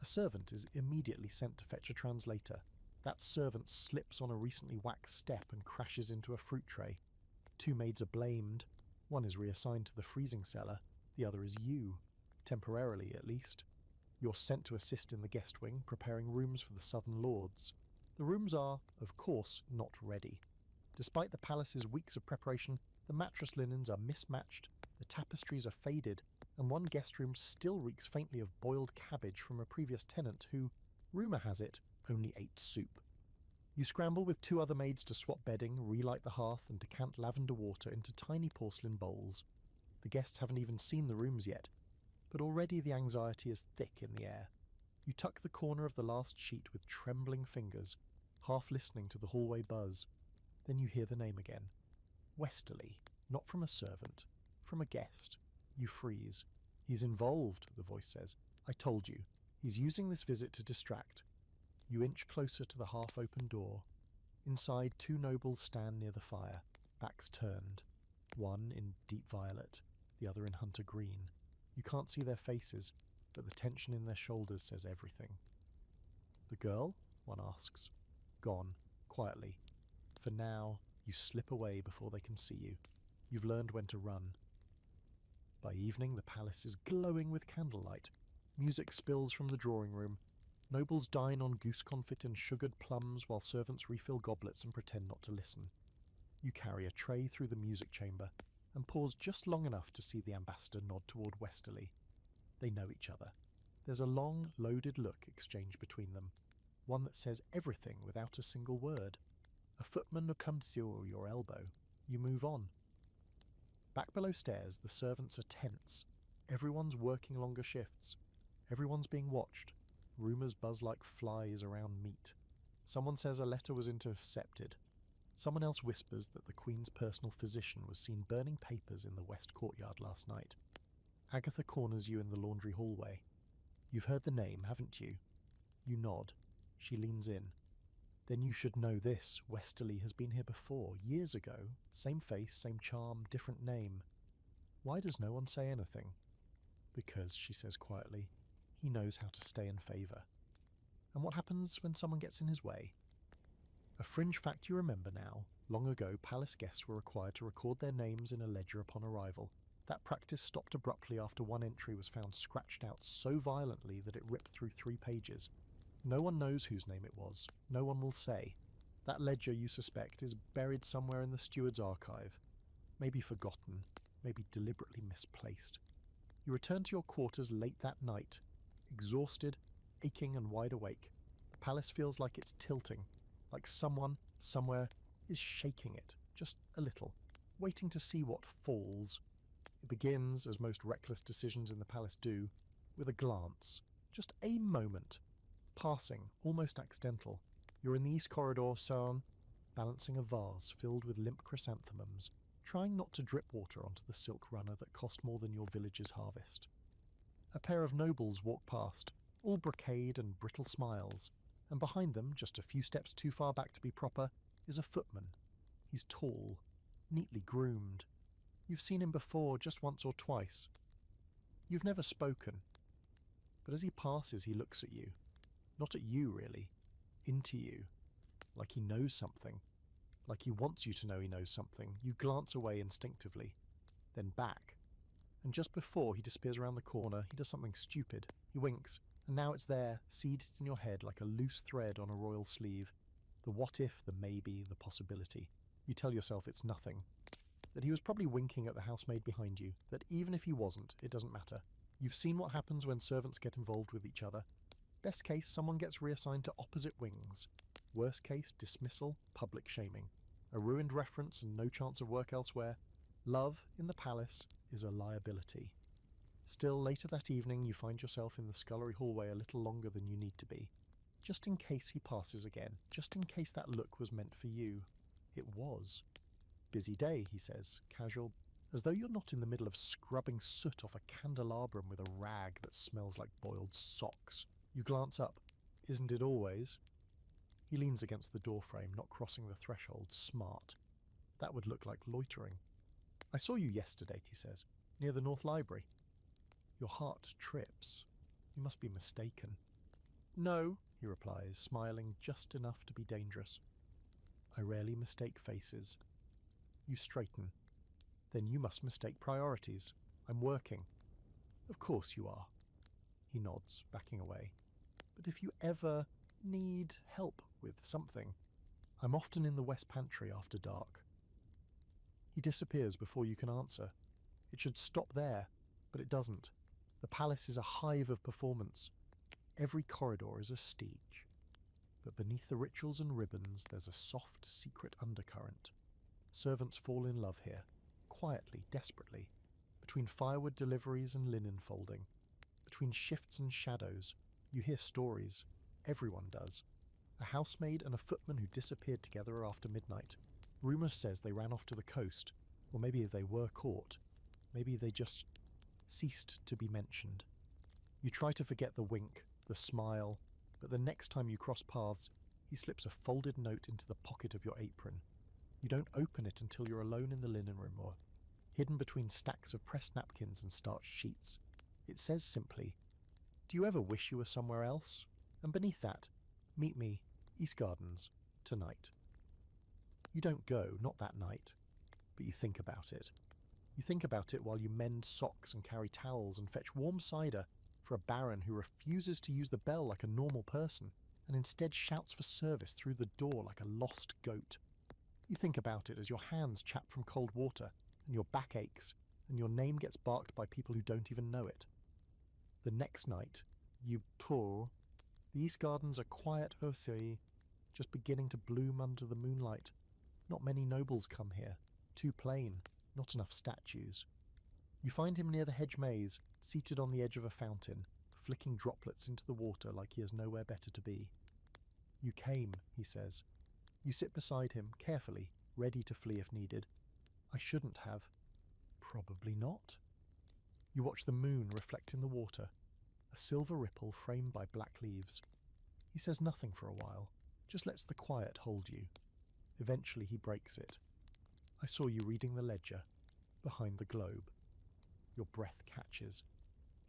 A servant is immediately sent to fetch a translator. That servant slips on a recently waxed step and crashes into a fruit tray. 2 maids are blamed. One is reassigned to the freezing cellar, the other is you, temporarily at least. You're sent to assist in the guest wing, preparing rooms for the southern lords. The rooms are, of course, not ready. Despite the palace's weeks of preparation, the mattress linens are mismatched, the tapestries are faded, and one guest room still reeks faintly of boiled cabbage from a previous tenant who, rumour has it, only ate soup. You scramble with 2 other maids to swap bedding, relight the hearth, and decant lavender water into tiny porcelain bowls. The guests haven't even seen the rooms yet, but already the anxiety is thick in the air. You tuck the corner of the last sheet with trembling fingers, half listening to the hallway buzz. Then you hear the name again. Westerly, not from a servant, from a guest. You freeze. "He's involved," the voice says. "I told you. He's using this visit to distract." You inch closer to the half-open door. Inside, 2 nobles stand near the fire, backs turned. One in deep violet, the other in hunter green. You can't see their faces, but the tension in their shoulders says everything. "The girl?" one asks. "Gone, quietly. For now, you slip away before they can see you. You've learned when to run." By evening, the palace is glowing with candlelight. Music spills from the drawing room. Nobles dine on goose confit and sugared plums while servants refill goblets and pretend not to listen. You carry a tray through the music chamber and pause just long enough to see the ambassador nod toward Westerly. They know each other. There's a long, loaded look exchanged between them, one that says everything without a single word. A footman comes to your elbow. You move on. Back below stairs, the servants are tense. Everyone's working longer shifts. Everyone's being watched. Rumours buzz like flies around meat. Someone says a letter was intercepted. Someone else whispers that the Queen's personal physician was seen burning papers in the west courtyard last night. Agatha corners you in the laundry hallway. You've heard the name, haven't you? You nod. She leans in. Then you should know this. Westerly has been here before, years ago. Same face, same charm, different name. Why does no one say anything? Because, she says quietly, he knows how to stay in favour. And what happens when someone gets in his way? A fringe fact you remember now. Long ago, palace guests were required to record their names in a ledger upon arrival. That practice stopped abruptly after one entry was found scratched out so violently that it ripped through 3 pages. No one knows whose name it was. No one will say. That ledger, you suspect, is buried somewhere in the steward's archive. Maybe forgotten, maybe deliberately misplaced. You return to your quarters late that night, exhausted, aching and wide awake. The palace feels like it's tilting, like someone, somewhere, is shaking it, just a little, waiting to see what falls. It begins, as most reckless decisions in the palace do, with a glance. Just a moment. Passing, almost accidental. You're in the east corridor, Son, balancing a vase filled with limp chrysanthemums, trying not to drip water onto the silk runner that cost more than your village's harvest. A pair of nobles walk past, all brocade and brittle smiles, and behind them, just a few steps too far back to be proper, is a footman. He's tall, neatly groomed. You've seen him before, just once or twice. You've never spoken. But as he passes, he looks at you. Not at you, really. Into you. Like he knows something. Like he wants you to know he knows something. You glance away instinctively. Then back. And just before he disappears around the corner, he does something stupid. He winks. And now it's there, seeded in your head like a loose thread on a royal sleeve. The what if, the maybe, the possibility. You tell yourself it's nothing. That he was probably winking at the housemaid behind you. That even if he wasn't, it doesn't matter. You've seen what happens when servants get involved with each other. Best case, someone gets reassigned to opposite wings. Worst case, dismissal, public shaming. A ruined reference and no chance of work elsewhere. Love, in the palace, is a liability. Still, later that evening, you find yourself in the scullery hallway a little longer than you need to be. Just in case he passes again. Just in case that look was meant for you. It was. Busy day, he says, casual, as though you're not in the middle of scrubbing soot off a candelabrum with a rag that smells like boiled socks. You glance up. Isn't it always? He leans against the doorframe, not crossing the threshold, smart. That would look like loitering. I saw you yesterday, he says, near the North Library. Your heart trips. You must be mistaken. No, he replies, smiling just enough to be dangerous. I rarely mistake faces. You straighten. Then you must mistake priorities. I'm working. Of course you are. He nods, backing away. But if you ever need help with something, I'm often in the West Pantry after dark. He disappears before you can answer. It should stop there, but it doesn't. The palace is a hive of performance. Every corridor is a stage. But beneath the rituals and ribbons, there's a soft, secret undercurrent. Servants fall in love here, quietly, desperately, between firewood deliveries and linen folding, between shifts and shadows. You hear stories. Everyone does. A housemaid and a footman who disappeared together after midnight. Rumour says they ran off to the coast, or maybe they were caught. Maybe they just ceased to be mentioned. You try to forget the wink, the smile, but the next time you cross paths, he slips a folded note into the pocket of your apron. You don't open it until you're alone in the linen room or hidden between stacks of pressed napkins and starched sheets. It says simply, "Do you ever wish you were somewhere else?" And beneath that, "Meet me, East Gardens, tonight." You don't go, not that night, but you think about it. You think about it while you mend socks and carry towels and fetch warm cider for a baron who refuses to use the bell like a normal person and instead shouts for service through the door like a lost goat. You think about it as your hands chap from cold water and your back aches and your name gets barked by people who don't even know it. The next night, you pour. The East Gardens are quiet Hosei, just beginning to bloom under the moonlight. Not many nobles come here. Too plain. Not enough statues. You find him near the hedge maze, seated on the edge of a fountain, flicking droplets into the water like he has nowhere better to be. "You came," he says. You sit beside him, carefully, ready to flee if needed. "I shouldn't have." "Probably not." You watch the moon reflect in the water, a silver ripple framed by black leaves. He says nothing for a while, just lets the quiet hold you. Eventually he breaks it. "I saw you reading the ledger, behind the globe." Your breath catches.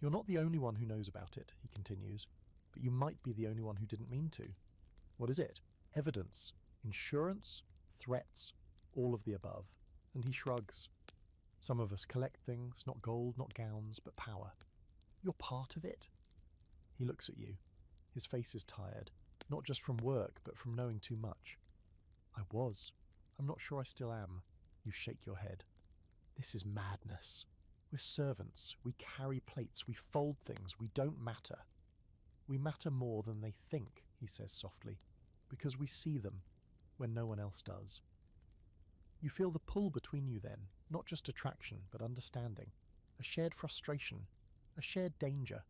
"You're not the only one who knows about it," he continues, "but you might be the only one who didn't mean to. What is it? Evidence? Insurance? Threats? All of the above." And he shrugs. "Some of us collect things, not gold, not gowns, but power. You're part of it." He looks at you. His face is tired, not just from work, but from knowing too much. "I was. I'm not sure I still am." You shake your head. "This is madness. We're servants. We carry plates. We fold things. We don't matter." "We matter more than they think," he says softly, "because we see them when no one else does." You feel the pull between you then, not just attraction, but understanding, a shared frustration, a shared danger,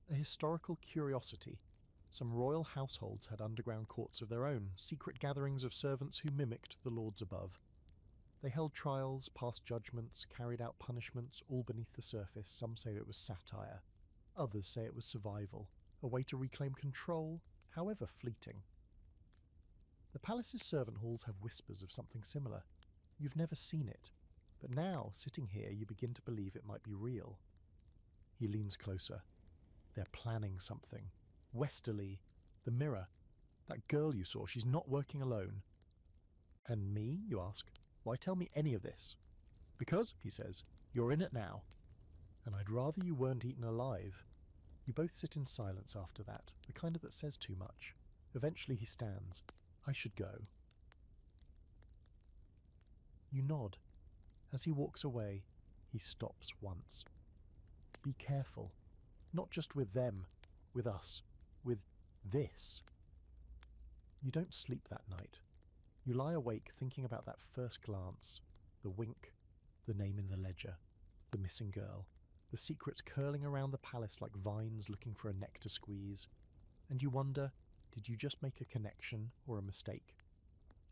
a historical curiosity. Some royal households had underground courts of their own, secret gatherings of servants who mimicked the lords above. They held trials, passed judgments, carried out punishments, all beneath the surface. Some say it was satire. Others say it was survival, a way to reclaim control, however fleeting. The palace's servant halls have whispers of something similar. You've never seen it, but now, sitting here, you begin to believe it might be real. He leans closer. "They're planning something. Westerly, the mirror. That girl you saw, she's not working alone." "And me?" you ask. "Why tell me any of this?" "Because," he says, "you're in it now. And I'd rather you weren't eaten alive." You both sit in silence after that, the kind that says too much. Eventually he stands. "I should go." You nod. As he walks away, he stops once. "Be careful. Not just with them, with us, with this." You don't sleep that night. You lie awake thinking about that first glance, the wink, the name in the ledger, the missing girl, the secrets curling around the palace like vines looking for a neck to squeeze. And you wonder, did you just make a connection or a mistake?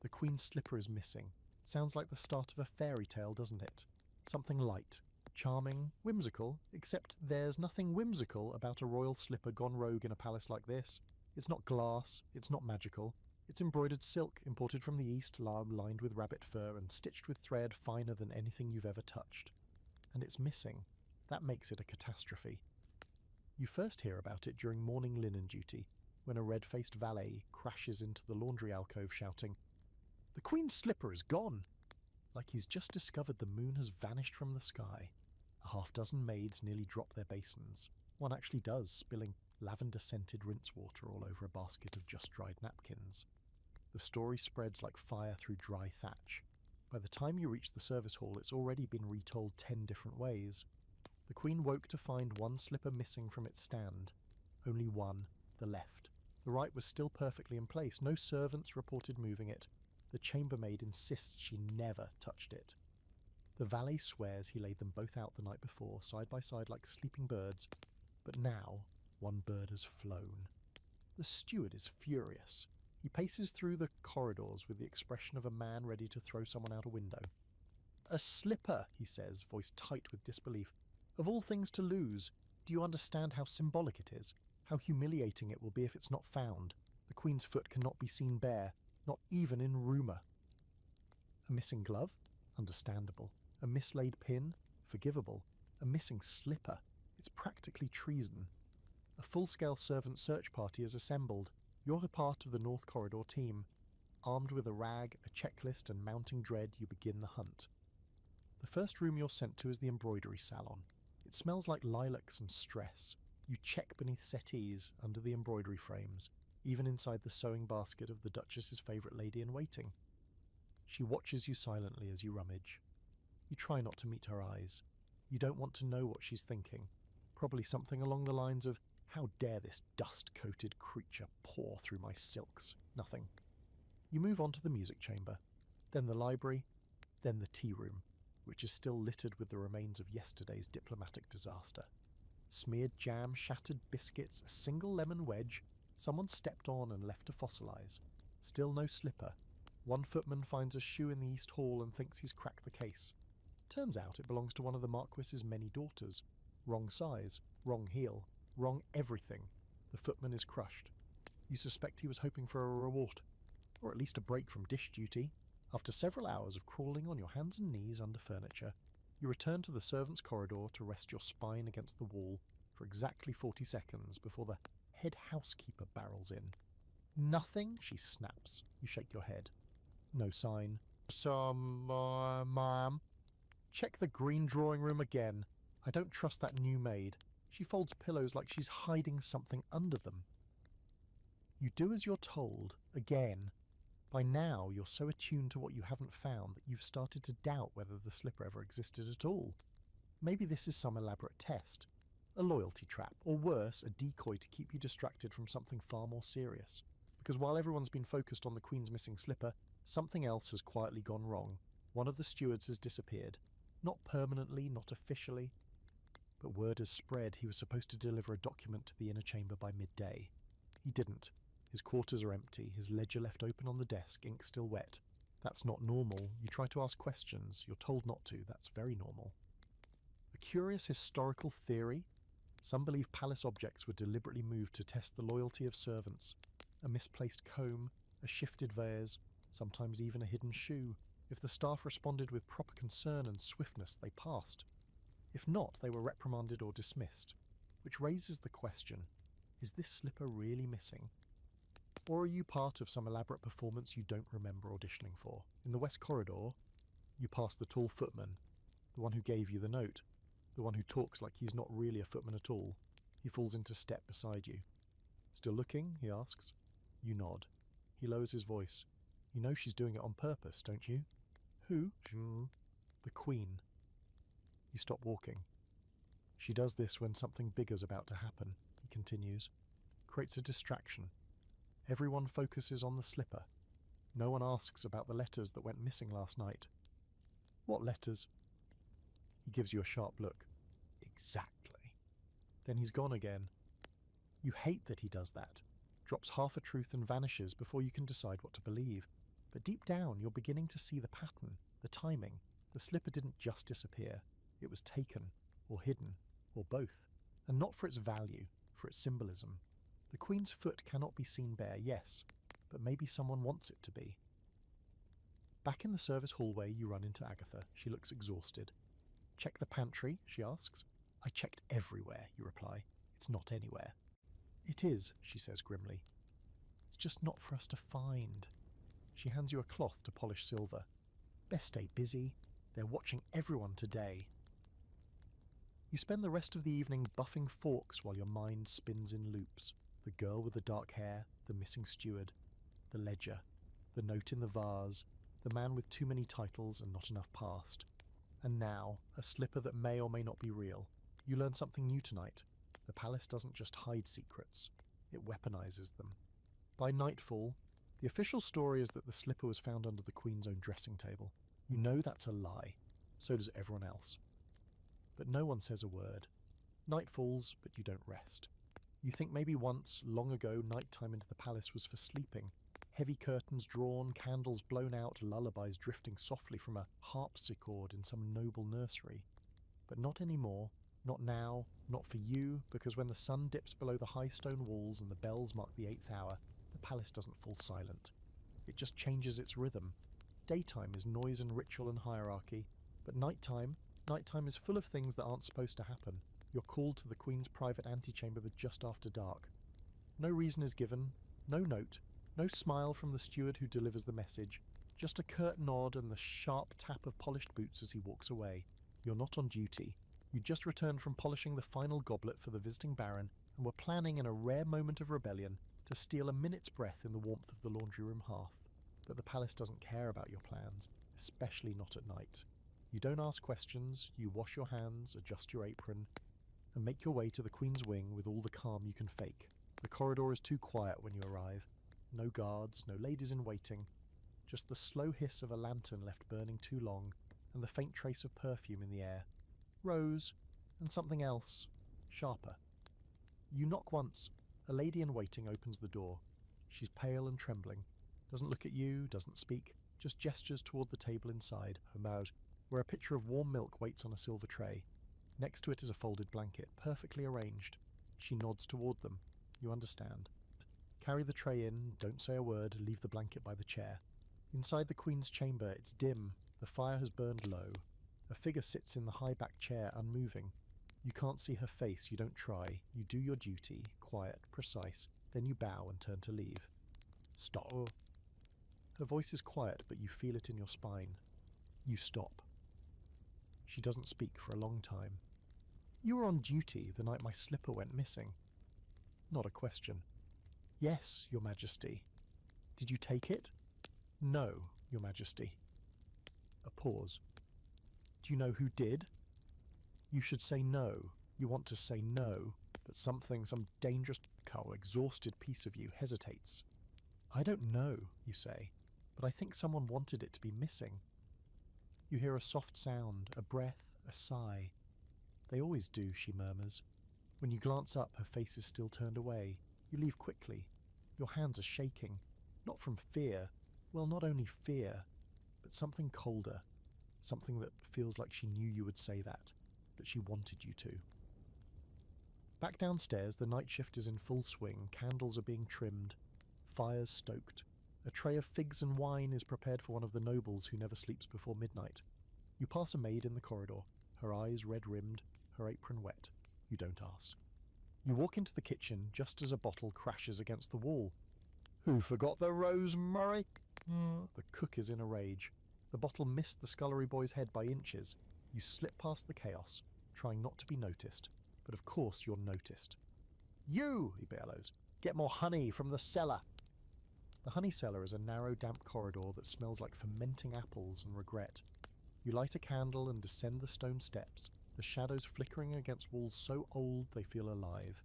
The Queen's slipper is missing. Sounds like the start of a fairy tale, doesn't it? Something light, charming, whimsical, except there's nothing whimsical about a royal slipper gone rogue in a palace like this. It's not glass, it's not magical. It's embroidered silk imported from the east, lined with rabbit fur and stitched with thread finer than anything you've ever touched. And it's missing. That makes it a catastrophe. You first hear about it during morning linen duty, when a red-faced valet crashes into the laundry alcove shouting, "The Queen's slipper is gone!" Like he's just discovered the moon has vanished from the sky. A half-dozen maids nearly drop their basins. One actually does, spilling lavender-scented rinse water all over a basket of just-dried napkins. The story spreads like fire through dry thatch. By the time you reach the service hall, it's already been retold 10 different ways. The Queen woke to find one slipper missing from its stand. Only one, the left. The right was still perfectly in place. No servants reported moving it. The chambermaid insists she never touched it. The valet swears he laid them both out the night before, side by side like sleeping birds. But now, one bird has flown. The steward is furious. He paces through the corridors with the expression of a man ready to throw someone out a window. "A slipper," he says, voice tight with disbelief. "Of all things to lose, do you understand how symbolic it is? How humiliating it will be if it's not found? The Queen's foot cannot be seen bare, not even in rumour." A missing glove? Understandable. A mislaid pin? Forgivable. A missing slipper? It's practically treason. A full-scale servant search party is assembled. You're a part of the North Corridor team. Armed with a rag, a checklist, and mounting dread, you begin the hunt. The first room you're sent to is the embroidery salon. It smells like lilacs and stress. You check beneath settees, under the embroidery frames, even inside the sewing basket of the Duchess's favourite lady-in-waiting. She watches you silently as you rummage. You try not to meet her eyes. You don't want to know what she's thinking. Probably something along the lines of, "How dare this dust-coated creature pour through my silks?" Nothing. You move on to the music chamber, then the library, then the tea room, which is still littered with the remains of yesterday's diplomatic disaster. Smeared jam, shattered biscuits, a single lemon wedge. Someone stepped on and left to fossilise. Still no slipper. One footman finds a shoe in the East Hall and thinks he's cracked the case. Turns out it belongs to one of the Marquis's many daughters. Wrong size, wrong heel, wrong everything. The footman is crushed. You suspect he was hoping for a reward, or at least a break from dish duty. After several hours of crawling on your hands and knees under furniture, you return to the servants' corridor to rest your spine against the wall for exactly 40 seconds before the head housekeeper barrels in. Nothing, she snaps. You shake your head. No sign. Ma'am. Check the green drawing room again. I don't trust that new maid. She folds pillows like she's hiding something under them. You do as you're told, again. By now, you're so attuned to what you haven't found that you've started to doubt whether the slipper ever existed at all. Maybe this is some elaborate test. A loyalty trap, or worse, a decoy to keep you distracted from something far more serious. Because while everyone's been focused on the Queen's missing slipper, something else has quietly gone wrong. One of the stewards has disappeared. Not permanently, not officially. But word has spread he was supposed to deliver a document to the inner chamber by midday. He didn't. His quarters are empty, his ledger left open on the desk, ink still wet. That's not normal. You try to ask questions. You're told not to. That's very normal. A curious historical theory. Some believe palace objects were deliberately moved to test the loyalty of servants. A misplaced comb, a shifted vase, sometimes even a hidden shoe. If the staff responded with proper concern and swiftness, they passed. If not, they were reprimanded or dismissed. Which raises the question, is this slipper really missing? Or are you part of some elaborate performance you don't remember auditioning for? In the West Corridor, you pass the tall footman, the one who gave you the note, the one who talks like he's not really a footman at all. He falls into step beside you. Still looking? He asks. You nod. He lowers his voice. You know she's doing it on purpose, don't you? Who? The Queen. You stop walking. She does this when something bigger's about to happen, he continues. Creates a distraction. Everyone focuses on the slipper. No one asks about the letters that went missing last night. What letters? He gives you a sharp look. Exactly. Then he's gone again. You hate that he does that. Drops half a truth and vanishes before you can decide what to believe. But deep down, you're beginning to see the pattern, the timing. The slipper didn't just disappear. It was taken, or hidden, or both. And not for its value, for its symbolism. The Queen's foot cannot be seen bare, yes, but maybe someone wants it to be. Back in the service hallway, you run into Agatha. She looks exhausted. Check the pantry, she asks. I checked everywhere, you reply. It's not anywhere. It is, she says grimly. It's just not for us to find. She hands you a cloth to polish silver. Best stay busy. They're watching everyone today. You spend the rest of the evening buffing forks while your mind spins in loops. The girl with the dark hair, the missing steward, the ledger, the note in the vase, the man with too many titles and not enough past. And now, a slipper that may or may not be real. You learn something new tonight. The palace doesn't just hide secrets, it weaponizes them. By nightfall, the official story is that the slipper was found under the Queen's own dressing table. You know that's a lie. So does everyone else. But no one says a word. Night falls, but you don't rest. You think maybe once, long ago, night-time into the palace was for sleeping. Heavy curtains drawn, candles blown out, lullabies drifting softly from a harpsichord in some noble nursery. But not anymore. Not now. Not for you, because when the sun dips below the high stone walls and the bells mark the 8th hour, the palace doesn't fall silent. It just changes its rhythm. Daytime is noise and ritual and hierarchy, but nighttime is full of things that aren't supposed to happen. You're called to the Queen's private antechamber just after dark. No reason is given, no note, no smile from the steward who delivers the message, just a curt nod and the sharp tap of polished boots as he walks away. You're not on duty. You just returned from polishing the final goblet for the visiting baron and were planning in a rare moment of rebellion to steal a minute's breath in the warmth of the laundry room hearth. But the palace doesn't care about your plans, especially not at night. You don't ask questions, you wash your hands, adjust your apron, and make your way to the Queen's wing with all the calm you can fake. The corridor is too quiet when you arrive. No guards, no ladies in waiting. Just the slow hiss of a lantern left burning too long, and the faint trace of perfume in the air. Rose, and something else. sharper. You knock once. A lady in waiting opens the door. She's pale and trembling. Doesn't look at you, doesn't speak, just gestures toward the table inside, her mouth, where a pitcher of warm milk waits on a silver tray. Next to it is a folded blanket, perfectly arranged. She nods toward them. You understand. Carry the tray in, don't say a word, leave the blanket by the chair. Inside the Queen's chamber, it's dim. The fire has burned low. A figure sits in the high-backed chair, unmoving. You can't see her face, you don't try. You do your duty, quiet, precise. Then you bow and turn to leave. Stop. Her voice is quiet, but you feel it in your spine. You stop. She doesn't speak for a long time. You were on duty the night my slipper went missing. Not a question. Yes, Your Majesty. Did you take it? No, Your Majesty. A pause. Do you know who did? You should say no. You want to say no, but some dangerous, exhausted piece of you hesitates. I don't know, you say, but I think someone wanted it to be missing. You hear a soft sound, a breath, a sigh. They always do, she murmurs. When you glance up, her face is still turned away. You leave quickly. Your hands are shaking. Not from fear. Well, not only fear, but something colder. Something that feels like she knew you would say that she wanted you to. Back downstairs, the night shift is in full swing. Candles are being trimmed. Fires stoked. A tray of figs and wine is prepared for one of the nobles who never sleeps before midnight. You pass a maid in the corridor, her eyes red-rimmed, her apron wet. You don't ask. You walk into the kitchen just as a bottle crashes against the wall. Who forgot the rosemary? The cook is in a rage. The bottle missed the scullery boy's head by inches. You slip past the chaos, trying not to be noticed. But of course you're noticed. You, he bellows, get more honey from the cellar. The honey cellar is a narrow, damp corridor that smells like fermenting apples and regret. You light a candle and descend the stone steps, the shadows flickering against walls so old they feel alive.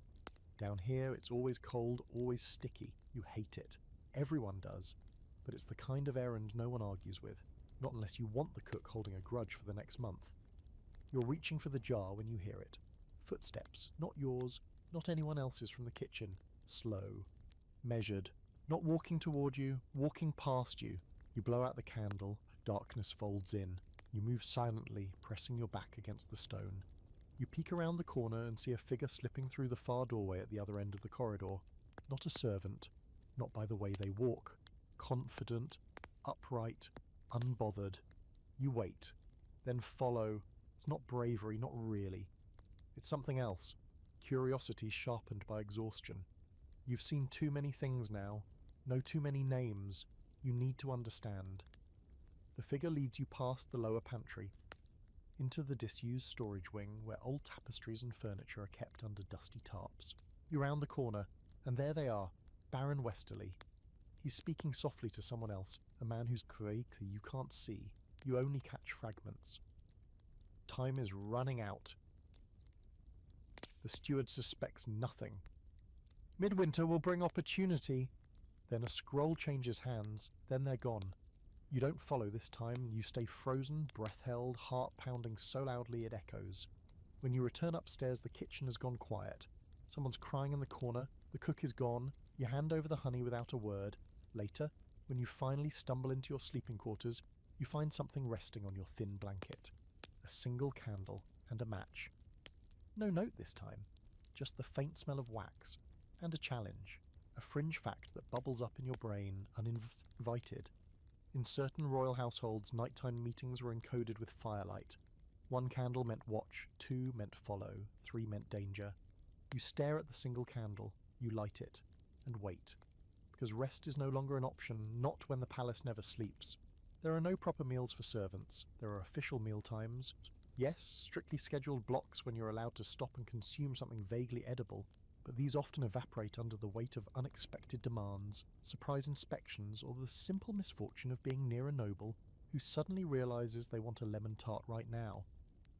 Down here it's always cold, always sticky. You hate it. Everyone does. But it's the kind of errand no one argues with, not unless you want the cook holding a grudge for the next month. You're reaching for the jar when you hear it. Footsteps, not yours, not anyone else's from the kitchen. Slow. Measured. Not walking toward you, walking past you. You blow out the candle. Darkness folds in. You move silently, pressing your back against the stone. You peek around the corner and see a figure slipping through the far doorway at the other end of the corridor. Not a servant. Not by the way they walk. Confident, upright, unbothered. You wait. Then follow. It's not bravery, not really. It's something else. Curiosity sharpened by exhaustion. You've seen too many things now. Know too many names. You need to understand. The figure leads you past the lower pantry, into the disused storage wing where old tapestries and furniture are kept under dusty tarps. You round the corner, and there they are, Baron Westerly. He's speaking softly to someone else, a man whose quake you can't see. You only catch fragments. Time is running out. The steward suspects nothing. Midwinter will bring opportunity. Then a scroll changes hands, then they're gone. You don't follow this time, you stay frozen, breath held, heart pounding so loudly it echoes. When you return upstairs, the kitchen has gone quiet. Someone's crying in the corner, the cook is gone, you hand over the honey without a word. Later, when you finally stumble into your sleeping quarters, you find something resting on your thin blanket. A single candle and a match. No note this time, just the faint smell of wax, and a challenge, a fringe fact that bubbles up in your brain uninvited. In certain royal households, nighttime meetings were encoded with firelight. 1 candle meant watch, 2 meant follow, 3 meant danger. You stare at the single candle, you light it, and wait. Because rest is no longer an option, not when the palace never sleeps. There are no proper meals for servants. There are official meal times. Yes, strictly scheduled blocks when you're allowed to stop and consume something vaguely edible, but these often evaporate under the weight of unexpected demands, surprise inspections, or the simple misfortune of being near a noble who suddenly realizes they want a lemon tart right now.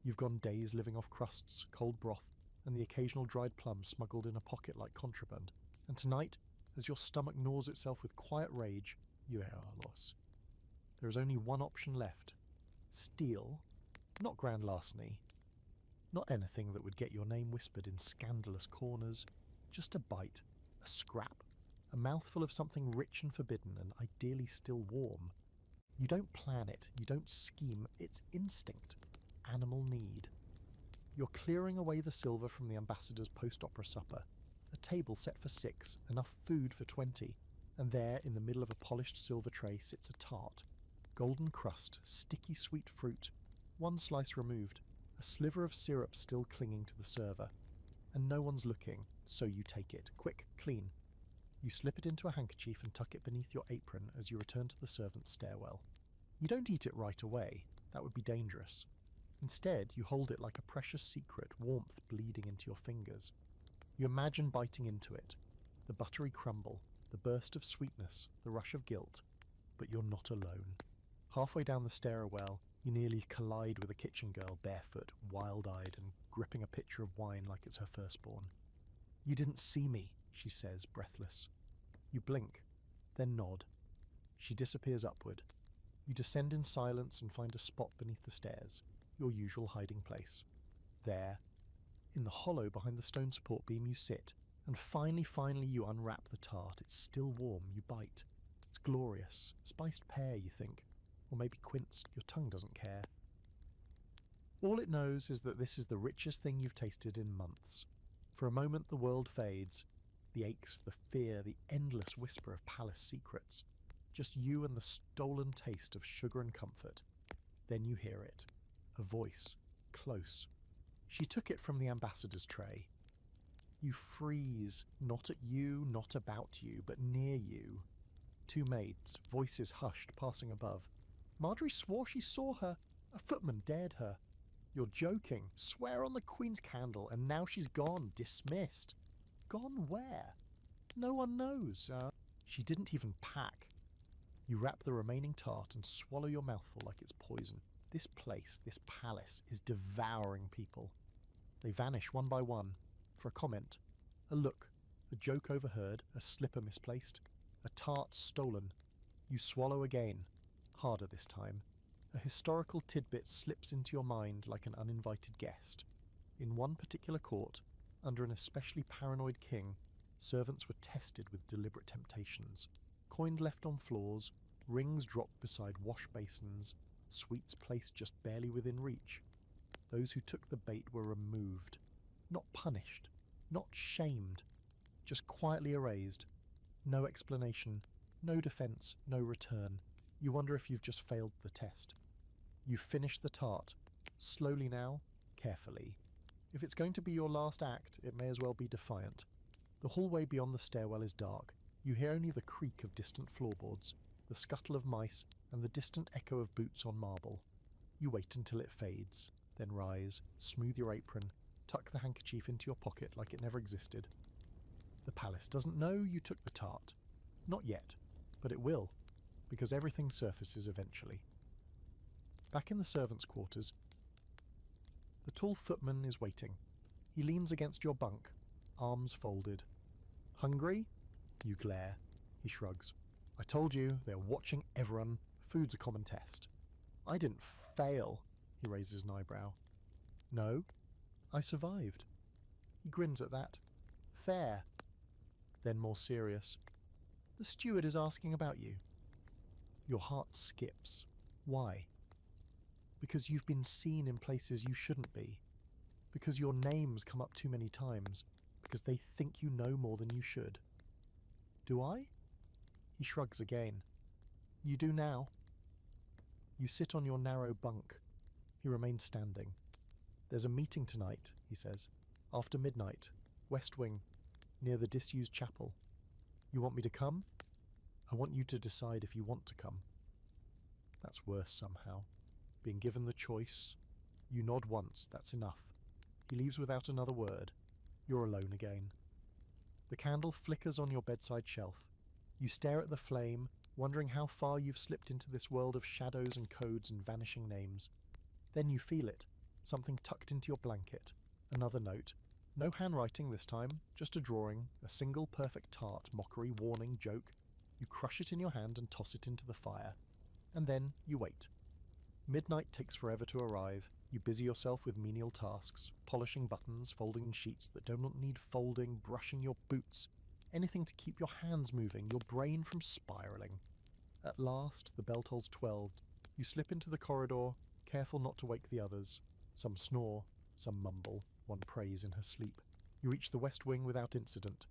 You've gone days living off crusts, cold broth, and the occasional dried plum smuggled in a pocket like contraband, and tonight, as your stomach gnaws itself with quiet rage, you are lost. There is only one option left. Steal, not grand larceny, Not anything that would get your name whispered in scandalous corners. Just a bite, a scrap, a mouthful of something rich and forbidden and ideally still warm. You don't plan it, you don't scheme, it's instinct, animal need. You're clearing away the silver from the ambassador's post-opera supper, a table set for 6, enough food for 20, and there, in the middle of a polished silver tray, sits a tart. Golden crust, sticky sweet fruit, one slice removed, a sliver of syrup still clinging to the server. And no one's looking, so you take it, quick, clean. You slip it into a handkerchief and tuck it beneath your apron as you return to the servant's stairwell. You don't eat it right away, that would be dangerous. Instead, you hold it like a precious secret, warmth bleeding into your fingers. You imagine biting into it, the buttery crumble, the burst of sweetness, the rush of guilt, but you're not alone. Halfway down the stairwell, you nearly collide with a kitchen girl, barefoot, wild-eyed, and gripping a pitcher of wine like it's her firstborn. "You didn't see me," she says, breathless. You blink, then nod. She disappears upward. You descend in silence and find a spot beneath the stairs, your usual hiding place. There, in the hollow behind the stone support beam, you sit, and finally you unwrap the tart. It's still warm. You bite. It's glorious. Spiced pear, you think. Or maybe quince. Your tongue doesn't care. All it knows is that this is the richest thing you've tasted in months. For a moment the world fades. The aches, the fear, the endless whisper of palace secrets. Just you and the stolen taste of sugar and comfort. Then you hear it. A voice. Close. She took it from the ambassador's tray. You freeze. Not at you, not about you, but near you. 2 maids, voices hushed, passing above. "Marjorie swore she saw her. A footman dared her." "You're joking. Swear on the Queen's candle, and now she's gone, dismissed." "Gone where?" "No one knows. She didn't even pack." You wrap the remaining tart and swallow your mouthful like it's poison. This place, this palace, is devouring people. They vanish one by one. For a comment, a look, a joke overheard, a slipper misplaced, a tart stolen. You swallow again, harder this time. A historical tidbit slips into your mind like an uninvited guest. In one particular court, under an especially paranoid king, servants were tested with deliberate temptations. Coins left on floors, rings dropped beside wash basins, sweets placed just barely within reach. Those who took the bait were removed. Not punished, not shamed, just quietly erased. No explanation, no defense, no return. You wonder if you've just failed the test. You finish the tart. Slowly now, carefully. If it's going to be your last act, it may as well be defiant. The hallway beyond the stairwell is dark. You hear only the creak of distant floorboards, the scuttle of mice, and the distant echo of boots on marble. You wait until it fades, then rise, smooth your apron, tuck the handkerchief into your pocket like it never existed. The palace doesn't know you took the tart. Not yet, but it will, because everything surfaces eventually. Back in the servants' quarters, the tall footman is waiting. He leans against your bunk, arms folded. "Hungry?" You glare. He shrugs. "I told you, they're watching everyone. Food's a common test." "I didn't fail." He raises an eyebrow. "No, I survived." He grins at that. "Fair." Then more serious. "The steward is asking about you." Your heart skips. Why? Because you've been seen in places you shouldn't be. Because your name's come up too many times. Because they think you know more than you should. "Do I?" He shrugs again. "You do now." You sit on your narrow bunk. He remains standing. "There's a meeting tonight," he says. "After midnight. West Wing. Near the disused chapel. You want me to come? I want you to decide if you want to come." That's worse somehow. Being given the choice. You nod once, that's enough. He leaves without another word. You're alone again. The candle flickers on your bedside shelf. You stare at the flame, wondering how far you've slipped into this world of shadows and codes and vanishing names. Then you feel it, something tucked into your blanket. Another note. No handwriting this time, just a drawing, a single perfect tart, mockery, warning, joke. You crush it in your hand and toss it into the fire. And then you wait. Midnight takes forever to arrive. You busy yourself with menial tasks, polishing buttons, folding sheets that do not need folding, brushing your boots, anything to keep your hands moving, your brain from spiralling. At last, the bell tolls 12. You slip into the corridor, careful not to wake the others. Some snore, some mumble, one prays in her sleep. You reach the west wing without incident.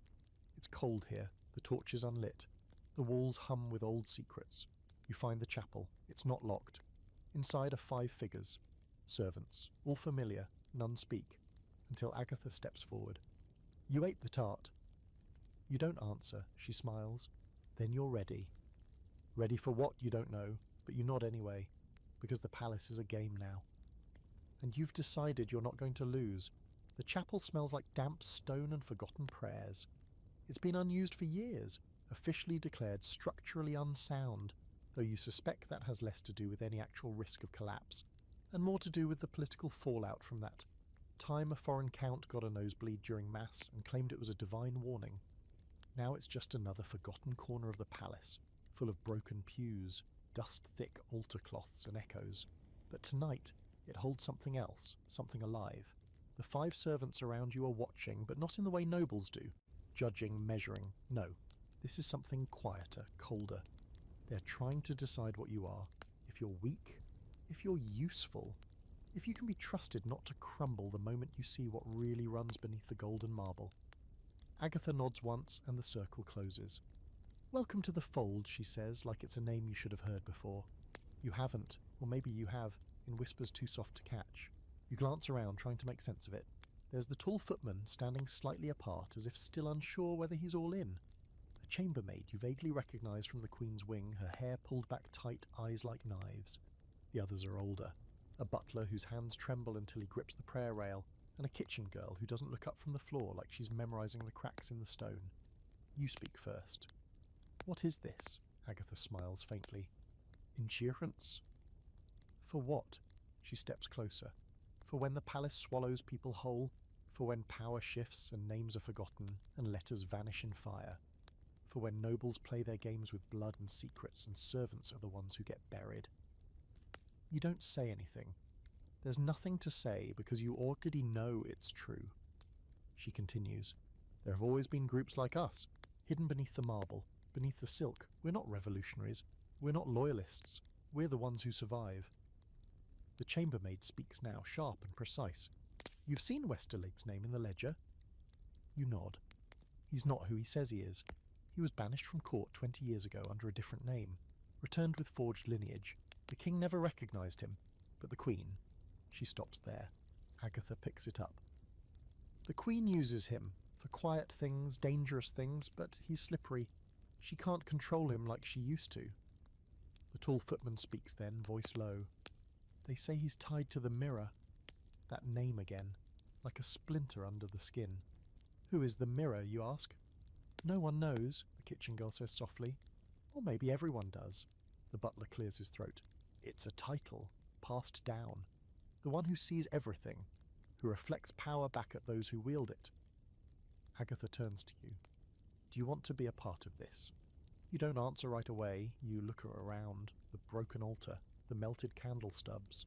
It's cold here, the torches unlit. The walls hum with old secrets. You find the chapel. It's not locked. Inside are 5 figures. Servants, all familiar, none speak, until Agatha steps forward. You ate the tart. You don't answer, she smiles. Then you're ready. Ready for what, you don't know, but you nod anyway, because the palace is a game now. And you've decided you're not going to lose. The chapel smells like damp stone and forgotten prayers. It's been unused for years, officially declared structurally unsound, though you suspect that has less to do with any actual risk of collapse, and more to do with the political fallout from that time a foreign count got a nosebleed during Mass and claimed it was a divine warning. Now it's just another forgotten corner of the palace, full of broken pews, dust-thick altar cloths and echoes. But tonight, it holds something else, something alive. The 5 servants around you are watching, but not in the way nobles do. Judging, measuring. No, this is something quieter, colder. They're trying to decide what you are. If you're weak, if you're useful, if you can be trusted not to crumble the moment you see what really runs beneath the golden marble. Agatha nods once and the circle closes. Welcome to the fold, she says, like it's a name you should have heard before. You haven't, or maybe you have, in whispers too soft to catch. You glance around, trying to make sense of it. There's the tall footman standing slightly apart, as if still unsure whether he's all in. A chambermaid you vaguely recognise from the Queen's wing, her hair pulled back tight, eyes like knives. The others are older. A butler whose hands tremble until he grips the prayer rail, and a kitchen girl who doesn't look up from the floor like she's memorising the cracks in the stone. You speak first. What is this? Agatha smiles faintly. Insurance? For what? She steps closer. For when the palace swallows people whole, for when power shifts and names are forgotten and letters vanish in fire, for when nobles play their games with blood and secrets and servants are the ones who get buried. You don't say anything. There's nothing to say because you already know it's true. She continues. There have always been groups like us, hidden beneath the marble, beneath the silk. We're not revolutionaries. We're not loyalists. We're the ones who survive. The chambermaid speaks now, sharp and precise. You've seen Westerlake's name in the ledger? You nod. He's not who he says he is. He was banished from court 20 years ago under a different name, returned with forged lineage. The king never recognised him, but the Queen... She stops there. Agatha picks it up. The Queen uses him for quiet things, dangerous things, but he's slippery. She can't control him like she used to. The tall footman speaks then, voice low. They say he's tied to the mirror. That name again, like a splinter under the skin. Who is the mirror, you ask? No one knows, the kitchen girl says softly. Or maybe everyone does. The butler clears his throat. It's a title, passed down. The one who sees everything, who reflects power back at those who wield it. Agatha turns to you. Do you want to be a part of this? You don't answer right away. You look around, the broken altar, the melted candle stubs.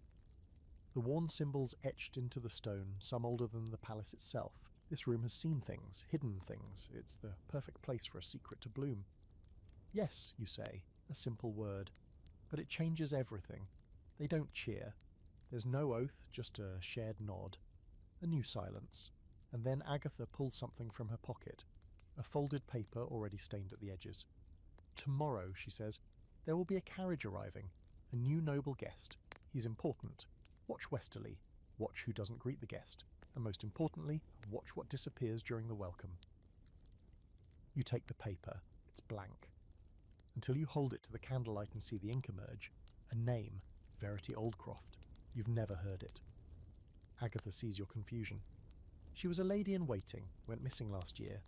The worn symbols etched into the stone, some older than the palace itself. This room has seen things, hidden things. It's the perfect place for a secret to bloom. Yes, you say, a simple word. But it changes everything. They don't cheer. There's no oath, just a shared nod. A new silence. And then Agatha pulls something from her pocket. A folded paper already stained at the edges. Tomorrow, she says, there will be a carriage arriving. A new noble guest. He's important. Watch Westerly. Watch who doesn't greet the guest. And most importantly, watch what disappears during the welcome. You take the paper. It's blank. Until you hold it to the candlelight and see the ink emerge. A name. Verity Oldcroft. You've never heard it. Agatha sees your confusion. She was a lady in waiting, went missing last year.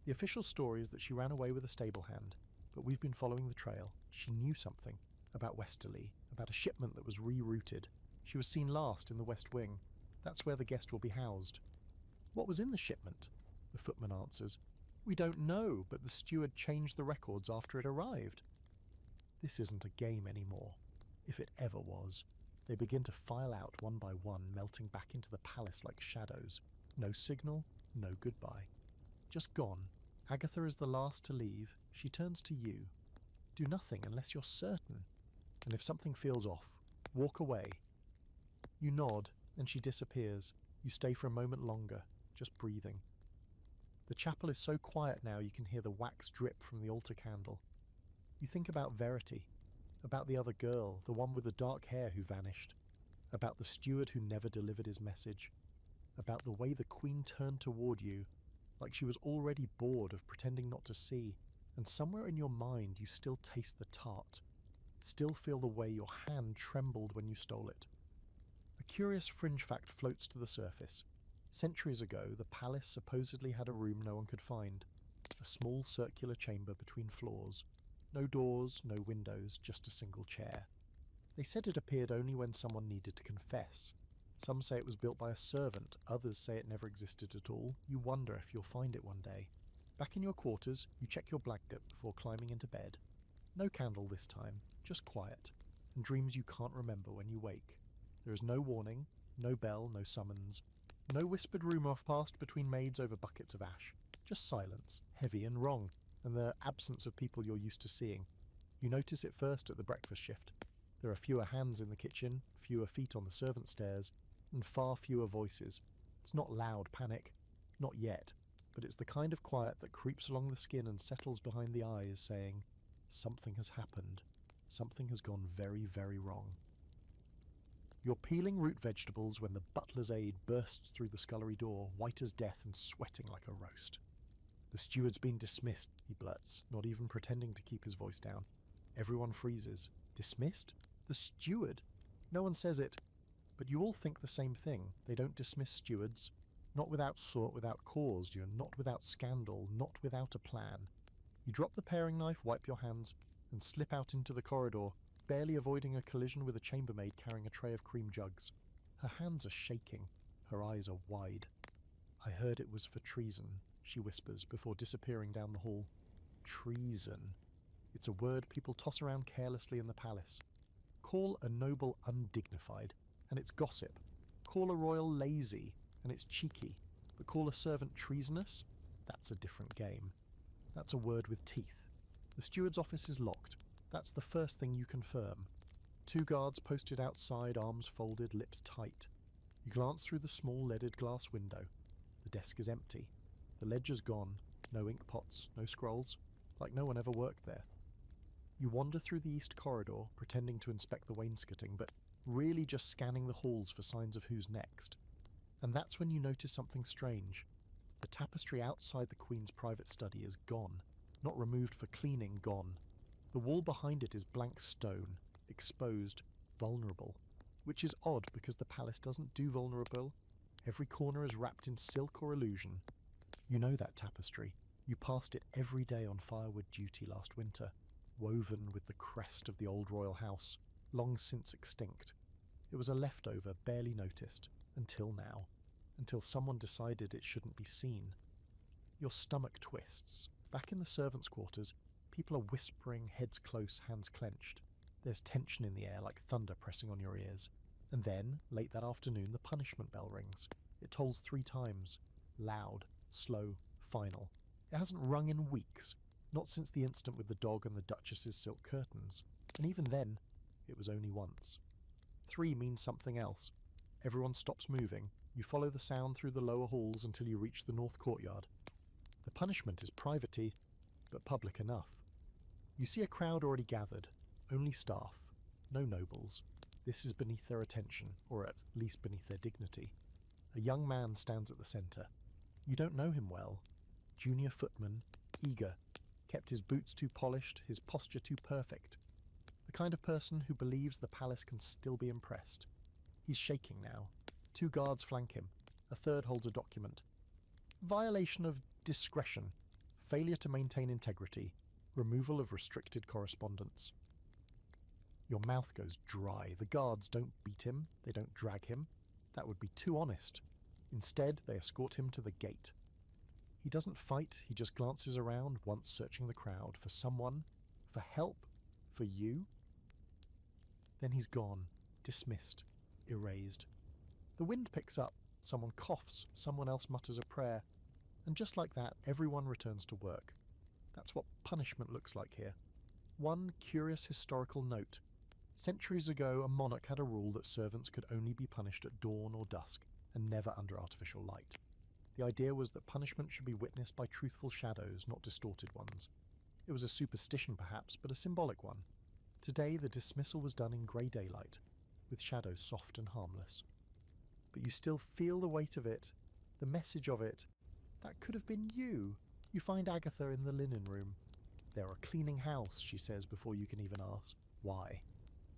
The official story is that she ran away with a stable hand, but we've been following the trail. She knew something about Westerly, about a shipment that was rerouted. She was seen last in the West Wing. That's where the guest will be housed. What was in the shipment? The footman answers. We don't know, but the steward changed the records after it arrived. This isn't a game anymore, if it ever was. They begin to file out one by one, melting back into the palace like shadows. No signal, no goodbye. Just gone. Agatha is the last to leave. She turns to you. Do nothing unless you're certain. And if something feels off, walk away. You nod, and she disappears. You stay for a moment longer, just breathing. The chapel is so quiet now you can hear the wax drip from the altar candle. You think about Verity, about the other girl, the one with the dark hair who vanished, about the steward who never delivered his message, about the way the Queen turned toward you, like she was already bored of pretending not to see, and somewhere in your mind you still taste the tart, still feel the way your hand trembled when you stole it. A curious fringe fact floats to the surface. Centuries ago, the palace supposedly had a room no one could find, a small circular chamber between floors. No doors, no windows, just a single chair. They said it appeared only when someone needed to confess. Some say it was built by a servant, others say it never existed at all. You wonder if you'll find it one day. Back in your quarters, you check your blanket before climbing into bed. No candle this time, just quiet, and dreams you can't remember when you wake. There is no warning, no bell, no summons, no whispered rumour passed between maids over buckets of ash. Just silence, heavy and wrong, and the absence of people you're used to seeing. You notice it first at the breakfast shift. There are fewer hands in the kitchen, fewer feet on the servant stairs, and far fewer voices. It's not loud panic, not yet, but it's the kind of quiet that creeps along the skin and settles behind the eyes, saying, something has happened. Something has gone very, very wrong. You're peeling root vegetables when the butler's aide bursts through the scullery door, white as death and sweating like a roast. The steward's been dismissed, he blurts, not even pretending to keep his voice down. Everyone freezes. Dismissed? The steward? No one says it, but you all think the same thing. They don't dismiss stewards. Not without sort, without cause, you're not without scandal, not without a plan. You drop the paring knife, wipe your hands, and slip out into the corridor, barely avoiding a collision with a chambermaid carrying a tray of cream jugs. Her hands are shaking. Her eyes are wide. I heard it was for treason, she whispers before disappearing down the hall. Treason. It's a word people toss around carelessly in the palace. Call a noble undignified, and it's gossip. Call a royal lazy, and it's cheeky. But call a servant treasonous? That's a different game. That's a word with teeth. The steward's office is locked. That's the first thing you confirm. 2 guards posted outside, arms folded, lips tight. You glance through the small leaded glass window. The desk is empty. The ledger's gone. No ink pots, no scrolls. Like no one ever worked there. You wander through the east corridor, pretending to inspect the wainscoting, but really just scanning the halls for signs of who's next. And that's when you notice something strange. The tapestry outside the Queen's private study is gone. Not removed for cleaning, gone. The wall behind it is blank stone, exposed, vulnerable. Which is odd because the palace doesn't do vulnerable. Every corner is wrapped in silk or illusion. You know that tapestry. You passed it every day on firewood duty last winter, woven with the crest of the old royal house, long since extinct. It was a leftover, barely noticed, until now, until someone decided it shouldn't be seen. Your stomach twists. Back in the servants' quarters, people are whispering, heads close, hands clenched. There's tension in the air like thunder pressing on your ears. And then, late that afternoon, the punishment bell rings. It tolls 3 times. Loud, slow, final. It hasn't rung in weeks. Not since the incident with the dog and the Duchess's silk curtains. And even then, it was only once. 3 means something else. Everyone stops moving. You follow the sound through the lower halls until you reach the north courtyard. The punishment is private-y, but public enough. You see a crowd already gathered. Only staff. No nobles. This is beneath their attention, or at least beneath their dignity. A young man stands at the centre. You don't know him well. Junior footman, eager, kept his boots too polished, his posture too perfect. The kind of person who believes the palace can still be impressed. He's shaking now. 2 guards flank him. A third holds a document. Violation of discretion. Failure to maintain integrity. Removal of restricted correspondence. Your mouth goes dry. The guards don't beat him. They don't drag him. That would be too honest. Instead, they escort him to the gate. He doesn't fight. He just glances around, once searching the crowd for someone, for help, for you. Then he's gone. dismissed, erased. The wind picks up, someone coughs, someone else mutters a prayer, and just like that, everyone returns to work. That's what punishment looks like here. One curious historical note. Centuries ago, a monarch had a rule that servants could only be punished at dawn or dusk, and never under artificial light. The idea was that punishment should be witnessed by truthful shadows, not distorted ones. It was a superstition perhaps, but a symbolic one. Today, the dismissal was done in grey daylight, with shadows soft and harmless. But you still feel the weight of it, the message of it. That could have been you. You find Agatha in the linen room. "They're cleaning house," she says before you can even ask. Why?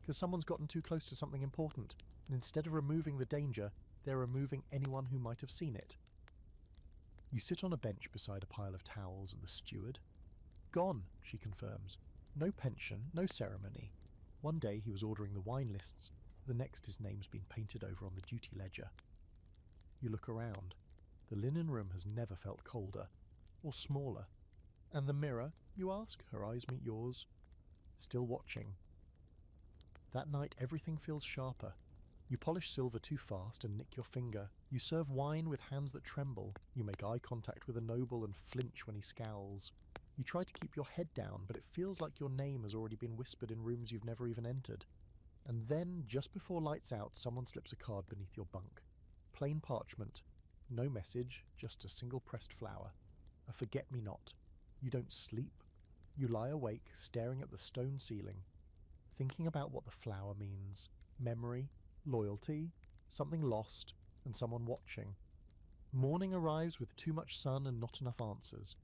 Because someone's gotten too close to something important, and instead of removing the danger, they're removing anyone who might have seen it. You sit on a bench beside a pile of towels and the steward. "Gone," she confirms. "No pension, no ceremony. One day he was ordering the wine lists, the next his name's been painted over on the duty ledger." You look around. The linen room has never felt colder, or smaller. And the mirror, you ask? Her eyes meet yours. Still watching. That night everything feels sharper. You polish silver too fast and nick your finger. You serve wine with hands that tremble. You make eye contact with a noble and flinch when he scowls. You try to keep your head down, but it feels like your name has already been whispered in rooms you've never even entered. And then, just before lights out, someone slips a card beneath your bunk. Plain parchment. No message, just a single pressed flower. A forget-me-not. You don't sleep. You lie awake, staring at the stone ceiling, thinking about what the flower means. Memory, loyalty, something lost, and someone watching. Morning arrives with too much sun and not enough answers.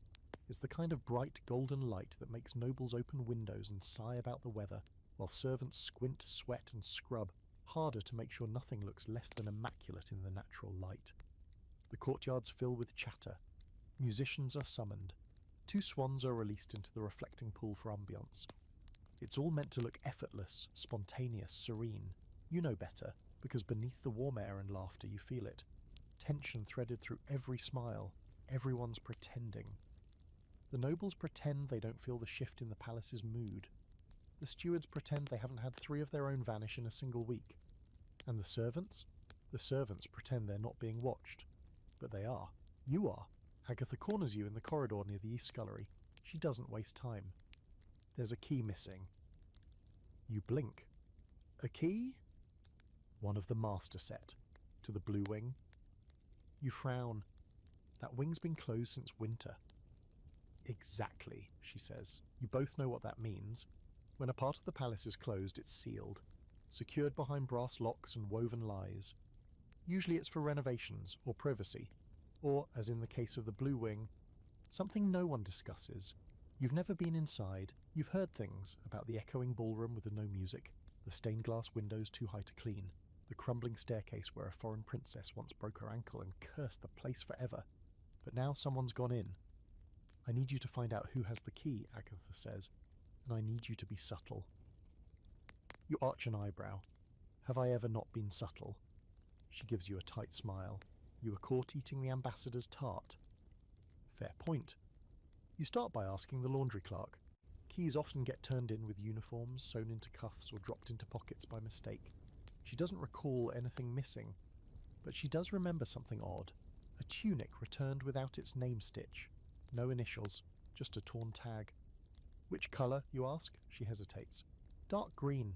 It's the kind of bright golden light that makes nobles open windows and sigh about the weather, while servants squint, sweat and scrub harder to make sure nothing looks less than immaculate in the natural light. The courtyards fill with chatter. Musicians are summoned. 2 swans are released into the reflecting pool for ambience. It's all meant to look effortless, spontaneous, serene. You know better, because beneath the warm air and laughter you feel it. Tension threaded through every smile. Everyone's pretending. The nobles pretend they don't feel the shift in the palace's mood. The stewards pretend they haven't had 3 of their own vanish in a single week. And the servants? The servants pretend they're not being watched. But they are. You are. Agatha corners you in the corridor near the east scullery. She doesn't waste time. There's a key missing. You blink. A key? One of the master set. To the blue wing. You frown. That wing's been closed since winter. Exactly, she says. You both know what that means. When a part of the palace is closed, it's sealed, secured behind brass locks and woven lies. Usually it's for renovations or privacy, or, as in the case of the Blue Wing, something no one discusses. You've never been inside. You've heard things about the echoing ballroom with the no music, the stained glass windows too high to clean, the crumbling staircase where a foreign princess once broke her ankle and cursed the place forever. But now someone's gone in. I need you to find out who has the key, Agatha says, and I need you to be subtle. You arch an eyebrow. Have I ever not been subtle? She gives you a tight smile. You were caught eating the ambassador's tart. Fair point. You start by asking the laundry clerk. Keys often get turned in with uniforms sewn into cuffs or dropped into pockets by mistake. She doesn't recall anything missing, but she does remember something odd. A tunic returned without its name stitch. No initials, just a torn tag. Which colour, you ask? She hesitates. Dark green.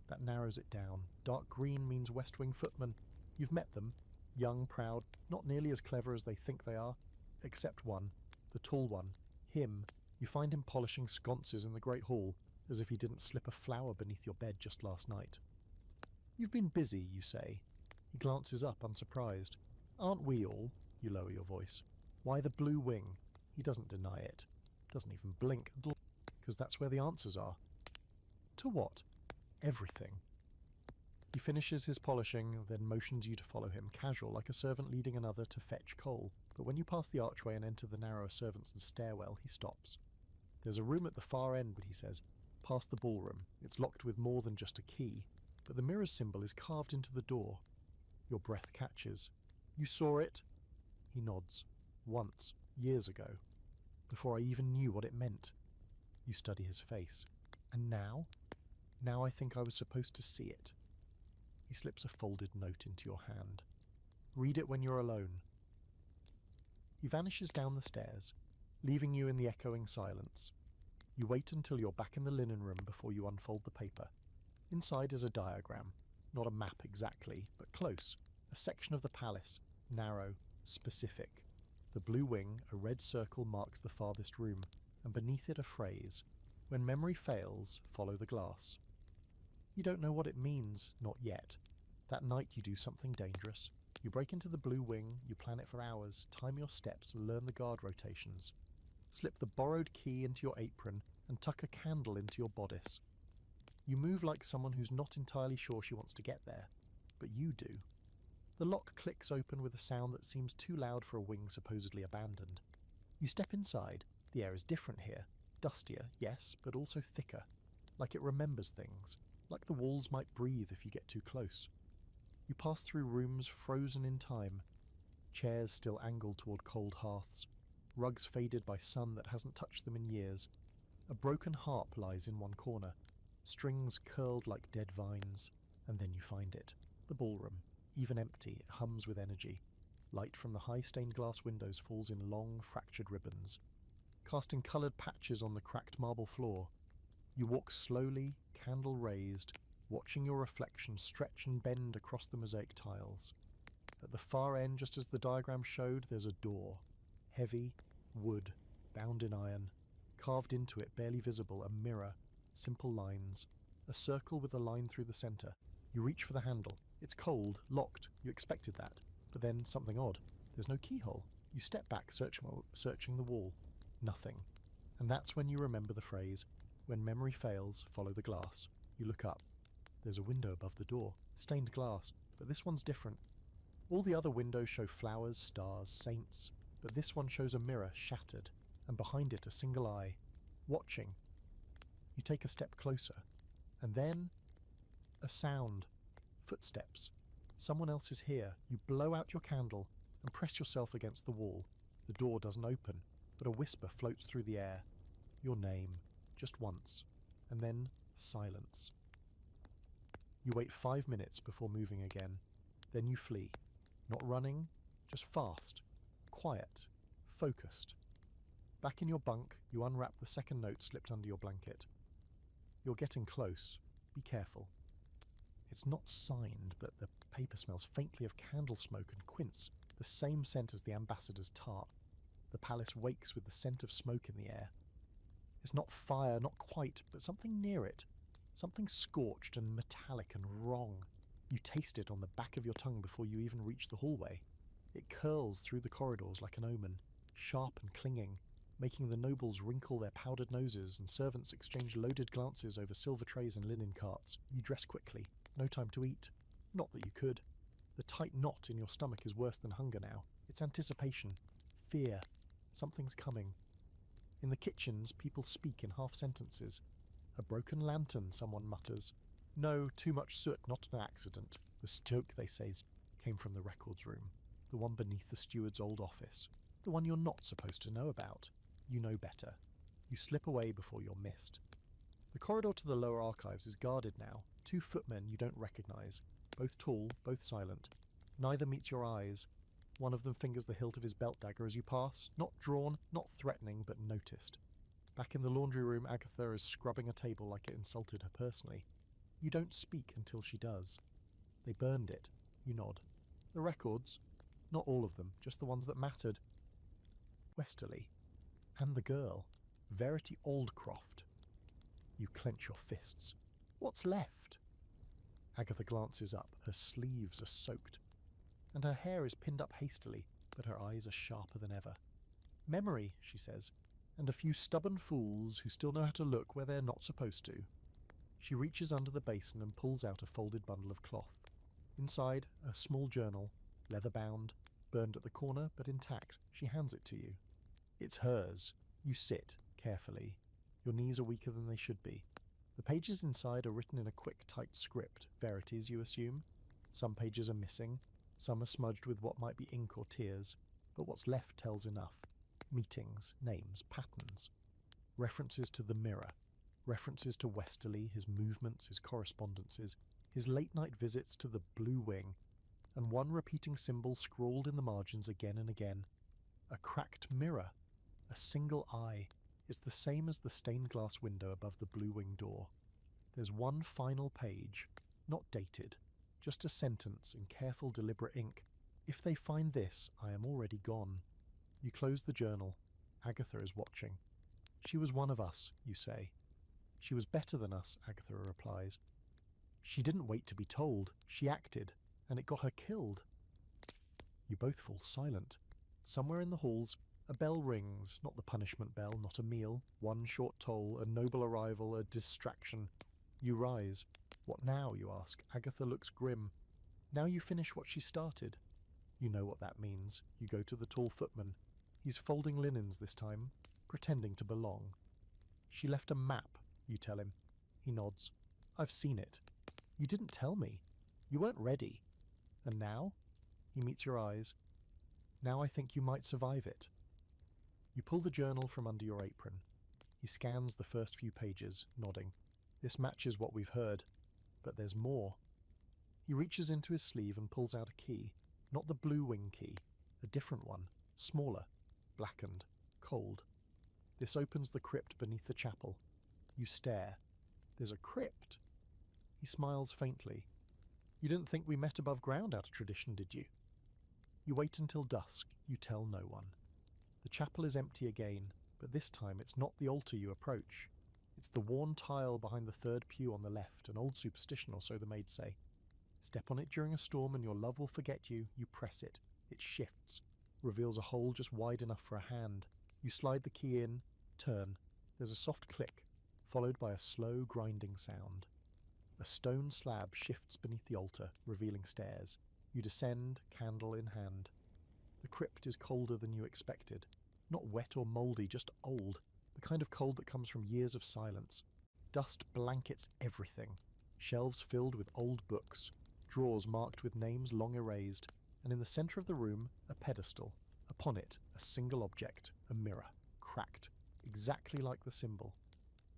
That narrows it down. Dark green means West Wing footmen. You've met them. Young, proud, not nearly as clever as they think they are. Except one. The tall one. Him. You find him polishing sconces in the Great Hall, as if he didn't slip a flower beneath your bed just last night. You've been busy, you say. He glances up, unsurprised. Aren't we all? You lower your voice. Why the Blue Wing? He doesn't deny it. Doesn't even blink, because that's where the answers are. To what? Everything. He finishes his polishing, then motions you to follow him, casual, like a servant leading another to fetch coal. But when you pass the archway and enter the narrow servants' stairwell, he stops. There's a room at the far end, but he says, past the ballroom. It's locked with more than just a key, but the mirror's symbol is carved into the door. Your breath catches. You saw it? He nods. Once, years ago, before I even knew what it meant. You study his face. And now? Now I think I was supposed to see it. He slips a folded note into your hand. Read it when you're alone. He vanishes down the stairs, leaving you in the echoing silence. You wait until you're back in the linen room before you unfold the paper. Inside is a diagram. Not a map exactly, but close. A section of the palace, narrow, specific. The blue wing, a red circle, marks the farthest room, and beneath it a phrase, "When memory fails, follow the glass." You don't know what it means, not yet. That night you do something dangerous. You break into the blue wing, you plan it for hours, time your steps, learn the guard rotations. Slip the borrowed key into your apron and tuck a candle into your bodice. You move like someone who's not entirely sure she wants to get there, but you do. The lock clicks open with a sound that seems too loud for a wing supposedly abandoned. You step inside. The air is different here. Dustier, yes, but also thicker. Like it remembers things. Like the walls might breathe if you get too close. You pass through rooms frozen in time. Chairs still angled toward cold hearths. Rugs faded by sun that hasn't touched them in years. A broken harp lies in one corner. Strings curled like dead vines. And then you find it. The ballroom. Even empty, it hums with energy. Light from the high stained glass windows falls in long, fractured ribbons, casting coloured patches on the cracked marble floor. You walk slowly, candle raised, watching your reflection stretch and bend across the mosaic tiles. At the far end, just as the diagram showed, there's a door. Heavy, wood, bound in iron. Carved into it, barely visible, a mirror, simple lines, a circle with a line through the centre. You reach for the handle. It's cold, locked. You expected that. But then something odd. There's no keyhole. You step back, searching the wall. Nothing. And that's when you remember the phrase, "When memory fails, follow the glass." You look up. There's a window above the door. Stained glass. But this one's different. All the other windows show flowers, stars, saints. But this one shows a mirror, shattered. And behind it a single eye. Watching. You take a step closer. And then a sound. Footsteps. Someone else is here. You blow out your candle and press yourself against the wall. The door doesn't open, but a whisper floats through the air. Your name. Just once. And then silence. You wait 5 minutes before moving again. Then you flee. Not running, just fast. Quiet. Focused. Back in your bunk, you unwrap the second note slipped under your blanket. You're getting close. Be careful. It's not signed, but the paper smells faintly of candle smoke and quince, the same scent as the ambassador's tarp. The palace wakes with the scent of smoke in the air. It's not fire, not quite, but something near it. Something scorched and metallic and wrong. You taste it on the back of your tongue before you even reach the hallway. It curls through the corridors like an omen, sharp and clinging, making the nobles wrinkle their powdered noses and servants exchange loaded glances over silver trays and linen carts. You dress quickly. No time to eat. Not that you could. The tight knot in your stomach is worse than hunger now. It's anticipation. Fear. Something's coming. In the kitchens, people speak in half sentences. A broken lantern, someone mutters. No, too much soot, not an accident. The stoke, they say, came from the records room. The one beneath the steward's old office. The one you're not supposed to know about. You know better. You slip away before you're missed. The corridor to the lower archives is guarded now. 2 footmen you don't recognise. Both tall, both silent. Neither meets your eyes. One of them fingers the hilt of his belt dagger as you pass. Not drawn, not threatening, but noticed. Back in the laundry room, Agatha is scrubbing a table like it insulted her personally. You don't speak until she does. They burned it. You nod. The records? Not all of them, just the ones that mattered. Westerly. And the girl. Verity Aldcroft. You clench your fists. What's left? Agatha glances up. Her sleeves are soaked. And her hair is pinned up hastily, but her eyes are sharper than ever. Memory, she says, and a few stubborn fools who still know how to look where they're not supposed to. She reaches under the basin and pulls out a folded bundle of cloth. Inside, a small journal, leather-bound, burned at the corner but intact. She hands it to you. It's hers. You sit, carefully. Your knees are weaker than they should be. The pages inside are written in a quick, tight script. Verities, you assume. Some pages are missing. Some are smudged with what might be ink or tears. But what's left tells enough. Meetings, names, patterns. References to the mirror. References to Westerly, his movements, his correspondences, his late-night visits to the Blue Wing, and one repeating symbol scrawled in the margins again and again. A cracked mirror. A single eye. It's the same as the stained glass window above the Blue Wing door. There's one final page, not dated, just a sentence in careful, deliberate ink. If they find this, I am already gone. You close the journal. Agatha is watching. She was one of us, you say. She was better than us, Agatha replies. She didn't wait to be told. She acted, and it got her killed. You both fall silent. Somewhere in the halls, a bell rings, not the punishment bell, not a meal, one short toll, a noble arrival, a distraction. You rise. What now, you ask? Agatha looks grim. Now you finish what she started. You know what that means. You go to the tall footman. He's folding linens this time, pretending to belong. She left a map, you tell him. He nods. I've seen it. You didn't tell me. You weren't ready. And now? He meets your eyes. Now I think you might survive it. You pull the journal from under your apron. He scans the first few pages, nodding. This matches what we've heard, but there's more. He reaches into his sleeve and pulls out a key. Not the Blue Wing key, a different one, smaller, blackened, cold. This opens the crypt beneath the chapel. You stare. There's a crypt. He smiles faintly. You didn't think we met above ground out of tradition, did you? You wait until dusk. You tell no one. The chapel is empty again, but this time it's not the altar you approach. It's the worn tile behind the third pew on the left, an old superstition, or so the maids say. Step on it during a storm and your love will forget you. You press it. It shifts, reveals a hole just wide enough for a hand. You slide the key in, turn. There's a soft click, followed by a slow grinding sound. A stone slab shifts beneath the altar, revealing stairs. You descend, candle in hand. The crypt is colder than you expected. Not wet or mouldy, just old. The kind of cold that comes from years of silence. Dust blankets everything. Shelves filled with old books. Drawers marked with names long erased. And in the centre of the room, a pedestal. Upon it, a single object, a mirror, cracked, exactly like the symbol.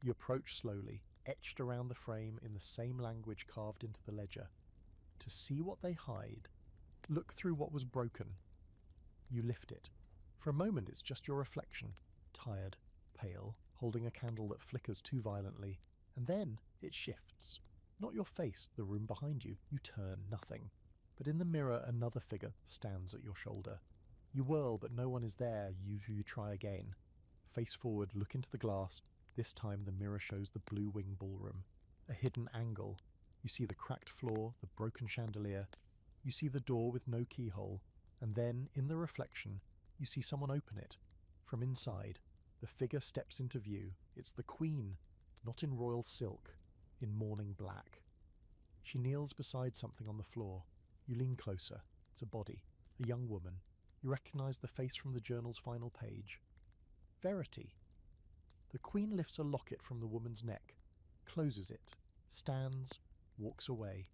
You approach slowly, etched around the frame in the same language carved into the ledger. To see what they hide, look through what was broken. You lift it. For a moment it's just your reflection, tired, pale, holding a candle that flickers too violently, and then it shifts. Not your face, the room behind you. You turn, nothing. But in the mirror another figure stands at your shoulder. You whirl, but no one is there. You try again. Face forward, look into the glass. This time the mirror shows the Blue Wing ballroom. A hidden angle. You see the cracked floor, the broken chandelier. You see the door with no keyhole. And then, in the reflection, you see someone open it. From inside, the figure steps into view. It's the Queen, not in royal silk, in mourning black. She kneels beside something on the floor. You lean closer. It's a body, a young woman. You recognize the face from the journal's final page. Verity. The Queen lifts a locket from the woman's neck, closes it, stands, walks away.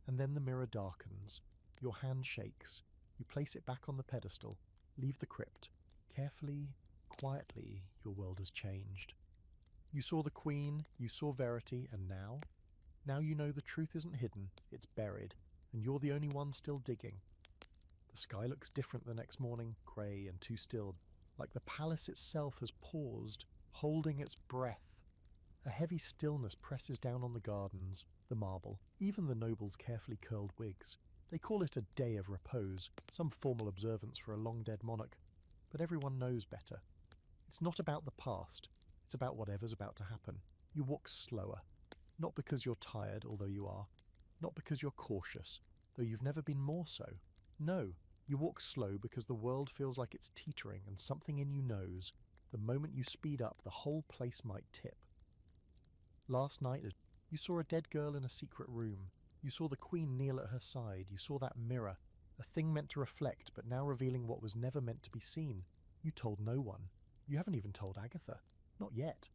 And then the mirror darkens. Your hand shakes. You place it back on the pedestal, leave the crypt. Carefully, quietly, your world has changed. You saw the Queen, you saw Verity, and now? Now you know the truth isn't hidden, it's buried, and you're the only one still digging. The sky looks different the next morning, grey and too still, like the palace itself has paused, holding its breath. A heavy stillness presses down on the gardens, the marble, even the nobles' carefully curled wigs. They call it a day of repose, some formal observance for a long-dead monarch, but everyone knows better. It's not about the past, it's about whatever's about to happen. You walk slower, not because you're tired, although you are, not because you're cautious, though you've never been more so. No, you walk slow because the world feels like it's teetering and something in you knows, the moment you speed up, the whole place might tip. Last night, you saw a dead girl in a secret room. You saw the Queen kneel at her side. You saw that mirror, a thing meant to reflect, but now revealing what was never meant to be seen. You told no one. You haven't even told Agatha. Not yet.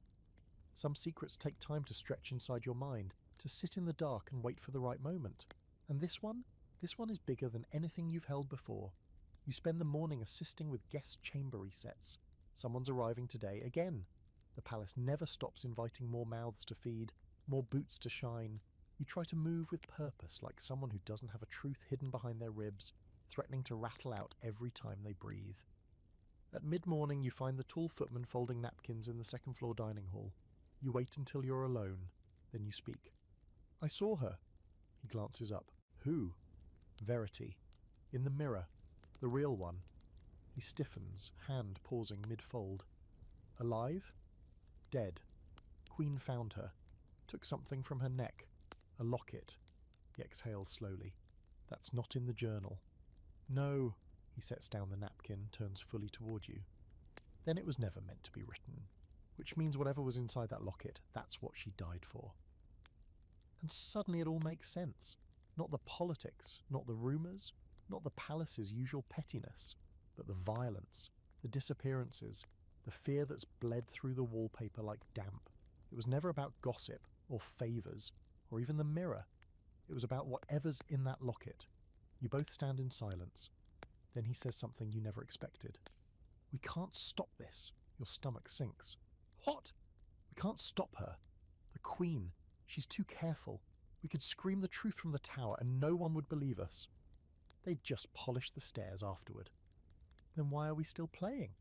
Some secrets take time to stretch inside your mind, to sit in the dark and wait for the right moment. And this one is bigger than anything you've held before. You spend the morning assisting with guest chamber resets. Someone's arriving today again. The palace never stops inviting more mouths to feed, more boots to shine. You try to move with purpose, like someone who doesn't have a truth hidden behind their ribs, threatening to rattle out every time they breathe. At mid-morning, you find the tall footman folding napkins in the second-floor dining hall. You wait until you're alone, then you speak. "I saw her." He glances up. "Who?" "Verity. In the mirror. The real one." He stiffens, hand pausing mid-fold. "Alive?" "Dead. Queen found her. Took something from her neck. A locket." He exhales slowly. "That's not in the journal." "No." He sets down the napkin, turns fully toward you. "Then it was never meant to be written. Which means whatever was inside that locket, that's what she died for." And suddenly it all makes sense. Not the politics, not the rumours, not the palace's usual pettiness, but the violence, the disappearances, the fear that's bled through the wallpaper like damp. It was never about gossip, or favours, or even the mirror. It was about whatever's in that locket. You both stand in silence. Then he says something you never expected. "We can't stop this." Your stomach sinks. "What?" "We can't stop her. The Queen. She's too careful. We could scream the truth from the tower and no one would believe us. They'd just polish the stairs afterward." "Then why are we still playing?"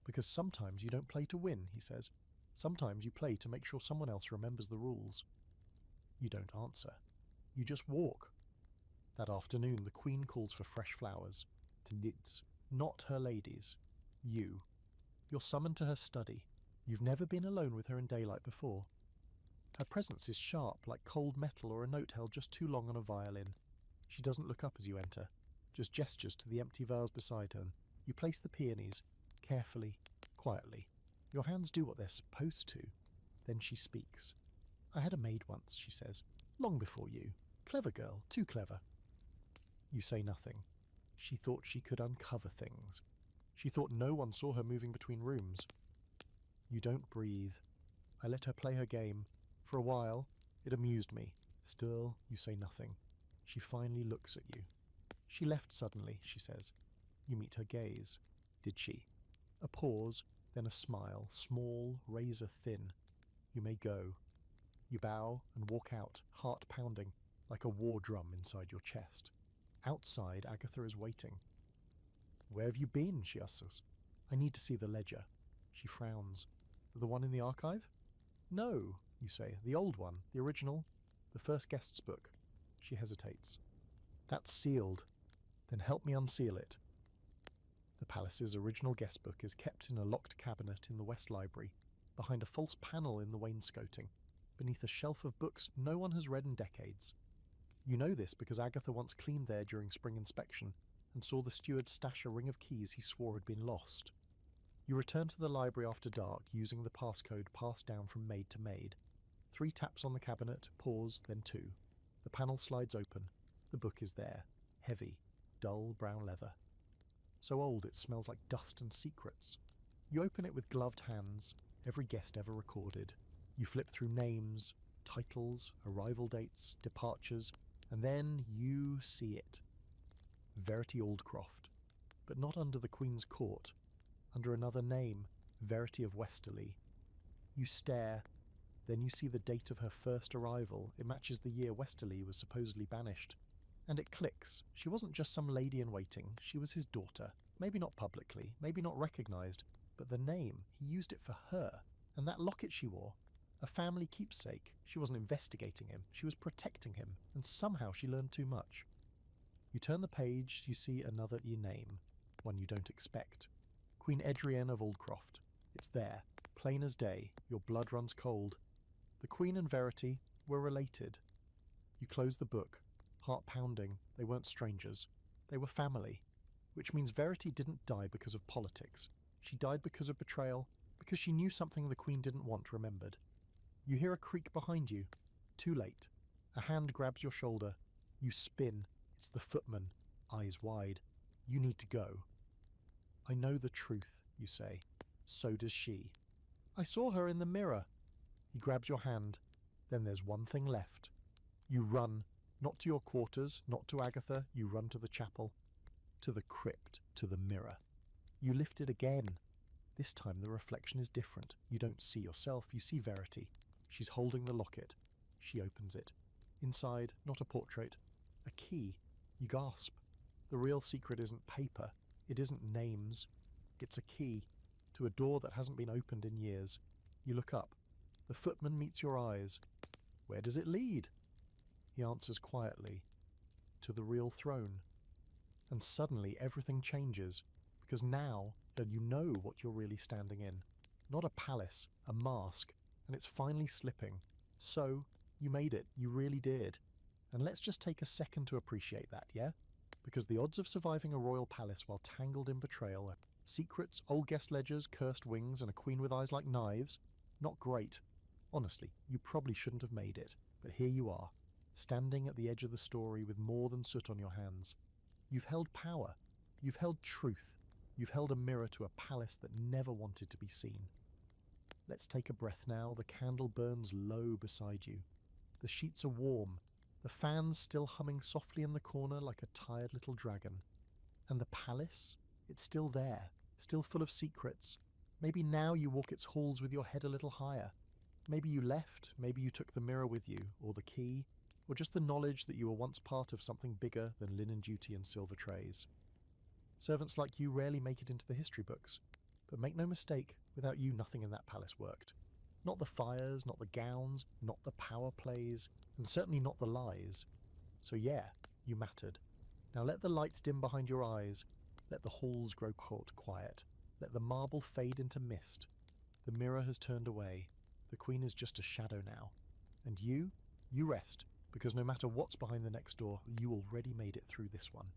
"Because sometimes you don't play to win," he says. "Sometimes you play to make sure someone else remembers the rules." You don't answer. You just walk. That afternoon, the Queen calls for fresh flowers. To knits. Not her ladies. You. You're summoned to her study. You've never been alone with her in daylight before. Her presence is sharp, like cold metal or a note held just too long on a violin. She doesn't look up as you enter, just gestures to the empty vase beside her. You place the peonies, carefully, quietly. Your hands do what they're supposed to. Then she speaks. "I had a maid once," she says. "Long before you. Clever girl, too clever." You say nothing. She thought she could uncover things. She thought no one saw her moving between rooms. You don't breathe. I let her play her game. For a while, it amused me. Still, you say nothing. She finally looks at you. "She left suddenly," she says. You meet her gaze. "Did she?" A pause, then a smile, small, razor thin. "You may go." You bow and walk out, heart pounding, like a war drum inside your chest. Outside, Agatha is waiting. "Where have you been?" she asks us. "I need to see the ledger." She frowns. "The one in the archive?" "No," you say. "The old one, the original, the first guest's book." She hesitates. "That's sealed." "Then help me unseal it." The palace's original guest book is kept in a locked cabinet in the West Library, behind a false panel in the wainscoting, beneath a shelf of books no one has read in decades. You know this because Agatha once cleaned there during spring inspection and saw the steward stash a ring of keys he swore had been lost. You return to the library after dark using the passcode passed down from maid to maid. 3 taps on the cabinet, pause, then 2. The panel slides open. The book is there, heavy, dull brown leather. So old it smells like dust and secrets. You open it with gloved hands, every guest ever recorded. You flip through names, titles, arrival dates, departures, and then you see it. Verity Aldcroft, but not under the Queen's court, under another name, Verity of Westerly. You stare, then you see the date of her first arrival. It matches the year Westerly was supposedly banished. And it clicks. She wasn't just some lady in waiting, she was his daughter. Maybe not publicly, maybe not recognised, but the name, he used it for her. And that locket she wore, a family keepsake. She wasn't investigating him, she was protecting him, and somehow she learned too much. You turn the page, you see another name, one you don't expect. Queen Edrienne of Aldcroft. It's there, plain as day, your blood runs cold. The Queen and Verity were related. You close the book, heart pounding. They weren't strangers. They were family. Which means Verity didn't die because of politics. She died because of betrayal, because she knew something the Queen didn't want remembered. You hear a creak behind you. Too late. A hand grabs your shoulder. You spin. It's the footman, eyes wide. You need to go. "I know the truth," you say. So does she. "I saw her in the mirror." He grabs your hand. Then there's one thing left. You run, not to your quarters, not to Agatha, you run to the chapel. To the crypt, to the mirror. You lift it again. This time the reflection is different. You don't see yourself, you see Verity. She's holding the locket. She opens it. Inside, not a portrait, a key. You gasp. The real secret isn't paper, it isn't names. It's a key to a door that hasn't been opened in years. You look up. The footman meets your eyes. Where does it lead? He answers quietly. To the real throne. And suddenly everything changes, because now you know what you're really standing in. Not a palace, a mask, and it's finally slipping. So, you made it, you really did. And let's just take a second to appreciate that, yeah? Because the odds of surviving a royal palace while tangled in betrayal are secrets, old guest ledgers, cursed wings, and a queen with eyes like knives. Not great. Honestly, you probably shouldn't have made it, but here you are, standing at the edge of the story with more than soot on your hands. You've held power. You've held truth. You've held a mirror to a palace that never wanted to be seen. Let's take a breath now. The candle burns low beside you. The sheets are warm. The fan's still humming softly in the corner like a tired little dragon. And the palace? It's still there, still full of secrets. Maybe now you walk its halls with your head a little higher. Maybe you left, maybe you took the mirror with you, or the key, or just the knowledge that you were once part of something bigger than linen duty and silver trays. Servants like you rarely make it into the history books, but make no mistake, without you nothing in that palace worked. Not the fires, not the gowns, not the power plays, and certainly not the lies. So yeah, you mattered. Now let the lights dim behind your eyes, let the halls grow quiet, let the marble fade into mist. The mirror has turned away, the queen is just a shadow now. And you rest, because no matter what's behind the next door, you already made it through this one.